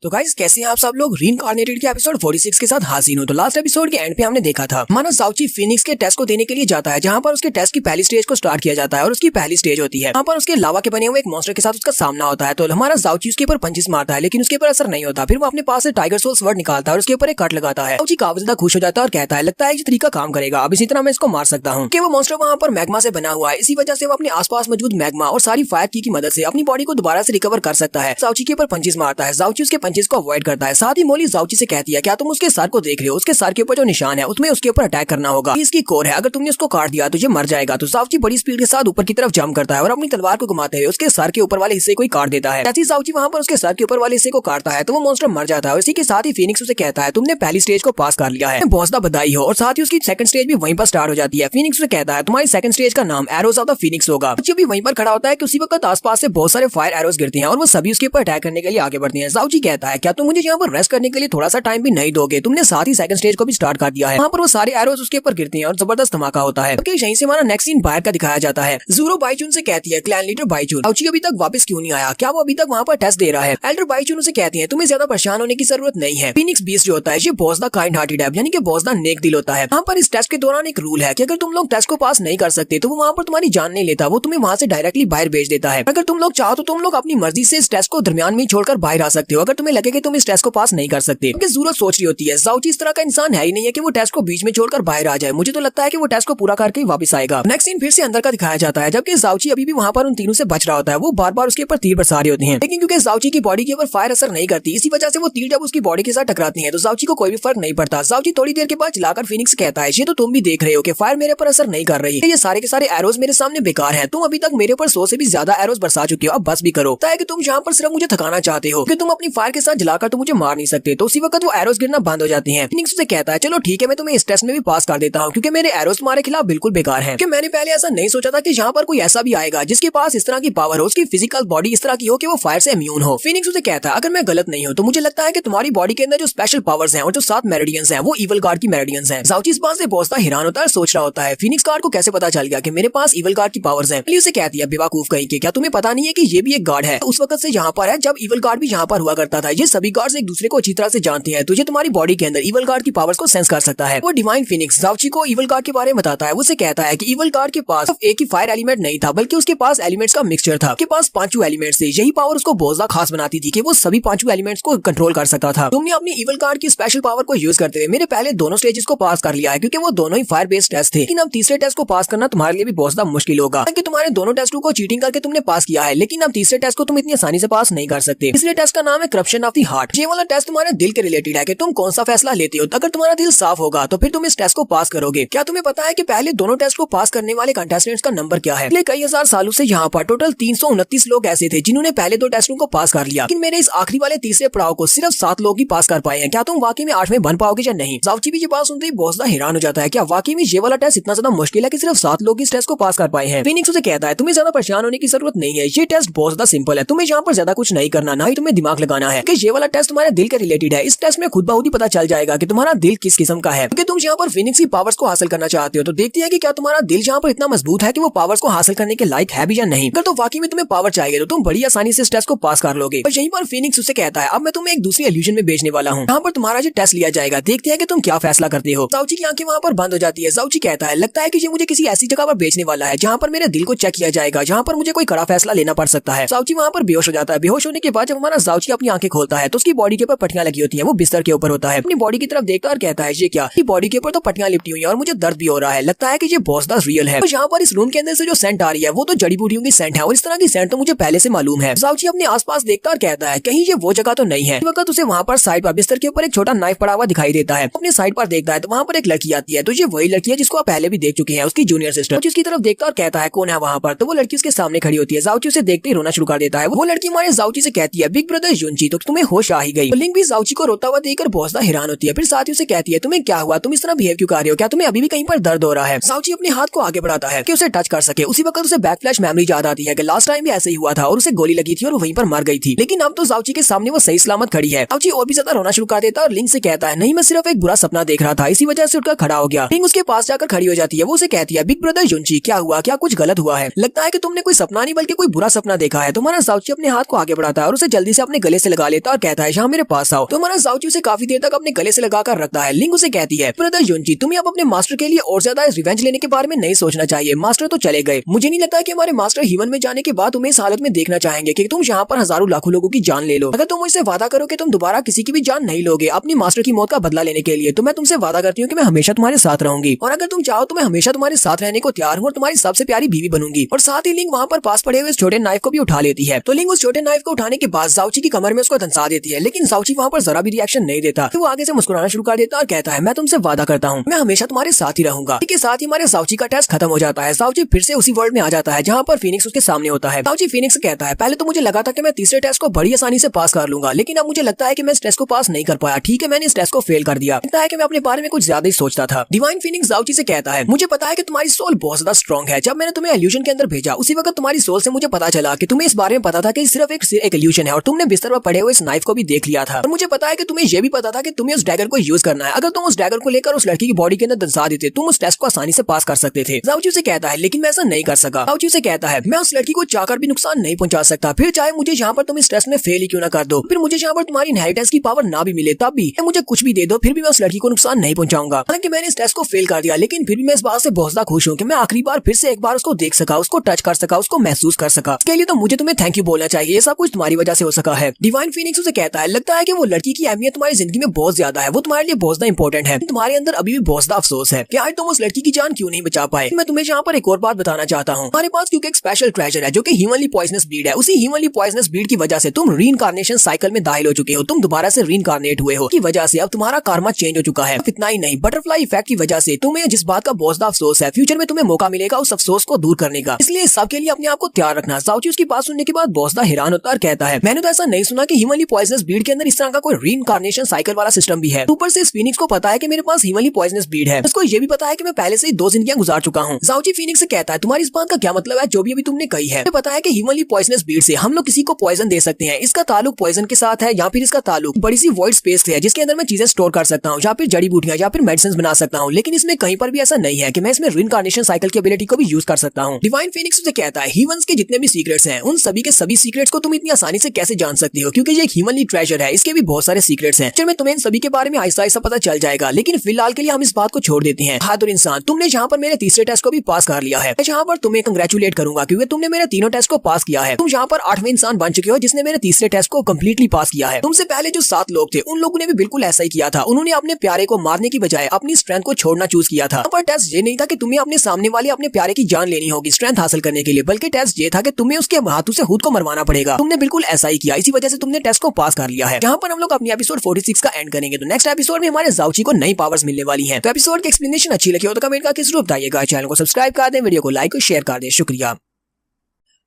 तो गाइस कैसे हैं आप सब लोग। रीइंकार्नेटेड के एपिसोड 46 के साथ हाजिर हूं। तो लास्ट एपिसोड के एंड पे हमने देखा था हमारा जाओची फिनिक्स के टेस्ट को देने के लिए जाता है जहां पर उसके टेस्ट की पहली स्टेज को स्टार्ट किया जाता है और उसकी पहली स्टेज होती है वहां पर उसके लावा के बने हुए एक मॉन्स्टर के साथ उसका सामना होता है। तो हमारा जाओची उसके ऊपर पंचेस मारता है लेकिन उसके ऊपर असर नहीं होता। फिर वो अपने पास से टाइगर सोल स्वर्ड निकालता है और उसके ऊपर एक कट लगाता है। जाओची काफी ज्यादा खुश हो जाता है और कहता है लगता है ये तरीका काम करेगा, अब इसी तरह मैं इसको मार सकता हूँ। वो मॉन्स्टर वहाँ पर मैग्मा से बना हुआ है, इसी वजह से वो अपने आसपास मौजूद मैग्मा और सारी फायर की मदद से अपनी बॉडी को दोबारा से रिकवर कर सकता है। जाओची के ऊपर पंचेस मारता है, जाओची उसके पंचेस को अवॉइड करता है। साथ ही मोली जाओची से कहती है क्या तुम उसके सर को देख रहे हो, उसके सर के ऊपर जो निशान है उसमें उसके ऊपर अटैक करना होगा, इसकी कोर है, अगर तुमने उसको काट दिया तो ये मर जाएगा। तो जाओची बड़ी स्पीड के साथ ऊपर की तरफ जंप करता है और अपनी तलवार को घुमाते हुए उसके सर के ऊपर वाले हिस्से को ही काट देता है। जैसे जाओची वहाँ पर उसके सर के ऊपर वाले हिस्से को काटता है तो वो मॉन्स्टर मर जाता है। इसी के साथ ही फिनिक्स उसे कहता है तुमने पहली स्टेज को पास कर लिया है, बहुत ज्यादा बधाई हो। और साथ ही उसकी सेकंड स्टेज भी वहीं पर स्टार्ट हो जाती है। फिनिक्स उसे कहता है तुम्हारी सेकंड स्टेज का नाम एरोज ऑफ द फिनिक्स होगा। जो भी वहीं पर खड़ा होता है कि उसी वक्त आसपास से बहुत सारे फायर एरोज गिरते हैं और वो सभी उसके ऊपर अटैक करने के लिए आगे बढ़ते हैं। जाओची कहता है क्या तुम मुझे यहाँ पर रेस्ट करने के लिए थोड़ा सा टाइम भी नहीं दोगे, तुमने साथ ही सेकंड स्टेज को भी स्टार्ट कर दिया है। वहाँ पर वो सारे एरोज उसके ऊपर गिरते हैं और जबरदस्त धमाका होता है। यहीं से हमारा नेक्स्ट सीन बाहर का दिखाया जाता है। ज़ूरो बाइचून से कहती है क्लैन लीडर बाइचून जाओची अभी तक वापस क्यों नहीं आया, क्या वो अभी तक वहाँ पर टेस्ट दे रहा है। एल्डर बाइचून उसे कहती है तुम्हें ज्यादा परेशान होने की जरूरत नहीं है, फिनिक्स बीस्ट जो होता है ये बहुत ज्यादा काइंड हार्टेड है, यानी कि बहुत ज्यादा नेक दिल होता है। वहाँ पर इस टेस्ट के दौरान एक रूल है कि अगर तुम लोग टेस्ट को पास नहीं कर सकते तो वो वहाँ पर तुम्हारी जान नहीं लेता, वो तुम्हें वहाँ से डायरेक्टली बाहर भेज देता है। अगर तुम लोग चाहो तो तुम लोग अपनी मर्जी से इस टेस्ट को दरमियान में छोड़कर बाहर आ सकते हो अगर तुम्हें लगे कि तुम इस टेस्ट को पास नहीं कर सकते। क्योंकि जरूरत सोच रही होती है जाओची इस तरह का इंसान है ही नहीं है कि वो टेस्ट को बीच में छोड़कर बाहर आ जाए। मुझे तो लगता है कि वो टेस्ट को पूरा करके वापस आएगा। नेक्स्ट सीन फिर से अंदर का दिखाया जाता है जबकि जाओची अभी भी वहाँ पर उन तीनों से बच रहा होता है। वो बार बार उसके ऊपर तीर बरसा रहे होते हैं लेकिन क्योंकि जाओची की बॉडी के ऊपर फायर असर नहीं करती, इसी वजह से वो तीर जब उसकी बॉडी के साथ टकराते हैं तो जाओची को कोई भी फर्क नहीं पड़ता। जाओची थोड़ी देर के बाद चलाकर फिनिक्स कहता है ये तो तुम भी देख रहे हो कि फायर मेरे पर असर नहीं कर रही है, ये सारे के सारे एरोज मेरे सामने बेकार हैं, तुम अभी तक मेरे पर 100 से भी ज्यादा एरोज बरसा चुके हो, अब बस भी करो। है कि तुम यहाँ पर सिर्फ मुझे थकाना चाहते हो कि तुम अपनी फायर के साथ जलाकर तो मुझे मार नहीं सकते। तो उसी वक्त वो एरोज गिरना बंद हो जाते हैं। फिनिक्स उसे कहता है चलो ठीक है मैं तुम्हें इस टेस्ट में भी पास कर देता हूँ क्योंकि मेरे एरोज तुम्हारे खिलाफ बिल्कुल बेकार है। मैंने पहले ऐसा नहीं सोचा था कि यहाँ पर कोई ऐसा भी आएगा जिसके पास इस तरह की पावर हो, उसकी फिजिकल बॉडी इस तरह की हो कि वो फायर से इम्यून हो। फिनिक्स उसे कहता है अगर मैं गलत नहीं हूँ तो मुझे लगता है कि तुम्हारी बॉडी के अंदर जो स्पेशल पावर्स हैं और जो 7 मेरिडियंस हैं वो इवल गार्ड की मेरिडियंस हैं। जाओची इस बात से बहुत सा हैरान होता है, सोच रहा होता है फिनिक्स गार्ड को कैसे पता चल गया कि मेरे पास इवल गार्ड की पावर्स हैं। उसे कहती है बेवकूफ कहीं के क्या तुम्हें पता नहीं है कि ये भी एक गार्ड है, उस वक्त से यहाँ पर है जब इवल गार्ड भी यहाँ पर हुआ करता था। ये सभी गार्ड्स एक दूसरे को अच्छी तरह से जानते हैं, तुझे तुम्हारी बॉडी के अंदर इवल गार्ड की पावर्स को सेंस कर सकता है। वो डिवाइन फिनिक्स जाओची को इवल गार्ड के बारे में बताता है। उसे कहता है कि इवल गार्ड के पास एक ही फायर एलिमेंट नहीं था बल्कि उसके पास एलिमेंट्स का मिक्सचर था, उसके पास 5 एलिमेंट्स थे। यही पावर उसको बहुत ज्यादा खास बनाती थी कि वो सभी 5 एलिमेंट्स को कंट्रोल कर सकता था। तुमने अपनी इवल गार्ड की स्पेशल पावर को यूज करते हुए मेरे पहले दोनों स्टेजेस को पास कर लिया है क्योंकि वो दोनों ही फायर बेस्ड टेस्ट थे, लेकिन अब तीसरे टेस्ट को पास करना तुम्हारे लिए भी बहुत ज्यादा मुश्किल होगा क्योंकि तुम्हारे दोनों टेस्टों को चीटिंग करके तुमने पास किया है, लेकिन अब तीसरे टेस्ट को तुम इतनी आसानी से पास नहीं कर सकते। तीसरे टेस्ट का नाम है corruption direction of the heart. ये वाला टेस्ट तुम्हारे दिल के रिलेटेड है कि तुम कौन सा फैसला लेते हो। अगर तुम्हारा दिल साफ होगा तो फिर तुम इस टेस्ट को पास करोगे। क्या तुम्हें पता है कि पहले दोनों टेस्ट को पास करने वाले कंटेस्टेंट्स का नंबर क्या है? पिछले कई हजार सालों से यहाँ पर टोटल 329 लोग ऐसे थे जिन्होंने पहले दो टेस्टों को पास कर लिया, लेकिन मेरे इस आखिरी वाले तीसरे पड़ाव को सिर्फ 7 लोग ही पास कर पाए हैं। क्या तुम वाकई में 8वें बन पाओगे या नहीं? जाओची भी ये बात सुनते ही बहुत ज्यादा हैरान हो जाता है। क्या वाकई में ये वाला टेस्ट इतना ज्यादा मुश्किल है कि सिर्फ 7 लोग इस टेस्ट को पास कर पाए हैं? फिनिक्स उसे कहता है तुम्हें ज्यादा परेशान होने की जरूरत नहीं है, ये टेस्ट बहुत ज्यादा सिंपल है। तुम्हें यहाँ पर ज्यादा कुछ नहीं करना, ना ही तुम्हें दिमाग लगाना है, कि ये वाला टेस्ट तुम्हारे दिल के रिलेटेड है। इस टेस्ट में खुद बहुत ही पता चल जाएगा कि तुम्हारा दिल किस किस्म का है। क्योंकि तुम यहाँ पर फिनिक्स की पावर्स को हासिल करना चाहते हो, तो देखते हैं कि क्या तुम्हारा दिल यहाँ पर इतना मजबूत है कि वो पावर्स को हासिल करने के लायक है भी या नहीं। अगर तो वाकई में तुम्हें पावर चाहिए तो तुम बड़ी आसानी से इस टेस्ट को पास कर लोगे। और यहीं पर फिनिक्स उसे कहता है अब मैं तुम्हें एक दूसरी इल्यूजन में भेजने वाला हूँ, यहाँ पर तुम्हारा जो टेस्ट लिया जाएगा, देखते हैं कि तुम क्या फैसला करते हो। जाओची की आंखें वहाँ पर बंद हो जाती है। जाओची कहता है लगता है कि ये मुझे किसी ऐसी जगह पर भेजने वाला है जहाँ पर मेरे दिल को चेक किया जाएगा, जहाँ पर मुझे कोई कड़ा फैसला लेना पड़ सकता है। जाओची वहाँ पर बेहोश हो जाता है। बेहोश होने के बाद जब हमारा जाओची अपनी आंखें खोलता है तो उसकी बॉडी के ऊपर पट्टियां लगी होती है। वो बिस्तर के ऊपर होता है, अपनी बॉडी की तरफ देखता और कहता है ये क्या? बॉडी के ऊपर तो पट्टियां लिपटी हुई है और मुझे दर्द भी हो रहा है। लगता है कि ये बहुत ज्यादा रियल है। यहाँ पर इस रूम के अंदर से जो सेंट आ रही है वो तो जड़ी बूटियों की सेंट है और इस तरह की सेंट तो मुझे पहले से मालूम है। जाओची अपने आसपास देखता और कहता है कहीं ये वो जगह तो नहीं है। वक्त उसे वहाँ पर साइड पर बिस्तर के ऊपर एक छोटा नाइफ पड़ा हुआ दिखाई देता है। अपने साइड पर देखता है तो वहाँ पर एक लड़की आती है। तो ये वही लड़की है जिसको आप पहले भी देख चुके हैं, उसकी जूनियर सिस्टर। जिसकी तरफ देखता और कहता है कौन है वहाँ पर? तो वो लड़की उसके सामने खड़ी होती है। जाओची उसे देखते ही रोना शुरू कर देता है। वो लड़की हमारे जाओची से कहती है बिग ब्रदर युनची तो तुम्हें होश आ ही गई। लिंग भी जाओची को रोता हुआ देखकर बहुत ज्यादा हैरान होती है। फिर साथ ही उसे कहती है तुम्हें क्या हुआ, तुम इस तरह बिहेव क्यों कर रहे हो? क्या तुम्हें अभी भी कहीं पर दर्द हो रहा है? जाओची अपने हाथ को आगे बढ़ाता है कि उसे टच कर सके। उसी वक्त उसे बैक फ्लैश मेमोरी याद आती है कि लास्ट टाइम भी ऐसे ही हुआ था और उसे गोली लगी थी और वहीं पर मर गई थी, लेकिन अब तो जाओची के सामने वो सही सलामत खड़ी है। जाओची और भी ज्यादा रोना शुरू कर देता है और लिंग से कहता है नहीं मैं सिर्फ एक बुरा सपना देख रहा था, इसी वजह से उठकर खड़ा हो गया। लिंग उसके पास जाकर खड़ी हो जाती है। वो उसे कहती है बिग ब्रदर युनची क्या हुआ, क्या कुछ गलत हुआ है? लगता है कि तुमने कोई सपना नहीं बल्कि कोई बुरा सपना देखा है। तुम्हारा जाओची अपने हाथ को आगे बढ़ाता है और उसे जल्दी से अपने गले से लगा लेता और कहता है यहाँ मेरे पास आओ। तुम्हारा जाओची उसे काफी देर तक अपने गले से लगाकर रखता है। लिंग उसे कहती है ब्रदर युनची तुम्हें अब अपने मास्टर के लिए और ज्यादा रिवेंज लेने के बारे में नहीं सोचना चाहिए। मास्टर तो चले गए, मुझे नहीं लगता कि हमारे मास्टर हीवन में जाने के बाद तुम्हें इस हालत में देखना चाहेंगे कि तुम यहाँ पर हजारों लाखों लोगों की जान ले लो। अगर तुम मुझसे वादा करो कि तुम दोबारा किसी की भी जान नहीं लोगे अपनी मास्टर की मौत का बदला लेने के लिए, तो मैं तुमसे वादा करती हूँ कि मैं हमेशा तुम्हारे साथ रहूंगी। और अगर तुम चाहो तो मैं हमेशा तुम्हारे साथ रहने को तैयार हूँ और तुम्हारी सबसे प्यारी बीवी बनूंगी। और साथ ही लिंग वहाँ पर पास पड़े हुए इस छोटे नाइफ को भी उठा लेती है। तो लिंग उस छोटे नाइफ को उठाने के बाद जाओची की कमर में उसको धंसा देती है, लेकिन जाओची वहाँ पर जरा भी रिएक्शन नहीं देता। तो वो आगे से मुस्कुराना शुरू कर देता और कहता है मैं तुमसे वादा करता हूँ मैं हमेशा तुम्हारे साथ ही रहूंगा। इसके साथ ही हमारे जाओची का टेस्ट खत्म हो जाता है। जाओची फिर से उसी वर्ल्ड में आ जाता है जहाँ पर फिनिक्स उसके सामने होता है। जाओची फिनिक्स कहता है पहले तो मुझे लगा था कि मैं तीसरे टेस्ट को बड़ी आसानी से पास कर लूंगा, लेकिन अब मुझे लगता है कि मैं इस टेस्ट को पास नहीं कर पाया। ठीक है मैंने इस टेस्ट को फेल कर दिया। लगता है कि मैं अपने बारे में कुछ ज्यादा ही सोचता था। डिवाइन फिनिक्स जाओची से कहता है मुझे पता है कि तुम्हारी सोल बहुत ज्यादा स्ट्रॉन्ग है। जब मैंने तुम्हें इल्यूजन के अंदर भेजा उसी वक्त तुम्हारी सोल से मुझे पता चला कि तुम्हें इस बारे में पता था कि सिर्फ एक इल्यूजन है और तुमने बिस्तर पर पड़े हुए इस नाइफ को भी देख लिया था। और मुझे पता है कि तुम्हें यह भी पता था कि तुम्हें उस डैगर को यूज करना है। अगर तुम उस डैगर को लेकर उस लड़की की बॉडी के अंदर दंसा देते तुम उस टेस्ट को आसानी से पास कर सकते थे। जाओची उसे कहता है लेकिन मैं ऐसा नहीं कर सका। जाओची उसे कहता है मैं उस लड़की को चाहकर भी नुकसान नहीं पहुंचा सकता, फिर चाहे मुझे यहाँ पर तुम इस टेस्ट में फेल ही क्यों ना कर दो, फिर मुझे यहाँ पर तुम्हारी इनहेरिटेंस की पावर ना भी मिले तब भी मुझे कुछ भी दे दो, फिर भी मैं उस लड़की को नुकसान नहीं पहुंचाऊंगा। हालांकि मैंने इस टेस्ट को फेल कर दिया, लेकिन फिर भी मैं इस बात से बहुत ज्यादा खुश हूँ कि मैं आखिरी बार फिर से एक बार उसको देख सका, उसको टच कर सका, उसको महसूस कर सका। इसके लिए तो मुझे तुम्हें थैंक यू बोलना चाहिए, ये सब कुछ तुम्हारी वजह से हो सका है। डिवाइन फिनिक्स उसे कहता है लगता है कि वो लड़की की अहमियत तुम्हारी जिंदगी में बहुत ज्यादा है, वो तुम्हारे लिए बहुत ज्यादा इंपॉर्टेंट है। तुम्हारे अंदर अभी भी बहुत ज्यादा अफसोस है कि आज तुम उस लड़की की जान क्यों नहीं बचा पाए। मैं तुम्हें यहाँ पर एक और बात बताना चाहता हूँ, हमारे पास क्योंकि एक स्पेशल ट्रेजर है जो कि ह्यूमनली पॉइजनस ब्रीड है। उसी ह्यूमनली पॉइजनस ब्रीड की वजह से तुम रीइंकार्नेशन साइकिल में दाखिल हो चुके हो, तुम दोबारा से रीइंकार्नेट हुए हो, की वजह से अब तुम्हारा कार्मा चेंज हो चुका है। इतना ही नहीं, बटरफ्लाई इफेक्ट की वजह से तुम्हें जिस बात का बहुत ज्यादा अफसोस है, फ्यूचर में तुम्हें मौका मिलेगा उस अफसोस को दूर करने का। इसलिए सब के लिए अपने आप को तैयार रखना। जाओची उसकी बात सुनने के बाद बहुत ज्यादा हैरान होता है और कहता है मैंने तो ऐसा नहीं सुना कि ह्यूमनली पॉइजनस ब्रीड के अंदर इस तरह का कोई रीइंकार्नेशन साइकिल वाला सिस्टम भी है। ऊपर से इस फिनिक्स को पता है कि मेरे पास ह्यूमनली पॉइजनस ब्रीड है, उसको ये भी पता है कि मैं पहले से ही 2 जिंदगियां गुजार चुका हूँ। जाओची फिनिक्स से कहता है तुम्हारी इस बात का क्या मतलब है जो भी अभी तुमने कही है। पता है कि ह्यूमनली पॉइजनस ब्रीड से हम लोग किसी को पॉइजन दे सकते हैं, इसका ताल्लुक पॉइजन के साथ है या फिर इसका ताल्लुक बड़ी सी वॉइड स्पेस से है जिसके अंदर मैं चीजें स्टोर कर सकता हूँ या फिर जड़ी बूटियां या फिर मेडिसिन बना सकता हूँ। लेकिन इसमें कहीं पर भी ऐसा नहीं है कि मैं इसमें रीइंकार्नेशन साइकिल की एबिलिटी को भी यूज कर सकता हूँ। डिवाइन फिनिक्स से कहता है ह्यूमंस के जितने भी सीक्रेट्स हैं उन सभी के सभी सीक्रेट्स को तुम इतनी आसानी से कैसे जान सकते हो, क्योंकि ये एक ह्यूमनली ट्रेजर है, इसके भी बहुत सारे सीक्रेट्स हैं। चल मैं तुम्हें इन सभी के बारे में आहिस्ता आहिस्ता पता चल जाएगा, लेकिन फिलहाल के लिए हम इस बात को छोड़ देते हैं। बहादुर इंसान, तुमने यहाँ पर मेरे तीसरे टेस्ट को भी पास कर लिया है। मैं यहाँ पर तुम्हें कंग्रेचुलेट करूंगा क्योंकि तुमने मेरे तीनों टेस्ट को पास किया है। तुम यहाँ पर 8वें इंसान बन चुके हो जिसने मेरे तीसरे टेस्ट को कम्प्लीटली पास किया है। तुमसे पहले जो 7 लोग थे उन लोगों ने भी बिल्कुल ऐसा ही किया था, उन्होंने अपने प्यारे को मारने की बजाय अपनी स्ट्रेंथ को छोड़ना चूज किया था। पर टेस्ट ये नहीं था कि तुम्हें अपने सामने वाले अपने प्यारे की जान लेनी होगी स्ट्रेंथ हासिल करने के लिए, बल्कि टेस्ट ये था कि तुम्हें उसके हाथों से खुद को मरवाना पड़ेगा। तुमने बिल्कुल ऐसा ही किया, इसी वजह से तुमने टेस्ट को पास कर लिया है, जहाँ पर हम लोग अपनी एपिसोड 46 का एंड करेंगे। तो नेक्स्ट एपिसोड में हमारे जाउची को नई पावर्स मिलने वाली है। तो एपिसोड की एक्सप्लेनेशन अच्छी लगी हो तो कमेंट करके जरूर बताइएगा। चैनल को सब्सक्राइब कर दें, वीडियो को लाइक और शेयर कर दें। शुक्रिया।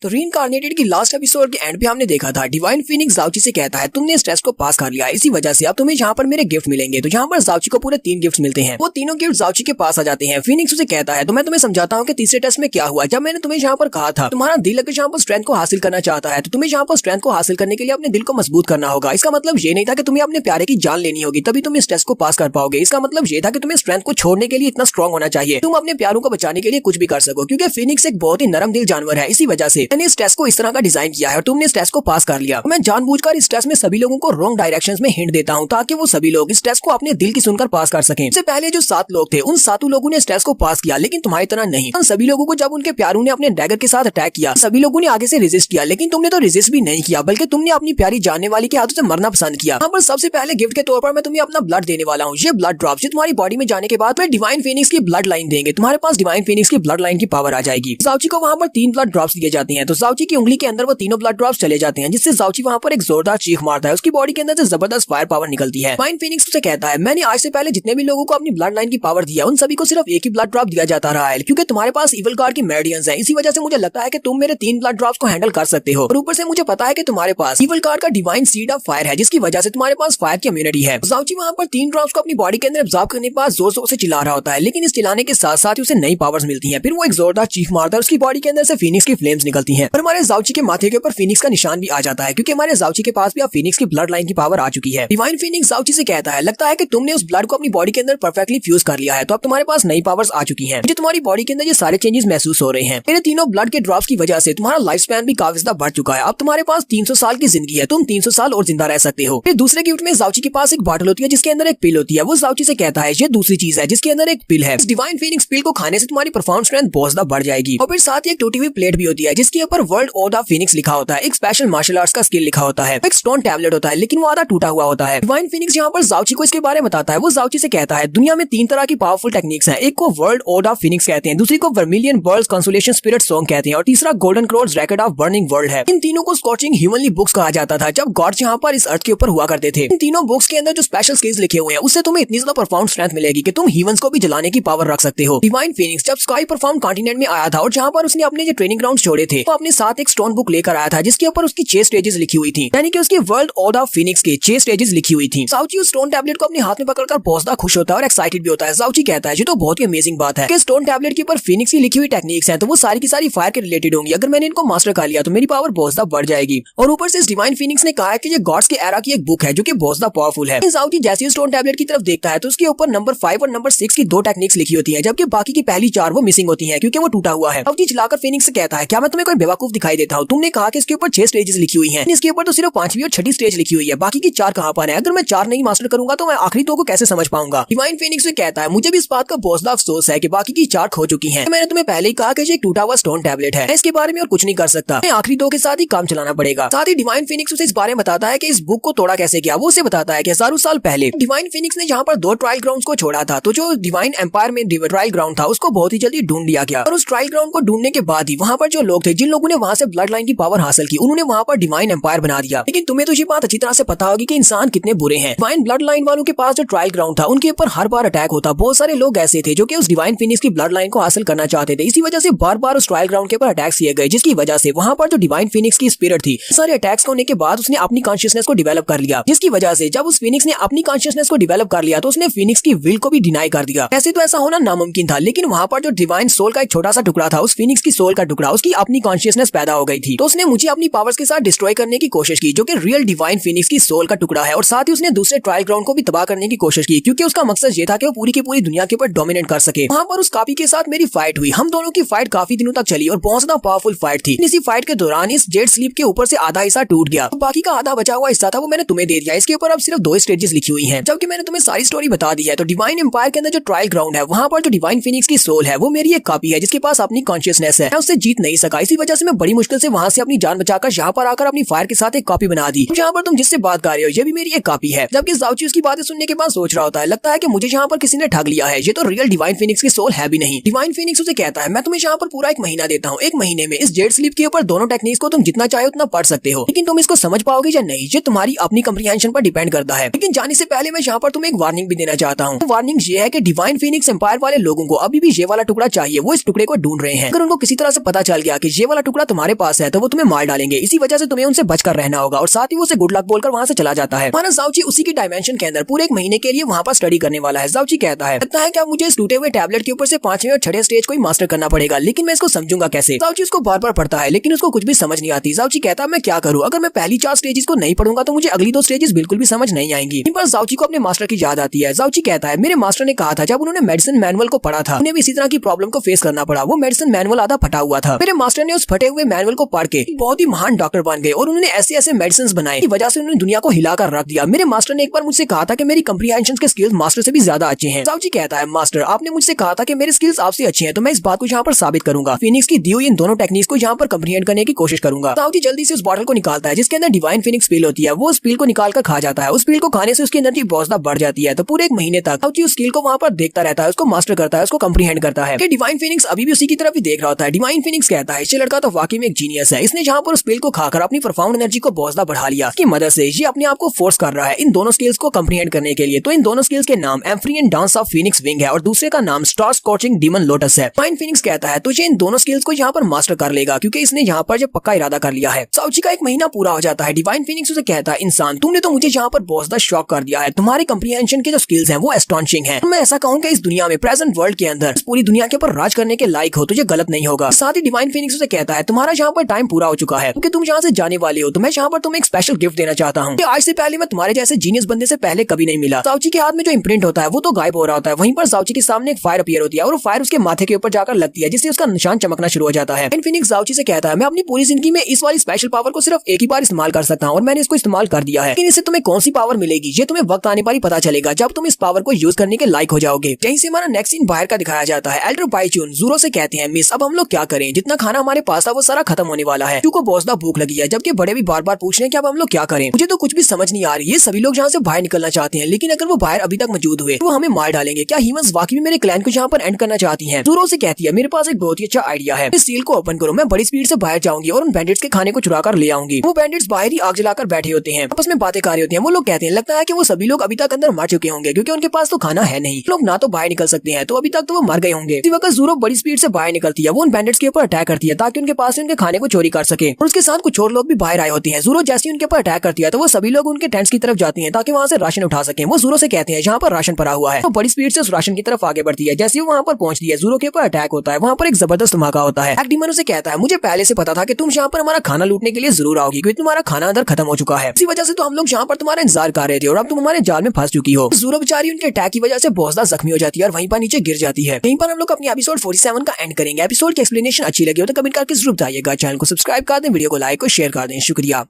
तो रीइंकार्नेटेड की लास्ट एपिसोड के एंड पे हमने देखा था डिवाइन फीनिक्स जाउची से कहता है तुमने इस टेस्ट को पास कर लिया, इसी वजह से अब तुम्हें यहाँ पर मेरे गिफ्ट मिलेंगे। तो यहाँ पर जाउची को पूरे 3 गिफ्ट मिलते हैं। वो तीनों गिफ्ट जाउची के पास आ जाते हैं। फीनिक्स उसे कहता है तो मैं तुम्हें समझाता हूँ कि तीसरे टेस्ट में क्या हुआ। जब मैंने तुम्हें यहाँ पर कहा था तुम्हारा दिल अगर यहाँ पर स्ट्रेंथ को हासिल करना चाहता है तो तुम्हें यहाँ पर स्ट्रेंथ को हासिल करने के लिए अपने दिल को मजबूत करना होगा। इसका मतलब ये नहीं था कि तुम्हें अपने प्यारे की जान लेनी होगी तभी तुम इस टेस्ट को पास कर पाओगे। इसका मतलब ये था कि तुम्हें स्ट्रेंथ को छोड़ने के लिए इतना स्ट्रॉन्ग होना चाहिए तुम अपने प्यारों को बचाने के लिए कुछ भी कर सको, क्योंकि फीनिक्स एक बहुत ही नरम दिल जानवर है। इसी वजह से मैंने इस टेस्ट को इस तरह का डिजाइन किया है और तुमने इस टेस्ट को पास कर लिया। मैं जानबूझकर इस टेस्ट में सभी लोगों को रॉन्ग डायरेक्शंस में हिंट देता हूं ताकि वो सभी लोग इस टेस्ट को अपने दिल की सुनकर पास कर सकें। इससे पहले जो 7 लोग थे उन 7 लोगों ने इस टेस्ट को पास किया, लेकिन तुम्हारी तरह नहीं। उन सभी लोगों को जब उनके प्यारों ने अपने डैगर के साथ अटैक किया सभी लोगों ने आगे से रेजिस्ट किया, लेकिन तुमने तो रेजिस्ट भी नहीं किया बल्कि तुमने अपनी प्यारी जानने वाली के हाथों से मरना पसंद किया। यहाँ पर सबसे पहले गिफ्ट के तौर पर मैं तुम्हें अपना ब्लड देने वाला हूँ। ये ब्लड ड्रॉप तुम्हारी बॉडी में जाने के बाद में डिवाइन फीनिक्स की ब्लड लाइन देंगे। तुम्हारे पास डिवाइन फीनिक्स की ब्लड लाइन की पावर आ जाएगी। जाउची को वहाँ पर 3 ब्लड ड्रॉप्स दिए जाते हैं। तो जाउची की उंगली के अंदर वो तीनों ब्लड ड्रॉप्स चले जाते हैं, जिससे जाउची वहाँ पर एक जोरदार चीख मारता है। उसकी बॉडी के अंदर से जबरदस्त फायर पावर निकलती है। डिवाइन फीनिक्स उसे कहता है मैंने आज से पहले जितने भी लोगों को अपनी ब्लड लाइन की पावर दिया उन सभी को सिर्फ एक ही ब्लड ड्रॉप दिया जाता रहा है, क्योंकि तुम्हारे पास इविल गार्ड की मेरिडियंस है। इसी वजह से मुझे लगता है कि तुम मेरे 3 ब्लड ड्रॉप्स को हैंडल कर सकते हो। और ऊपर से मुझे पता है कि तुम्हारे पास इविल गार्ड का डिवाइन सीड ऑफ फायर है, जिसकी वजह से तुम्हारे पास फायर की इम्यूनिटी है। जाउची वहाँ पर 3 ड्रॉप्स को अपनी बॉडी के अंदर एब्जॉर्ब करने के बाद जोर जोर से चिल्ला रहा होता है, लेकिन इस चिल्लाने के साथ साथ उसे नई पावर्स मिलती है। फिर वो एक जोरदार चीख मारता है, उसकी बॉडी के अंदर से फीनिक्स की फ्लेम्स निकलती है और हमारे जाउची के माथे के ऊपर फीनिक्स का निशान भी आ जाता है, क्योंकि हमारे जाउची के पास भी अब फीनिक्स की ब्लड लाइन की पावर आ चुकी है। डिवाइन फीनिक्स जाउची से कहता है लगता है कि तुमने उस ब्लड को अपनी बॉडी के अंदर परफेक्टली फ्यूज कर लिया है, तो अब तुम्हारे पास नई पावर्स आ चुकी हैं। मुझे तुम्हारी बॉडी के अंदर ये सारे चेंजेस महसूस हो रहे हैं। मेरे तीनों ब्लड के ड्रॉप्स की वजह से तुम्हारा लाइफ स्पैन भी काफी ज्यादा बढ़ चुका है। अब तुम्हारे पास 300 साल की जिंदगी है, तुम 300 साल और जिंदा रह सकते हो। फिर दूसरे गिफ्ट में जाउची के पास एक बॉटल होती है जिसके अंदर एक पिल होती है। वो जाउची से कहता है ये दूसरी चीज है जिसके अंदर एक पिल है। इस डिवाइन फीनिक्स पिल को खाने से तुम्हारी परफॉर्मेंस स्ट्रेंथ बहुत ज्यादा बढ़ जाएगी। और फिर साथ ही एक टूटी हुई प्लेट भी होती है जिसके ऊपर वर्ल्ड ऑफ फीनिक्स लिखा होता है। एक स्पेशल मार्शल आर्ट्स का स्किल लिखा होता है। एक स्टोन टैबलेट होता है लेकिन वो आधा टूटा हुआ होता है। डिवाइन फीनिक्स यहाँ पर जाउची को इसके बारे में बताता है। वो जाउची से कहता है दुनिया में 3 तरह की पावरफुल टेक्निक्स हैं। एक को वर्ल्ड ऑफ फीनिक्स कहते हैं, दूसरी को vermilion worlds consolation spirit song कहते हैं और तीसरा golden crows racket of burning world है। इन तीनों को स्कॉचिंग ह्यूमनली बुक्स कहा जाता था जब गॉड्स यहाँ पर इस अर्थ के ऊपर हुआ करते थे। इन तीनों बुक्स के अंदर जो स्पेशल स्किल्स लिखे हुए हैं उससे तुम्हें इतनी ज्यादा परफॉर्म स्ट्रेंथ मिलेगी कि तुम ह्यूमंस को भी जलाने की पावर रख सकते हो। डिवाइन फीनिक्स जब स्काई परफॉर्म कॉन्टिनेंट में आया था और जहाँ पर उसने अपने जो ट्रेनिंग ग्राउंड छोड़े थे तो अपने साथ एक स्टोन बुक लेकर आया था जिसके ऊपर उसकी 6 स्टेजेस लिखी हुई थी, यानी कि उसकी वर्ल्ड ऑफ फीनिक्स के 6 स्टेजेस लिखी हुई थी। जाउची उस स्टोन टैबलेट को अपने हाथ में पकड़कर बहुत ज्यादा खुश होता है और एक्साइटेड भी होता है। जाउची कहता है ये तो बहुत ही अमेजिंग बात है कि स्टोन टैबलेट के ऊपर फीनिक्स की लिखी हुई टेक्निक्स हैं, तो वो सारी की सारी फायर के रिलेटेड होंगी। अगर मैंने इनको मास्टर कर लिया तो मेरी पावर बहुत ज्यादा बढ़ जाएगी। और ऊपर से इस डिवाइन फीनिक्स ने कहा है कि ये गॉड्स के एरा की एक बुक है जो कि बहुत ज्यादा पावरफुल है। जाउची जैसे ही स्टोन टैबलेट की तरफ देखता है तो उसके ऊपर नंबर 5 और नंबर 6 की 2 टेक्निक्स लिखी होती है, जबकि बाकी की पहली 4 वो मिसिंग होती है क्योंकि वो टूटा हुआ है। जाउची चिल्लाकर फीनिक्स से कहता है क्या मैं तुम्हें कोई बेवकूफ दिखाई देता हूँ? तुमने कहा कि इसके ऊपर 6 स्टेजेस लिखी हुई हैं, इसके ऊपर तो सिर्फ 5वीं और 6ठी स्टेज लिखी हुई है, बाकी की 4 कहाँ पर है? अगर मैं 4 नहीं मास्टर करूंगा तो मैं आखिरी 2 को कैसे समझ पाऊंगा? डिवाइन फीनिक्स से कहता है मुझे भी इस बात का बहुत ज्यादा अफसोस है कि बाकी की 4 खो चुकी हैं। मैंने तुम्हें पहले ही कहा कि ये एक टूटा हुआ स्टोन टैबलेट है, इसके बारे में और कुछ नहीं कर सकता, मैं आखिरी 2 के साथ ही काम चलाना पड़ेगा। साथ ही डिवाइन फीनिक्स उसे इस बारे में बताता है कि इस बुक को तोड़ा कैसे गया। वो उसे बताता है कि हजारों साल पहले डिवाइन फीनिक्स ने यहाँ पर 2 ट्रायल ग्राउंड्स को छोड़ा था, तो जो डिवाइन एम्पायर में ट्रायल ग्राउंड था उसको बहुत ही जल्दी ढूंढ लिया गया और उस ट्रायल ग्राउंड को ढूंढने के बाद ही वहाँ पर जो लोग थे जिन लोगों ने वहाँ से ब्लड लाइन की पावर हासिल की उन्होंने वहाँ पर डिवाइन एम्पायर बना दिया। लेकिन तुम्हें तो ये बात अच्छी तरह से पता होगी कि इंसान कितने बुरे हैं। डिवाइन ब्लड लाइन वालों के पास जो ट्रायल ग्राउंड था उनके ऊपर हर बार अटैक होता। बहुत सारे लोग ऐसे थे जो कि उस डिवाइन फीनिक्स की ब्लड लाइन को हासिल करना चाहते थे, इसी वजह से बार बार उस ट्रायल ग्राउंड के ऊपर अटैक्स किए गए, जिसकी वजह से वहाँ पर जो डिवाइन फीनिक्स की स्पिरिट थी सारे अटैक्स होने के बाद उसने अपनी कॉन्शियसनेस को डेवलप कर लिया, जिसकी वजह से जब उस फीनिक्स ने अपनी कॉन्शियसनेस को डेवलप कर लिया तो उसने फीनिक्स की विल को भी डिनाई कर दिया। ऐसे तो ऐसा होना नामुमकिन था, लेकिन वहाँ पर जो डिवाइन सोल का एक छोटा सा टुकड़ा था, उस फीनिक्स की सोल का टुकड़ा, उसकी अपनी कॉन्शियसनेस पैदा हो गई थी, तो उसने मुझे अपनी पावर्स के साथ डिस्ट्रॉय करने की कोशिश की, जो कि रियल डिवाइन फीनिक्स की सोल का टुकड़ा है। और साथ ही उसने दूसरे ट्रायल ग्राउंड को भी तबाह करने की कोशिश की, क्योंकि उसका मकसद ये था कि वो पूरी की पूरी दुनिया के ऊपर डोमिनेट कर सके। वहाँ पर उस कापी के साथ मेरी फाइट हुई, हम दोनों की फाइट काफी दिनों तक चली और बहुत ज्यादा पावरफुल फाइट थी। इसी फाइट के दौरान इस जेड स्लीप के ऊपर से आधा हिस्सा टूट गया, तो बाकी का आधा बचा हुआ हिस्सा था वो मैंने तुम्हें दे दिया। इसके ऊपर अब सिर्फ 2 स्टेजेस लिखी हुई हैं, जबकि मैंने तुम्हें सारी स्टोरी बता दी है। तो डिवाइन एम्पायर के अंदर जो ट्रायल ग्राउंड है वहाँ पर जो डिवाइन फीनिक्स की सोल है वो मेरी एक कॉपी है जिसके पास अपनी कॉन्शियसनेस है, मैं उससे जीत नहीं सका, इसी इसी वजह से मैं बड़ी मुश्किल से वहाँ से अपनी जान बचाकर यहाँ पर आकर अपनी फायर के साथ एक कॉपी बना दी। यहाँ पर तुम जिससे बात कर रहे हो ये भी मेरी एक कॉपी है। जबकि ज़ाओची उसकी बातें सुनने के बाद सोच रहा होता है, लगता है कि मुझे यहाँ पर किसी ने ठग लिया है, ये तो रियल डिवाइन फिनिक्स की सोल है भी नहीं। डिवाइन फिनिक्स उसे कहता है, मैं तुम्हें यहाँ पर पूरा 1 महीना देता हूँ, 1 महीने में इस जेड स्लीप के ऊपर दोनों टेक्निक्स को तुम जितना चाहे उतना पढ़ सकते हो, लेकिन तुम इसको समझ पाओगे या नहीं ये तुम्हारी अपनी कम्प्रीहेंशन पर डिपेंड करता है। लेकिन जाने से पहले मैं यहाँ पर तुम्हें एक वार्निंग भी देना चाहता हूँ। वार्निंग ये है कि डिवाइन फिनिक्स एम्पायर वाले लोगों को अभी भी ये वाला टुकड़ा चाहिए, वो इस टुकड़े को ढूंढ रहे हैं। अगर उनको किसी तरह से पता चल गया कि ये वाला टुकड़ा तुम्हारे पास है तो वो तुम्हें मार डालेंगे। इसी वजह से तुम्हें उनसे बचकर रहना होगा और साथ ही वो उसे गुड लक बोलकर वहाँ से चला जाता है। माना ज़ाओची उसी की डायमेंशन के अंदर पूरे 1 महीने के लिए वहाँ पर स्टडी करने वाला है। ज़ाओची कहता है, लगता है कि मुझे इस टूटे हुए टैबलेट के ऊपर से 5वें और 6ठे स्टेज को ही मास्टर करना पड़ेगा, लेकिन मैं इसको समझूंगा कैसे। ज़ाओची उसको बार बार पढ़ता है लेकिन उसको कुछ भी समझ नहीं आती। ज़ाओची कहता है, मैं क्या करूँ, अगर मैं पहली 4 स्टेजेस को नहीं पढ़ूंगा तो मुझे अगली 2 स्टेजेस बिल्कुल भी समझ नहीं आएंगी। इन पर ज़ाओची को अपने मास्टर की याद आती है। ज़ाओची कहता है, मेरे मास्टर ने कहा था जब उन्होंने मेडिसिन मैनुअल को पढ़ा था उन्हें भी इसी तरह की प्रॉब्लम को फेस करना पड़ा। वो मेडिसिन मैनुअल आधा फटा हुआ था। मेरे मास्टर ने उस फटे हुए मैनुअल को पढ़ के बहुत ही महान डॉक्टर बन गए और उन्होंने ऐसे ऐसे मेडिसिन बनाए की वजह से उन्होंने दुनिया को हिलाकर रख दिया। मेरे मास्टर ने एक बार मुझसे कहा था कि मेरी कम्प्रीहेंशन के स्किल्स मास्टर से भी ज्यादा अच्छे हैं। ज़ाओची कहता है, मास्टर आपने मुझसे कहा था कि मेरे स्किल्स आपसे अच्छे हैं तो मैं इस बात को यहाँ पर साबित करूंगा। फिनिक्स की दी हुई इन दोनों टेक्निक्स को यहाँ पर कम्प्रीहेंड करने की कोशिश करूंगा। ज़ाओची जल्दी से उस बॉटल को निकालता है जिसके अंदर डिवाइन फिनिक्स पील होती है। वो उस पील को निकाल कर खा जाता है। उस पील को खाने से उसकी एनर्जी बहुत ज्यादा बढ़ जाती है। तो पूरे 1 महीने तक ज़ाओची उस स्किल को वहाँ पर देखता रहता है, उसको मास्टर करता है, उसको कम्प्रीहेंड करता है। डिवाइन फिनिक्स अभी भी उसी की तरफ ही देख रहा होता है। डिवाइन फिनिक्स कहता है, ये लड़का तो वाकई में एक जीनियस है, इसने जहाँ पर उस पील को खाकर अपनी प्रोफाउंड एनर्जी को बहुत ज्यादा बढ़ा लिया। इसकी मदद से ये अपने आप को फोर्स कर रहा है इन दोनों स्किल्स को कम्प्रीहेंड करने के लिए। तो इन दोनों स्किल्स के नाम एम्फ्रियन डांस ऑफ फिनिक्स विंग है और दूसरे का नाम स्टार स्कॉचिंग डीमन लोटस है। डिवाइन फिनिक्स कहता है, तो ये इन दोनों स्किल्स को यहाँ पर मास्टर कर लेगा क्योंकि इसने यहाँ पर जो पक्का इरादा कर लिया है। ज़ाओची का 1 महीना पूरा हो जाता है। डिवाइन फिनिक्स उसे कहता है, इंसान तुमने तो मुझे यहाँ पर बहुत ज्यादा शॉक कर दिया है, तुम्हारे कम्प्रीहेंशन के जो स्किल्स हैं वो एस्टॉनिशिंग हैं। मैं ऐसा कहूँ कि इस दुनिया में प्रेजेंट वर्ल्ड के अंदर पूरी दुनिया के ऊपर राज करने के लायक हो तो ये गलत नहीं होगा। साथ ही डिवाइन फिनिक्स उसे कहता है, तुम्हारा यहाँ पर टाइम पूरा हो चुका है क्योंकि तुम यहाँ से जाने वाले हो, तो मैं यहाँ पर तुम्हें एक स्पेशल गिफ्ट देना चाहता हूँ। आज से पहले मैं तुम्हारे जैसे जीनियस बंदे से पहले कभी नहीं मिला। ज़ाओची के हाथ में जो इम्प्रिंट होता है वो तो गायब हो रहा होता है। वहीं पर ज़ाओची के सामने एक फायर अपीयर होती है और वो फायर उसके माथे के ऊपर जाकर लगती है जिससे उसका निशान चमकना शुरू हो जाता है। फिनिक्स ज़ाओची से कहता है, मैं अपनी पूरी जिंदगी में इस वाली स्पेशल पावर को सिर्फ एक ही बार इस्तेमाल कर सकता हूँ और मैंने इसको इस्तेमाल कर दिया है, लेकिन इससे तुम्हें कौन सी पावर मिलेगी ये तुम्हें वक्त आने पर ही पता चलेगा जब तुम इस पावर को यूज करने के लायक हो जाओगे। यहीं से हमारा नेक्स्ट सीन बाहर का दिखाया जाता है। एल्डर बाइचून ज़ूरो से कहते हैं, मिस अब हम लोग क्या करें, जितना खाना हमारे पास था वो सारा खत्म होने वाला है, क्योंकि बहुत ज्यादा भूख लगी है। जबकि बड़े भी बार बार पूछ रहे हैं कि अब हम लोग क्या करें। मुझे तो कुछ भी समझ नहीं आ रही है। सभी लोग यहाँ से बाहर निकलना चाहते हैं लेकिन अगर वो बाहर अभी तक मौजूद हुए तो वो हमें मार डालेंगे। क्या ह्यूमंस वाकई में मेरे क्लैन को यहाँ पर एंड करना चाहती हैं? ज़ूरो से कहती है, मेरे पास एक बहुत ही अच्छा आइडिया है, इस सील को ओपन करो। मैं बड़ी स्पीड से बाहर जाऊंगी और उन बैंडिट्स के खाने को चुरा कर ले आऊंगी। वो बैंडिट्स बाहर ही आग जलाकर बैठे होते हैं, आपस में बातें कर रहे होते हैं। वो लोग कहते हैं, लगता है कि वो सभी लोग अभी तक अंदर मर चुके होंगे क्योंकि उनके पास तो खाना है नहीं। लोग ना तो बाहर निकल सकते हैं तो अभी तक तो वो मर गए होंगे। इसी वक्त ज़ूरो बड़ी स्पीड से बाहर निकलती है। वो उन बैंडिट्स के ऊपर अटैक करती है ताकि उनके पास उनके खाने को चोरी कर सके और उसके साथ कुछ और लोग भी बाहर आए होते हैं। ज़ूरो जैसे उनके ऊपर अटैक करती है तो वो सभी लोग उनके टेंट्स की तरफ जाती हैं ताकि वहाँ से राशन उठा सके। वो ज़ूरो से कहते हैं, यहाँ पर राशन पड़ा हुआ है। वो बड़ी स्पीड से उस राशन की तरफ आगे बढ़ती है। जैसे वो वहाँ पर पहुंचती है ज़ूरो के ऊपर अटैक होता है। वहाँ पर एक जबरदस्त धमाका होता है। एक डीमन उसे कहता है, मुझे पहले से पता था कि तुम यहाँ पर हमारा खाना लूटने के लिए जरूर आओगी क्योंकि तुम्हारा खाना अंदर खत्म हो चुका है। इसी वजह से तो हम लोग यहाँ पर तुम्हारा इंतजार कर रहे थे और अब तुम हमारे जाल में फंस चुकी हो। ज़ूरो बेचारी उनके अटैक की वजह से बहुत ज्यादा जख्मी हो जाती है और वहीं पर नीचे गिर जाती है। यहीं पर हम लोग अपनी एपिसोड 47 का एंड करेंगे। एपिसोड की एक्सप्लेनेशन अच्छी लगी हो तो कमेंट करके जरूर बताइएगा। चैनल को सब्सक्राइब कर दें, वीडियो को लाइक और शेयर कर दें। शुक्रिया।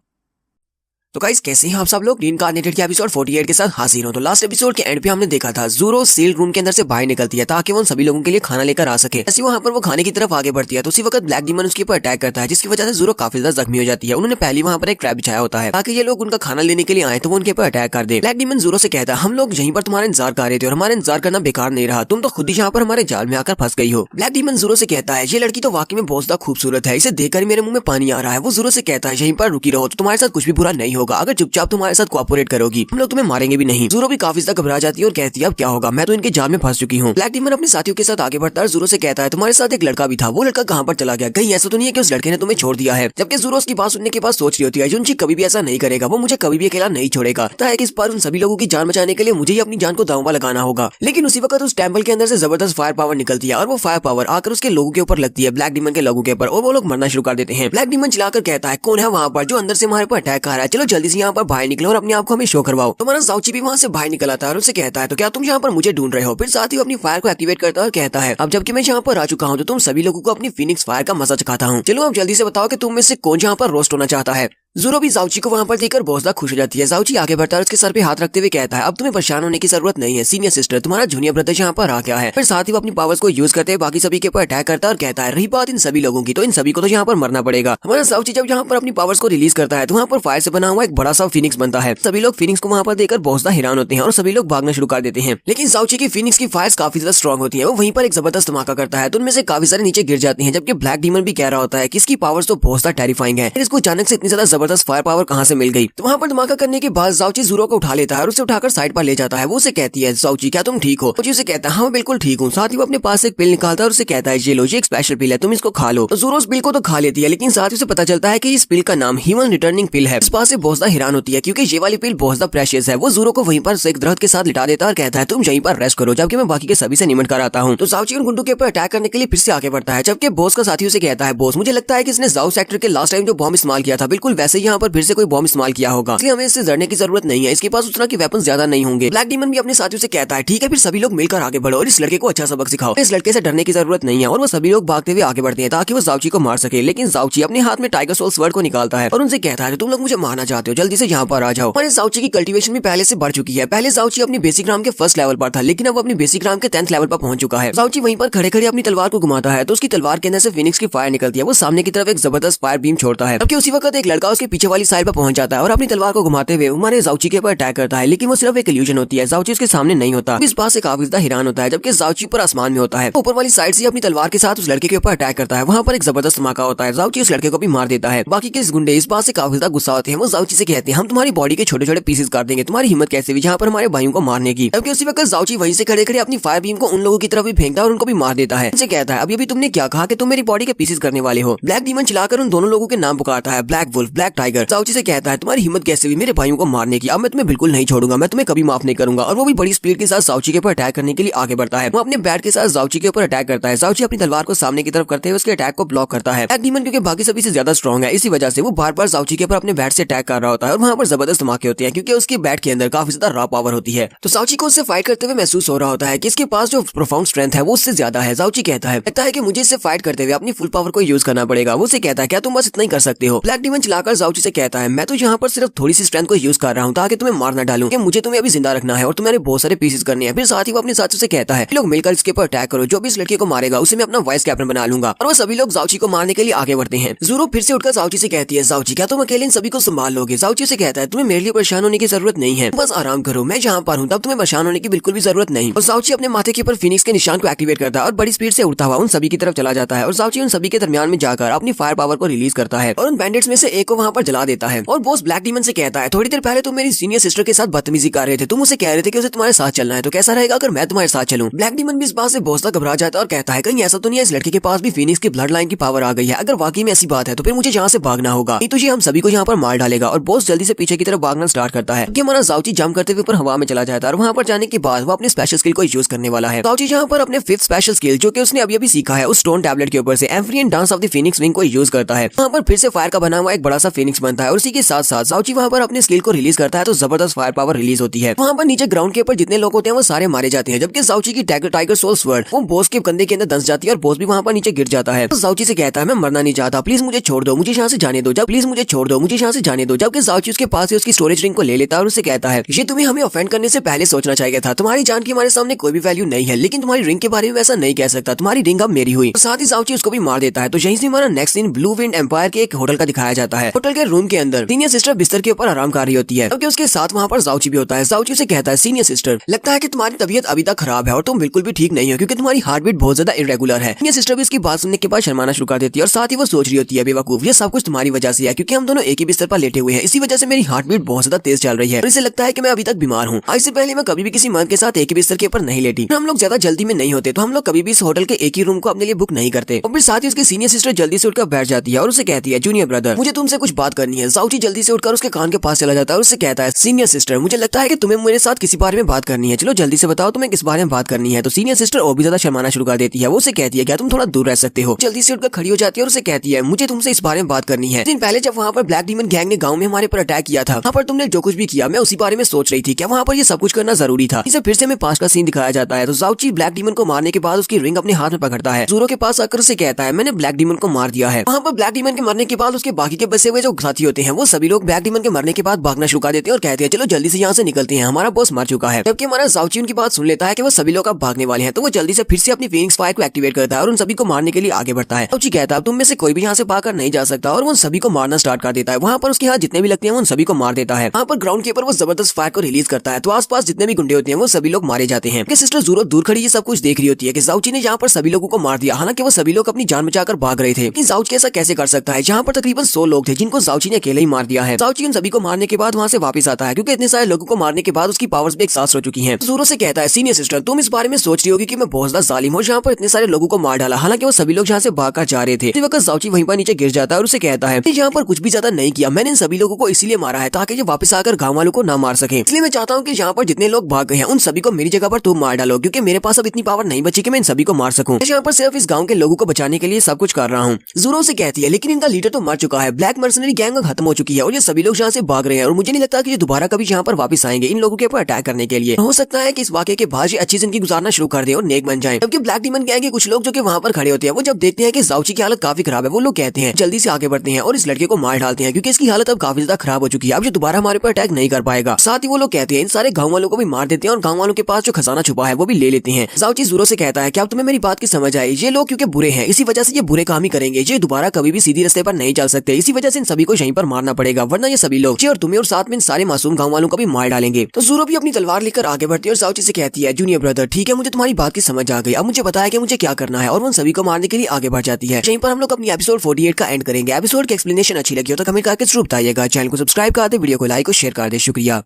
तो गाइस कैसे हैं आप सब लोग। रीइंकार्नेटेड के एपिसोड 48 के साथ हाजिर हो। तो लास्ट एपिसोड के एंड पे हमने देखा था ज़ूरो सील रूम के अंदर से बाहर निकलती है ताकि वो उन सभी लोगों के लिए खाना लेकर आ सके। ऐसे वहाँ पर वो खाने की तरफ आगे बढ़ती है तो उसी वक्त ब्लैक डीमन उसके ऊपर अटैक करता है जिसकी वजह से ज़ूरो काफी ज्यादा जख्मी हो जाती है। उन्होंने पहले वहाँ पर एक ट्रैप बिछाया होता है ताकि ये लोग उनका खाना लेने के लिए आए तो वो उनके ऊपर अटैक कर दे। ब्लैक डीमन ज़ूरो से कहता है, हम लोग यहीं पर तुम्हारा इंतजार कर रहे थे और हमारा इंतजार करना बेकार नहीं रहा, तुम तो खुद ही यहाँ पर हमारे जाल में आकर फंस गई हो। ब्लैक डीमन ज़ूरो से कहता है, ये लड़की तो वाकई में बहुत ज्यादा खूबसूरत है, इसे देखकर मेरे मुंह में पानी आ रहा है। वो ज़ूरो से कहता है, यहीं पर रुकी रहो तो तुम्हारे साथ कुछ भी बुरा नहीं होगा, अगर चुपचाप हमारे साथ कोऑपरेट करोगी हम लोग तुम्हें मारेंगे भी नहीं। ज़ूरो भी काफी ज्यादा घबरा जाती है और कहती है, अब क्या होगा, मैं तो इनके जाल में फंस चुकी हूँ। ब्लैक डीमन अपने साथियों के साथ आगे बढ़ता है। ज़ूरो से कहता है, तुम्हारे साथ एक लड़का भी था, वो लड़का कहाँ पर चला गया, कहीं ऐसा तो नहीं है कि उस लड़के ने तुम्हें छोड़ दिया है। जबकि ज़ूरो उसकी बात सुनने के बाद सोच रही होती है, जुनची कभी भी ऐसा नहीं करेगा, वो मुझे कभी भी अकेला नहीं छोड़ेगा। कि इस बार उन सभी लोगों की जान बचाने के लिए मुझे ही अपनी जान को दांव पर लगाना होगा। लेकिन उसी वक्त उस टेंपल के अंदर से जबरदस्त फायर पावर निकलती है और वो फायर पावर आकर उसके लोगों के ऊपर लगती है, ब्लैक डीमन के लोगों के ऊपर, और वो लोग मरना शुरू कर देते हैं। ब्लैक डीमन चिल्लाकर कहता है, कौन है वहाँ पर जो अंदर से हमारे पर अटैक कर रहा है, चलो जल्दी से यहाँ पर बाहर निकलो और अपने आप को हमें शो करवाओ। तुम्हारा ज़ाओची भी वहाँ से बाहर निकल आता है और उससे कहता है, तो क्या तुम यहाँ पर मुझे ढूंढ रहे हो। फिर साथ ही अपनी फायर को एक्टिवेट करता है और कहता है, अब जबकि मैं यहाँ पर आ चुका हूँ तो तुम सभी लोगों को अपनी फिनिक्स फायर का मजा चखाता हूँ। चलो अब जल्दी से बताओ कि तुम में से कौन यहाँ पर रोस्ट होना चाहता है। ज़ोरो भी जाउची को वहाँ पर देखकर बहुत ज्यादा खुश हो जाती है। जाउची आगे बढ़ता है, उसके सर पे हाथ रखते हुए कहता है, अब तुम्हें परेशान होने की जरूरत नहीं है सीनियर सिस्टर, तुम्हारा जूनियर ब्रदर यहाँ पर आ गया है। फिर साथ ही वो अपनी पावर्स को यूज करते हुए बाकी सभी के ऊपर अटैक करता है और कहता है, रही बात इन सभी लोगों की, तो इन सभी को तो यहाँ पर मरना पड़ेगा। हमारा जाउची जब यहाँ पर अपनी पावर्स को रिलीज करता है तो वहाँ पर फायर से बना हुआ एक बड़ा सा फिनिक्स बनता है। सभी लोग फिनिक्स को वहाँ पर देखकर बहुत ज्यादा हैरान होते हैं और सभी लोग भागना शुरू कर देते हैं। लेकिन जाउची की फिनिक्स की फायर्स काफी ज्यादा स्ट्रॉन्ग होती है। वो वहीं पर एक जबरदस्त धमाका करता है तो उनमें से काफी सारे नीचे गिर जाते हैं, जबकि ब्लैक डीमन भी कह रहा होता है कि इसकी पावर्स तो बहुत ज्यादा टेरिफाइंग है, इसको अचानक से इतनी ज्यादा जबरदस्त फायर पावर कहाँ से मिल गई। तो वहाँ पर धमाका करने के बाद जाउची ज़ोरो को उठा लेता है और उसे उठाकर साइड पर ले जाता है। वो उसे कहती है, जाउची क्या तुम ठीक हो? जाउची उसे कहता है, हाँ बिल्कुल ठीक हूँ। साथ ही वो अपने पास एक पिल निकालता है और उसे कहता है, ये लो, ये एक स्पेशल पिल है, तुम इसको खा लो। तो ज़ोरो उस पिल को तो खा लेती है, लेकिन साथ ही उसे पता चलता है कि इस पिल का नाम ह्यूमन रिटर्निंग पिल है। इस बात से बहुत ज्यादा हैरान होती है क्योंकि ये वाली पिल बहुत ज्यादा प्रेशियस है। वो ज़ोरो को वहीं पर एक दरख्त के साथ लिटा देता है और कहता है, तुम यहीं पर रेस्ट करो जबकि मैं बाकी के सभी से निमट कर आता हूँ। तो जाउची उन गुंडों के ऊपर अटैक करने के लिए फिर से आगे बढ़ता है, जबकि बॉस का साथी उसे कहता है, बॉस मुझे लगता है कि इसने जाओ सेक्टर के लास्ट टाइम जो बॉम्ब इस्तेमाल किया था बिल्कुल वैसे ही यहाँ पर फिर से कोई बॉम्ब इस्तेमाल किया होगा, इसलिए हमें इससे डरने की जरूरत नहीं है, इसके पास उस तरह के वेपन ज्यादा नहीं होंगे। ब्लैक डीमन भी अपने साथियों से कहता है, ठीक है फिर सभी लोग मिलकर आगे बढ़ो और इस लड़के को अच्छा सबक सिखाओ, इस लड़के से डरने की जरूरत नहीं है। और वो सभी लोग भागते हुए आगे बढ़ते हैं ताकि वो जाउची को मार सके। लेकिन जाउची अपने हाथ में टाइगर सोल स्वर्ड को निकालता है और उनसे कहता है, तुम लोग मुझे मारना चाहते हो, जल्दी से यहाँ पर आ जाओ। हमारे जाउची की कल्टीवेशन भी पहले से बढ़ चुकी है। पहले जाउची अपनी बेसिक राम के फर्स्ट लेवल पर था, लेकिन अब अपनी बेसिक राम के 10th लेवल पर पहुंच चुका है। जाउची वहीं पर खड़े खड़े अपनी तलवार को घुमाता है तो उसकी तलवार के अंदर से फिनिक्स की फायर निकलती है। वो सामने की तरफ एक जबरदस्त फायर बीम छोड़ता है, जबकि उसी वक्त एक लड़का उसके पीछे वाली साइड पर पहुंच जाता है और अपनी तलवार को घुमाते हुए हमारे जाउची के ऊपर अटैक करता है। लेकिन वो सिर्फ एक इल्यूजन होती है, जाउची उसके सामने नहीं होता। इस बात से काफी ज्यादा हैरान होता है, जबकि जाउची ऊपर आसमान में होता है। ऊपर वाली साइड से अपनी तलवार के साथ उस लड़के के ऊपर अटैक करता है। वहाँ पर एक जबरदस्त धमाका होता है, जाउची उस लड़के को भी मार देता है। बाकी के गुंडे इस बात से काफी ज्यादा गुस्सा होते हैं। वो जाउची से कहते हैं, हम तुम्हारी बॉडी के छोटे छोटे पीसेस काट देंगे, तुम्हारी हिम्मत कैसे हुई यहाँ पर हमारे भाइयों को मारने की। जबकि उसी वक्त जाउची वहीं से खड़े खड़े अपनी फायर बीम को उन लोगों की तरफ भी फेंकता है और उनको भी मार देता है। उनसे कहता है, अभी अभी तुमने क्या कहा कि तुम मेरी बॉडी के पीसेस करने वाले हो। ब्लैक डीमन चलाकर उन दोनों लोगों के नाम पुकारता है, ब्लैक वुल्फ, ब्लैक टाइगर। जाउची से कहता है, तुम्हारी हिम्मत कैसे हुई मेरे भाइयों को मारने की, अब मैं तुम्हें बिल्कुल नहीं छोड़ूंगा, मैं तुम्हें कभी माफ नहीं करूंगा। और वो भी बड़ी स्पीड के साथ जाउची के ऊपर अटैक करने के लिए आगे बढ़ता है। वो अपने बैट के साथ जाउची के ऊपर अटैक करता है। जाउची अपनी तलवार को सामने की तरफ करते हुए उसके अटैक को ब्लॉक करता है। ब्लैक डीमन क्योंकि बाकी सभी से ज्यादा स्ट्रॉन्ग है, इसी वजह से वो बार बार जाउची के ऊपर अपने बैट से अटैक कर रहा होता है और वहाँ पर जबरदस्त धमाके होते हैं क्योंकि उसके बैट के अंदर काफी ज्यादा रॉ पावर होती है। तो जाउची को उससे फाइट करते हुए महसूस हो रहा होता है कि इसके पास जो प्रोफाउंड स्ट्रेंथ है वो उससे ज्यादा है। जाउची कहता है, लगता है कि मुझे इससे फाइट करते हुए अपनी फुल पावर को यूज करना पड़ेगा। वो उसे कहता है, क्या तुम बस इतना ही कर सकते हो? ब्लैक डीमन चलाकर जाउची से कहता है, मैं तो यहाँ पर सिर्फ थोड़ी सी स्ट्रेंथ को यूज कर रहा हूँ ताकि तुम्हें मार ना डालूं, कि मुझे तुम्हें अभी जिंदा रखना है और तुम्हारे बहुत सारे पीसेस करने हैं। फिर साथ ही वो अपने साथियों से कहता है, लोग मिलकर इसके ऊपर अटैक करो, जो भी इस लड़के को मारेगा उसे मैं अपना वाइस कैप्टन बना लूंगा। और वो सभी लोग जाउची को मारने के लिए आगे बढ़ते हैं। ज़ोरो फिर से उठकर जाउची से कहती है, जाउची क्या तुम अकेले इन सभी को संभाल लोगे? जाउची से कहता है, तुम्हें मेरे लिए परेशान होने की जरूरत नहीं है, बस आराम करो, मैं जहाँ पर हूँ तब तुम्हें परेशान होने की बिल्कुल भी जरूरत नहीं। और जाउची अपने माथे के ऊपर फिनिक्स के निशान को एक्टिवेट करता है और बड़ी स्पीड से उड़ता हुआ उन सभी की तरफ चला जाता है। और जाउची उन सभी के दरमियान में जाकर अपनी फायर पावर को रिलीज करता है और उन बैंडिट्स में से एक को वहाँ पर जला देता है। और बॉस ब्लैक डीमन से कहता है, थोड़ी देर पहले तुम मेरी सीनियर सिस्टर के साथ बदतमीजी कर रहे थे, तुम उसे कह रहे थे कि उसे तुम्हारे साथ चलना है, तो कैसा रहेगा अगर मैं तुम्हारे साथ चलूं? ब्लैक डीमन भी इस बात से बहुत ज्यादा घबरा जाता है और कहता है, कहीं ऐसा तो नहीं है इस लड़के के पास भी फिनिक्स की ब्लड लाइन की पावर आ गई है? अगर वाकई में ऐसी बात है तो फिर मुझे यहाँ से भागना होगा, नहीं तो ये हम सभी को यहाँ पर मार डालेगा। और बॉस जल्दी से पीछे की तरफ भागना स्टार्ट करता है कि हमारा जाउची जंप करते हुए ऊपर हवा में चला जाता है और वहाँ पर जाने के बाद वो अपने स्पेशल स्किल को यूज करने वाला है। जाउची यहाँ पर अपने 5th स्पेशल स्किल जो कि उसने अभी अभी सीखा है उस स्टोन टैबलेट के ऊपर से एम्फिरियन dance of the phoenix wing को यूज करता है। वहाँ पर फिर से फायर का बना हुआ एक बड़ा सा फिनिक्स बनता है और उसी के साथ साथ जाउची वहाँ पर अपने स्किल को रिलीज करता है तो जबरदस्त फायर पावर रिलीज होती है। वहाँ पर नीचे ग्राउंड के ऊपर जितने लोग होते हैं वो सारे मारे जाते हैं, जबकि जाउची की टाइगर सोल स्वर्ड वो बॉस के कंधे के अंदर दस जाती है और बॉस भी वहाँ पर नीचे गिर जाता है। तो जाउची से कहता है, मैं मरना नहीं चाहता, प्लीज मुझे छोड़ दो, मुझे यहाँ से जाने दो, जब प्लीज मुझे छोड़ दो, मुझे यहाँ से जाने दो। जबकि जाउची उसके पास से उसकी स्टोरेज रिंग को ले लेता है और उससे कहता है, ये तुम्हें हमें ऑफेंड करने से पहले सोचना चाहिए था, तुम्हारी जान की हमारे सामने कोई भी वैल्यू नहीं है, लेकिन तुम्हारी रिंग के बारे में वैसा नहीं कह सकता, तुम्हारी रिंग अब मेरी हुई। साथ ही जाउची उसको भी मार देता है। तो यहीं से हमारा next scene blue wind empire के एक होटल का दिखाया जाता है। होटल के रूम के अंदर सीनियर सिस्टर बिस्तर के ऊपर आराम कर रही होती है, क्योंकि उसके साथ वहाँ पर जाउची भी होता है। जाउची से कहता है, सीनियर सिस्टर लगता है कि तुम्हारी तबीयत अभी तक खराब है और तुम बिल्कुल भी ठीक नहीं हो क्योंकि तुम्हारी हार्ट बीट बहुत ज्यादा इरेगुलर है। सीनियर सिस्टर भी इसकी बात सुनने के बाद शर्माना शुरू कर देती है और साथ ही वो सोच रही होती है, बेवकूफ ये सब कुछ तुम्हारी वजह से है क्योंकि हम दोनों एक ही बिस्तर पर लेटे हुए हैं, इसी वजह से मेरी हार्ट बीट बहुत ज्यादा तेज चल रही है और इसे लगता है कि मैं अभी तक बीमार हूँ। इससे पहले मैं कभी भी किसी मर्द के साथ एक ही बिस्तर के ऊपर नहीं लेटी। हम लोग ज्यादा जल्दी में नहीं होते तो हम लोग कभी भी इस होटल के एक ही रूम को अपने लिए बुक नहीं करते। और फिर साथ ही उसकी सीनियर सिस्टर जल्दी से उठकर बैठ जाती है और उसे कहती है, जूनियर ब्रदर मुझे तुमसे कुछ बात करनी है। जाउची जल्दी से उठकर उसके कान के पास चला जाता है और उससे कहता है, सीनियर सिस्टर मुझे लगता है कि तुम्हें मेरे साथ किसी बारे में बात करनी है, चलो जल्दी से बताओ तुम्हें किस बारे में बात करनी है। तो सीनियर सिस्टर और भी ज्यादा शर्माना शुरू कर देती है। वो उसे कहती है, क्या तुम थोड़ा दूर रह सकते हो? जल्दी से उठकर खड़ी हो जाती है और उसे कहती है, मुझे तुमसे इस बारे में बात करनी है। दिन पहले जब वहाँ पर ब्लैक डीमन गैंग ने गाँव में हमारे पर अटैक किया था, वहाँ पर तुमने जो कुछ भी किया मैं उसी बारे में सोच रही थी, क्या वहाँ पर ये सब कुछ करना जरूरी था? इसे फिर से हमें पास का सीन दिखाया जाता है। तो जाउची ब्लैक डीमन को मारने के बाद उसकी रिंग अपने हाथ में पकड़ता है। ज़ोरो के पास आकर उसे कहता है, मैंने ब्लैक डीमन को मार दिया है। वहाँ पर ब्लैक डीमन के मरने के बाद उसके बाकी के बचे हुए जो साथी होते हैं वो सभी लोग ब्लैक डीमन के मरने के बाद भागना शुरू कर देते हैं और कहते हैं चलो जल्दी से यहाँ से निकलते हैं, हमारा बॉस मर चुका है। जबकि हमारा ज़ाओची उनकी बात सुन लेता है कि वो सभी लोग अब भागने वाले हैं, तो वो जल्दी से फिर से अपनी फीनिक्स फायर को एक्टिवेट करता है और उन सभी को मारने के लिए आगे बढ़ता है। ज़ाओची कहता है तुम में से कोई भी यहाँ से भागकर नहीं जा सकता और वो उन सभी को मारना स्टार्ट कर देता है। वहाँ पर उसके हाथ जितने भी लगते हैं वो उन सभी को मार देता है। वहाँ पर ग्राउंड के ऊपर वो जबरदस्त फायर को रिलीज करता है, तो आसपास जितने भी गुंडे होते हैं वो सभी लोग मारे जाते हैं। सिस्टर ज़ूरो दूर खड़ी ये सब कुछ देख रही होती है कि ज़ाओची ने यहाँ पर सभी लोगों को मार दिया, हालांकि वो सभी लोग अपनी जान बचाकर भाग रहे थे। ज़ाओची ऐसा कैसे कर सकता है जहाँ पर तकरीबन 100 लोग थे जिनको ज़ाओची ने अकेले ही मार दिया है। ज़ाओची उन सभी को मारने के बाद वहाँ से वापस आता है क्योंकि इतने सारे लोगों को मारने के बाद उसकी पावर्स भी एक्सॉस्ट हो चुकी हैं। ज़ूरो से कहता है सीनियर सिस्टर तुम इस बारे में सोच रही होगी कि मैं बहुत ज्यादा जालिम हूँ जहाँ पर इतने सारे लोगों को मार डाला, हालांकि वो सभी लोग जहाँ से भागकर जा रहे थे। इसी वक्त ज़ाओची वहीं पर नीचे गिर जाता है और उसे कहता है यहाँ पर कुछ भी ज्यादा नहीं किया, मैंने इन सभी लोगों को इसीलिए मारा है ताकि ये वापस आकर गाँव वालों को ना मार सके। इसलिए मैं चाहता हूँ कि यहाँ पर जितने लोग भाग गए हैं उन सभी को मेरी जगह पर तुम मार डालो, क्योंकि मेरे पास अब इतनी पावर नहीं बची कि मैं इन सभी को मार सकूं। यहाँ पर सिर्फ इस गाँव के लोगों को बचाने के लिए सब कुछ कर रहा हूँ। ज़ूरो से कहती है लेकिन इनका लीडर तो मर चुका है, ब्लैक मर्सनरी गैंग खत्म हो चुकी है और ये सभी लोग यहाँ से भाग रहे हैं और मुझे नहीं लगता कि ये दोबारा कभी यहाँ पर वापस आएंगे इन लोगों के ऊपर अटैक करने के लिए। हो सकता है कि इस वाकये के बाद अच्छी जिंदगी गुजारना शुरू कर दे और नेक बन जाए। जबकि ब्लैक डीमन गैंग के कुछ लोग जो कि वहाँ पर खड़े होते हैं वो जब देखते हैं कि ज़ाओची की हालत काफी खराब है, वो लोग कहते हैं जल्दी से आगे बढ़ते हैं और इस लड़के को मार डालते हैं क्योंकि इसकी हालत अब काफी ज्यादा खराब हो चुकी है, अब ये दोबारा हमारे पर अटैक नहीं कर पाएगा। साथ ही वो लोग कहते हैं इन सारे गाँव वालों को भी मार देते हैं और गाँव वालों के पास जो खजाना छुपा है वो भी ले लेते हैं। ज़ाओची ज़ूरो से कहता है क्या अब तुम्हें मेरी बात की समझ आई, ये लोग क्योंकि बुरे हैं इसी वजह से ये बुरे काम ही करेंगे, ये दोबारा कभी भी सीधी रास्ते पर नहीं चल सकते, इसी वजह से इन सभी को यहीं पर मारना पड़ेगा वरना ये सभी लोग और तुम्हें और साथ में इन सारे मासूम गाँव वालों को भी मार डालेंगे। तो ज़ूरो भी अपनी तलवार लेकर आगे बढ़ती है और ज़ाओची से कहती है जूनियर ब्रदर ठीक है मुझे तुम्हारी बात की समझ आ गई, अब मुझे बताया कि मुझे क्या करना है और वो उन सभी को मारने के लिए आगे बढ़ जाती है। यहीं पर हम लोग अपनी एपिसोड 48 का एंड करेंगे। एपिसोड की एक्सप्लेनेशन अच्छी लगी हो तो कमेंट करके जरूर बताइएगा, चैनल को सब्सक्राइब कर दे, वीडियो को लाइक और शेयर कर दे। शुक्रिया।